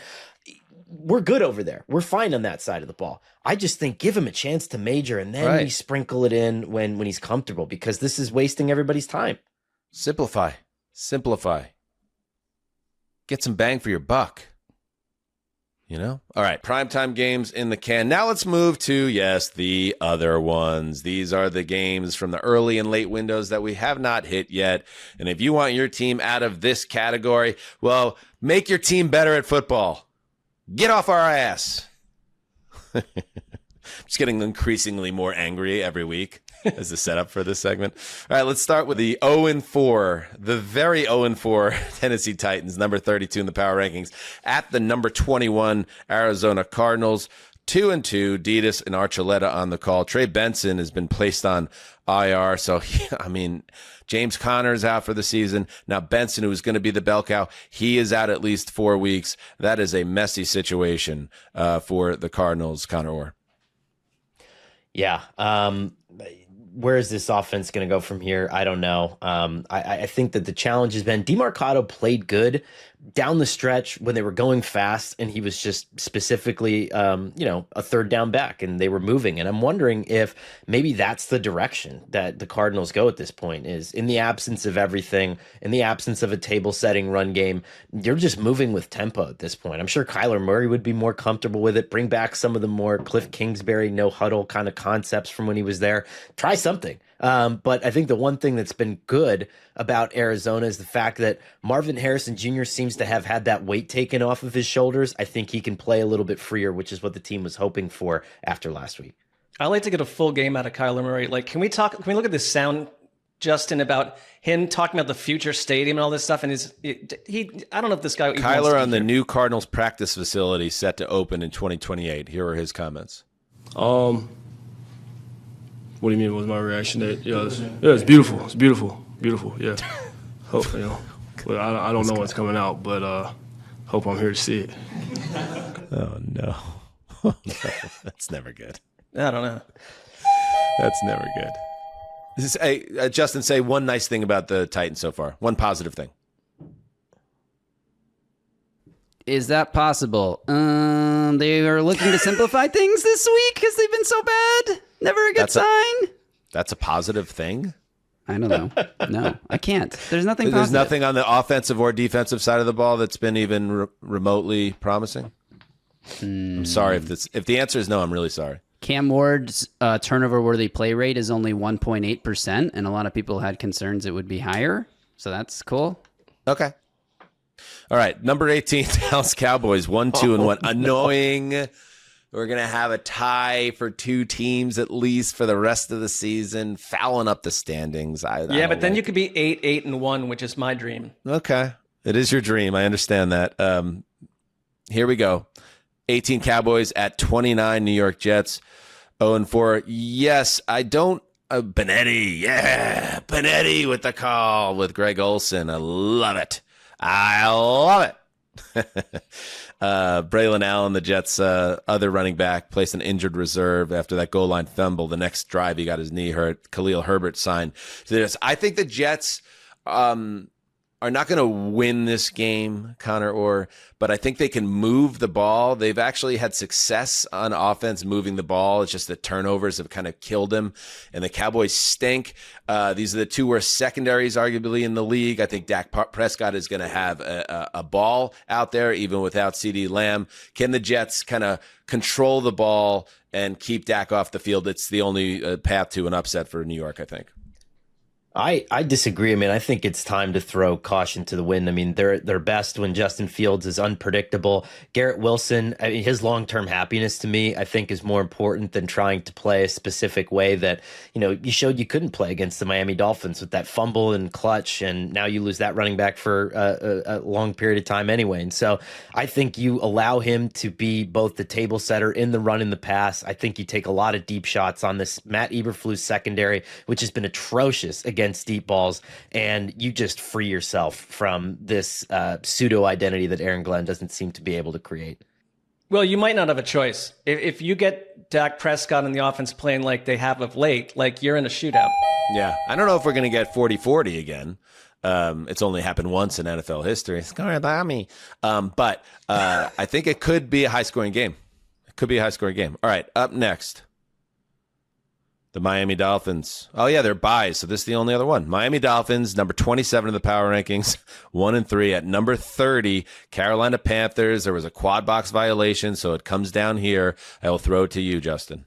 we're good over there. We're fine on that side of the ball. I just think give him a chance to major, and then we sprinkle it in when he's comfortable, because this is wasting everybody's time. Simplify. Get some bang for your buck. You know? All right, primetime games in the can. Now let's move to, yes, the other ones. These are the games from the early and late windows that we have not hit yet. And if you want your team out of this category, well, make your team better at football. Get off our ass. Just getting increasingly more angry every week as the setup for this segment. All right, let's start with the 0-4, the very 0-4 Tennessee Titans, number 32 in the power rankings, at the number 21 Arizona Cardinals. 2-2, Detus and Archuleta on the call. Trey Benson has been placed on IR. So, I mean, James Conner is out for the season. Now Benson, who is going to be the bell cow, he is out at least 4 weeks. That is a messy situation for the Cardinals, Conor Orr. Yeah. Where is this offense going to go from here? I don't know. I think that the challenge has been DeMarcado played good down the stretch when they were going fast, and he was just specifically, a third down back, and they were moving. And I'm wondering if maybe that's the direction that the Cardinals go at this point, is in the absence of everything, in the absence of a table-setting run game, you're just moving with tempo at this point. I'm sure Kyler Murray would be more comfortable with it. Bring back some of the more Cliff Kingsbury, no-huddle kind of concepts from when he was there. Try something. But I think the one thing that's been good about Arizona is the fact that Marvin Harrison Jr. seems to have had that weight taken off of his shoulders. I think he can play a little bit freer, which is what the team was hoping for after last week. I like to get a full game out of Kyler Murray. Like, can we look at this sound, Justin, about him talking about the future stadium and all this stuff? And I don't know if this guy... Kyler on the new Cardinals practice facility set to open in 2028. Here are his comments. What do you mean? What was my reaction? It's beautiful. It's beautiful. Beautiful. Yeah. Hope But I don't know what's coming out, but hope I'm here to see it. Oh no, that's never good. I don't know. That's never good. Hey, Justin, say one nice thing about the Titans so far. One positive thing. Is that possible? They are looking to simplify things this week because they've been so bad. Never a good sign. That's a positive thing? I don't know. No, I can't. There's nothing positive. There's nothing on the offensive or defensive side of the ball that's been even remotely promising? I'm sorry. If the answer is no, I'm really sorry. Cam Ward's turnover-worthy play rate is only 1.8%, and a lot of people had concerns it would be higher. So that's cool. Okay. All right. Number 18, Dallas Cowboys, 1-2-1. Annoying. We're going to have a tie for two teams at least for the rest of the season, fouling up the standings. But then you could be 8-1, which is my dream. Okay. It is your dream. I understand that. Here we go. 18 Cowboys at 29 New York Jets, 0-4. Yes, I don't. Benetti. Yeah. Benetti with the call with Greg Olsen. I love it. Braylon Allen, the Jets' other running back, placed an injured reserve after that goal line fumble. The next drive, he got his knee hurt. Khalil Herbert signed. I think the Jets are not going to win this game, Conor Orr, but I think they can move the ball. They've actually had success on offense moving the ball. It's just the turnovers have kind of killed them, and the Cowboys stink. These are the two worst secondaries, arguably, in the league. I think Dak Prescott is going to have a ball out there, even without CeeDee Lamb. Can the Jets kind of control the ball and keep Dak off the field? It's the only path to an upset for New York, I think. I disagree. I mean, I think it's time to throw caution to the wind. I mean, they're best when Justin Fields is unpredictable. Garrett Wilson, I mean, his long-term happiness to me, I think, is more important than trying to play a specific way that, you showed you couldn't play against the Miami Dolphins with that fumble and clutch, and now you lose that running back for a long period of time anyway. And so I think you allow him to be both the table setter in the run and the pass. I think you take a lot of deep shots on this Matt Eberflus secondary, which has been atrocious against deep balls, and you just free yourself from this pseudo identity that Aaron Glenn doesn't seem to be able to create. Well, you might not have a choice. If you get Dak Prescott and the offense playing like they have of late, like you're in a shootout. Yeah. I don't know if we're going to get 40-40 again. It's only happened once in NFL history. It's going to me. But I think it could be a high-scoring game. It could be a high-scoring game. All right, up next. The Miami Dolphins. Oh, yeah, they're buys, so this is the only other one. Miami Dolphins, number 27 in the power rankings, 1-3. At number 30, Carolina Panthers. There was a quad box violation, so it comes down here. I will throw it to you, Justin.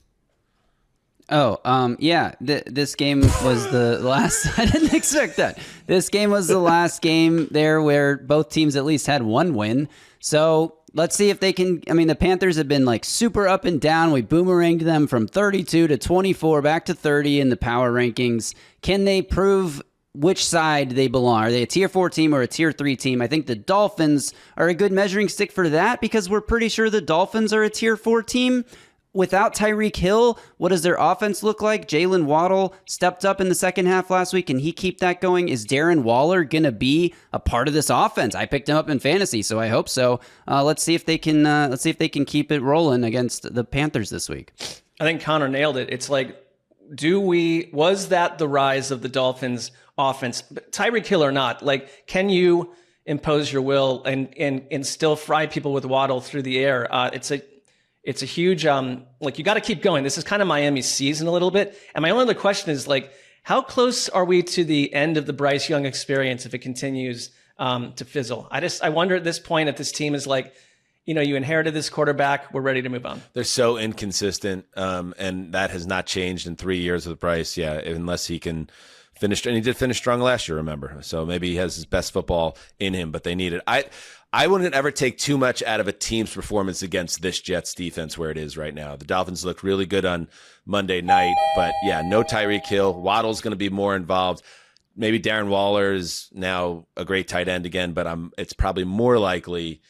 Yeah, this game was the last. I didn't expect that. This game was the last game there where both teams at least had one win. So let's see if they can. I mean, the Panthers have been like super up and down. We boomeranged them from 32 to 24 back to 30 in the power rankings. Can they prove which side they belong? Are they a tier 4 team or a tier 3 team? I think the Dolphins are a good measuring stick for that because we're pretty sure the Dolphins are a tier 4 team. Without Tyreek Hill, what does their offense look like? Jalen Waddle stepped up in the second half last week. Can he keep that going? Is Darren Waller going to be a part of this offense? I picked him up in fantasy, so I hope so. Let's see if they can. Let's see if they can keep it rolling against the Panthers this week. I think Connor nailed it. It's like, was that the rise of the Dolphins offense? Tyreek Hill or not? Like, can you impose your will and still fry people with Waddle through the air? It's a huge, you got to keep going. This is kind of Miami's season a little bit. And my only other question is, how close are we to the end of the Bryce Young experience if it continues to fizzle? I wonder at this point if this team is you inherited this quarterback, we're ready to move on. They're so inconsistent, and that has not changed in 3 years with Bryce. Yeah, unless he can finish. And he did finish strong last year, remember. So maybe he has his best football in him, but they need it. I wouldn't ever take too much out of a team's performance against this Jets defense where it is right now. The Dolphins looked really good on Monday night, but yeah, no Tyreek Hill. Waddle's going to be more involved. Maybe Darren Waller is now a great tight end again, but it's probably more likely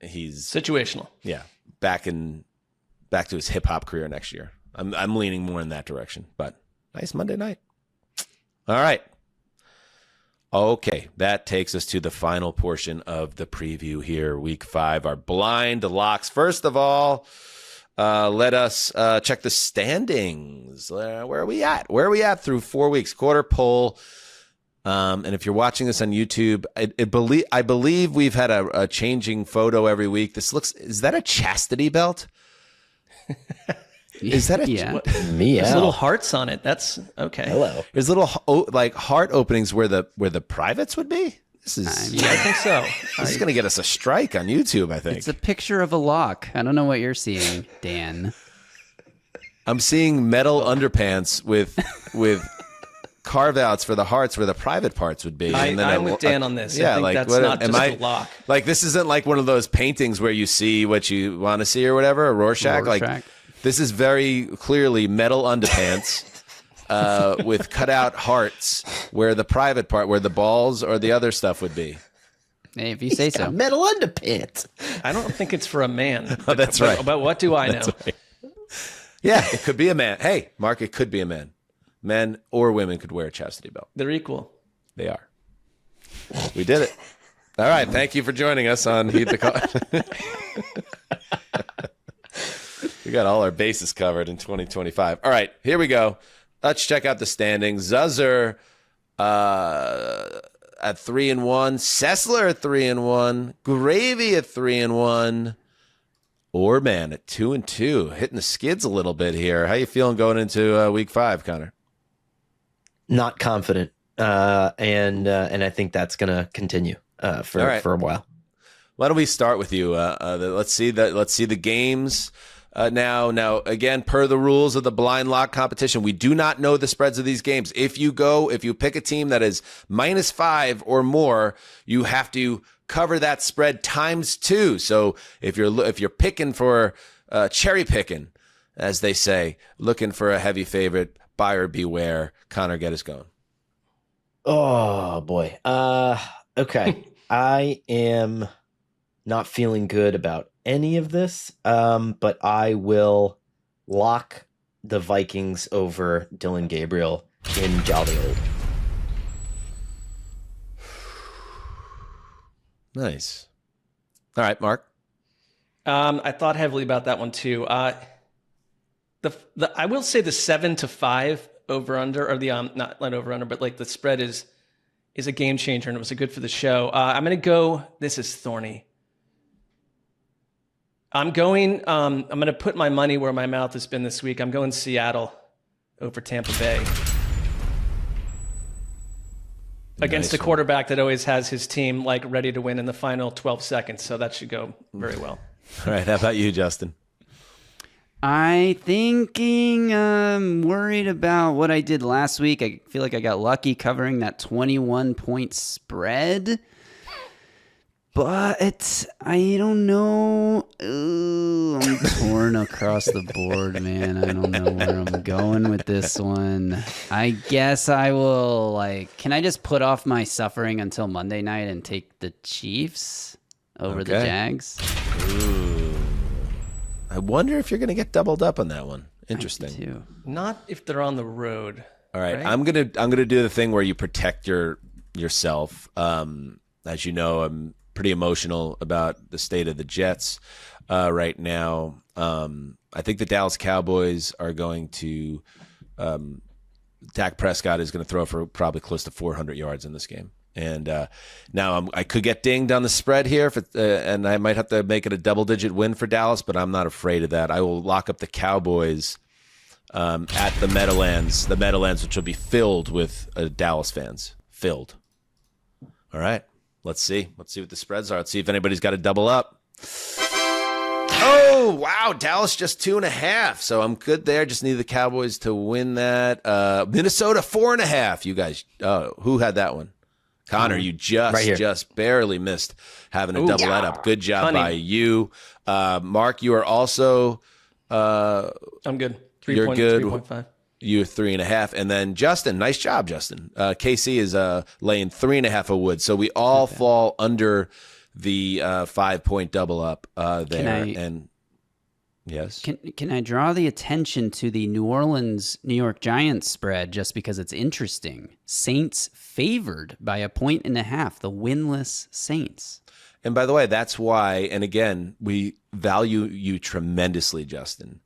he's situational. Yeah, back to his hip hop career next year. I'm leaning more in that direction, but nice Monday night. All right. Okay, that takes us to the final portion of the preview here, Week 5, our blind locks. First of all, let us check the standings. standings. Where are we at? Where are we at through 4 weeks? Quarter poll. And if you're watching this on YouTube, I believe we've had a changing photo every week. Is that a chastity belt? Is that There's little hearts on it. That's okay. Hello. There's little like heart openings where the privates would be. This is I think so. This is gonna get us a strike on YouTube, I think. It's a picture of a lock. I don't know what you're seeing, Dan. I'm seeing metal underpants with carve outs for the hearts where the private parts would be. I'm with Dan on this. I think that's not just a lock. Like, this isn't like one of those paintings where you see what you want to see or whatever, a Rorschach. Like, this is very clearly metal underpants with cutout hearts where the private part, where the balls or the other stuff would be. Hey, if you say so. Metal underpants. I don't think it's for a man. Oh, that's right. But what do I know? Right. Yeah, it could be a man. Hey, Mark, it could be a man. Men or women could wear a chastity belt. They're equal. They are. We did it. All right. Thank you for joining us on Heat the Call. We got all our bases covered in 2025. All right. Here we go. Let's check out the standings. Zuzzer at 3-1. Sessler at 3-1. Gravy at 3-1. Orman at 2-2. Hitting the skids a little bit here. How you feeling going into week 5, Connor? Not confident, and I think that's going to continue for a while. Why don't we start with you? Let's see the games now. Now, again, per the rules of the blind lock competition, we do not know the spreads of these games. If you pick a team that is -5 or more, you have to cover that spread times 2. So if you're picking for cherry picking, as they say, looking for a heavy favorite, buyer beware. Connor, get us going. Oh boy. Okay. I am not feeling good about any of this. But I will lock the Vikings over Dylan Gabriel in Jolly Old. Nice. All right, Mark. I thought heavily about that one too. I will say the 7-5 over under, or the not over under, but like the spread is a game changer, and it was good for the show. I'm gonna go. This is thorny. I'm gonna put my money where my mouth has been this week. I'm going Seattle over Tampa Bay. Against a quarterback that always has his team like ready to win in the final 12 seconds. So that should go very well. All right. How about you, Justin? I'm worried about what I did last week. I feel like I got lucky covering that 21-point spread. But I don't know. Ooh, I'm torn across the board, man. I don't know where I'm going with this one. I guess I will, can I just put off my suffering until Monday night and take the Chiefs over the Jags? Ooh. I wonder if you're going to get doubled up on that one. Interesting. Too. Not if they're on the road. All right. Right? I'm gonna do the thing where you protect yourself. As you know, I'm pretty emotional about the state of the Jets right now. I think the Dallas Cowboys are going to Dak Prescott is going to throw for probably close to 400 yards in this game. And now I could get dinged on the spread here, and I might have to make it a double-digit win for Dallas, but I'm not afraid of that. I will lock up the Cowboys at the Meadowlands, which will be filled with Dallas fans. Filled. All right. Let's see. Let's see what the spreads are. Let's see if anybody's got to double up. Oh, wow. Dallas just 2.5. So I'm good there. Just need the Cowboys to win that. Minnesota 4.5. You guys, who had that one? Connor, you just barely missed having to double that up. Good job by you. Mark, you are also I'm good. You're good. 3.5. You're 3.5. And then Justin, nice job, Justin. KC is laying 3.5 of wood. So we all fall under the 5-point double up there. And yes. Can I draw the attention to the New York Giants spread just because it's interesting? Saints favored by 1.5, the winless Saints. And by the way, that's why, and again, we value you tremendously, Justin.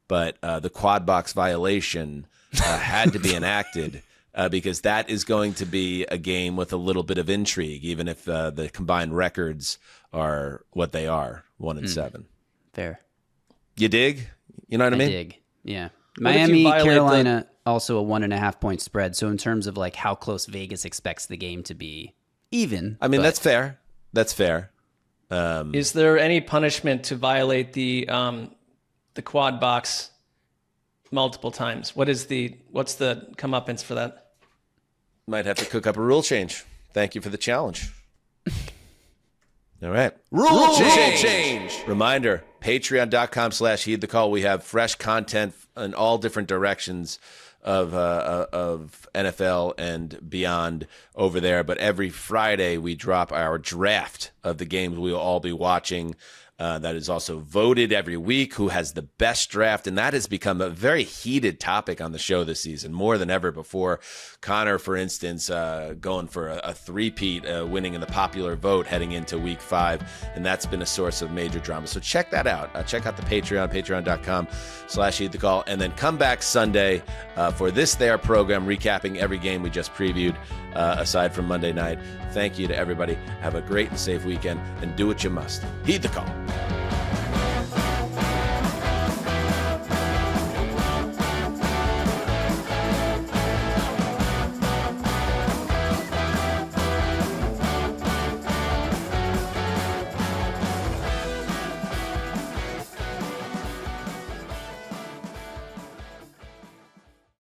but the quad box violation had to be enacted because that is going to be a game with a little bit of intrigue, even if the combined records are what they are, 1-7. Fair. You dig? You know what I mean? Dig. Yeah. What if you Miami, violate Carolina, also a 1.5 point spread. So in terms of like how close Vegas expects the game to be, even. I mean, that's fair. That's fair. Is there any punishment to violate the quad box multiple times? What's the comeuppance for that? Might have to cook up a rule change. Thank you for the challenge. All right. Rule change. Reminder, patreon.com/heed the call. We have fresh content in all different directions of NFL and beyond over there. But every Friday we drop our draft of the games we will all be watching. That is also voted every week, who has the best draft, and that has become a very heated topic on the show this season, more than ever before. Connor, for instance, going for a three-peat, winning in the popular vote heading into week 5, and that's been a source of major drama. So check that out. Check out the Patreon, patreon.com/heedthecall, and then come back Sunday for this there program, recapping every game we just previewed, aside from Monday night. Thank you to everybody. Have a great and safe weekend, and do what you must. Heed the call.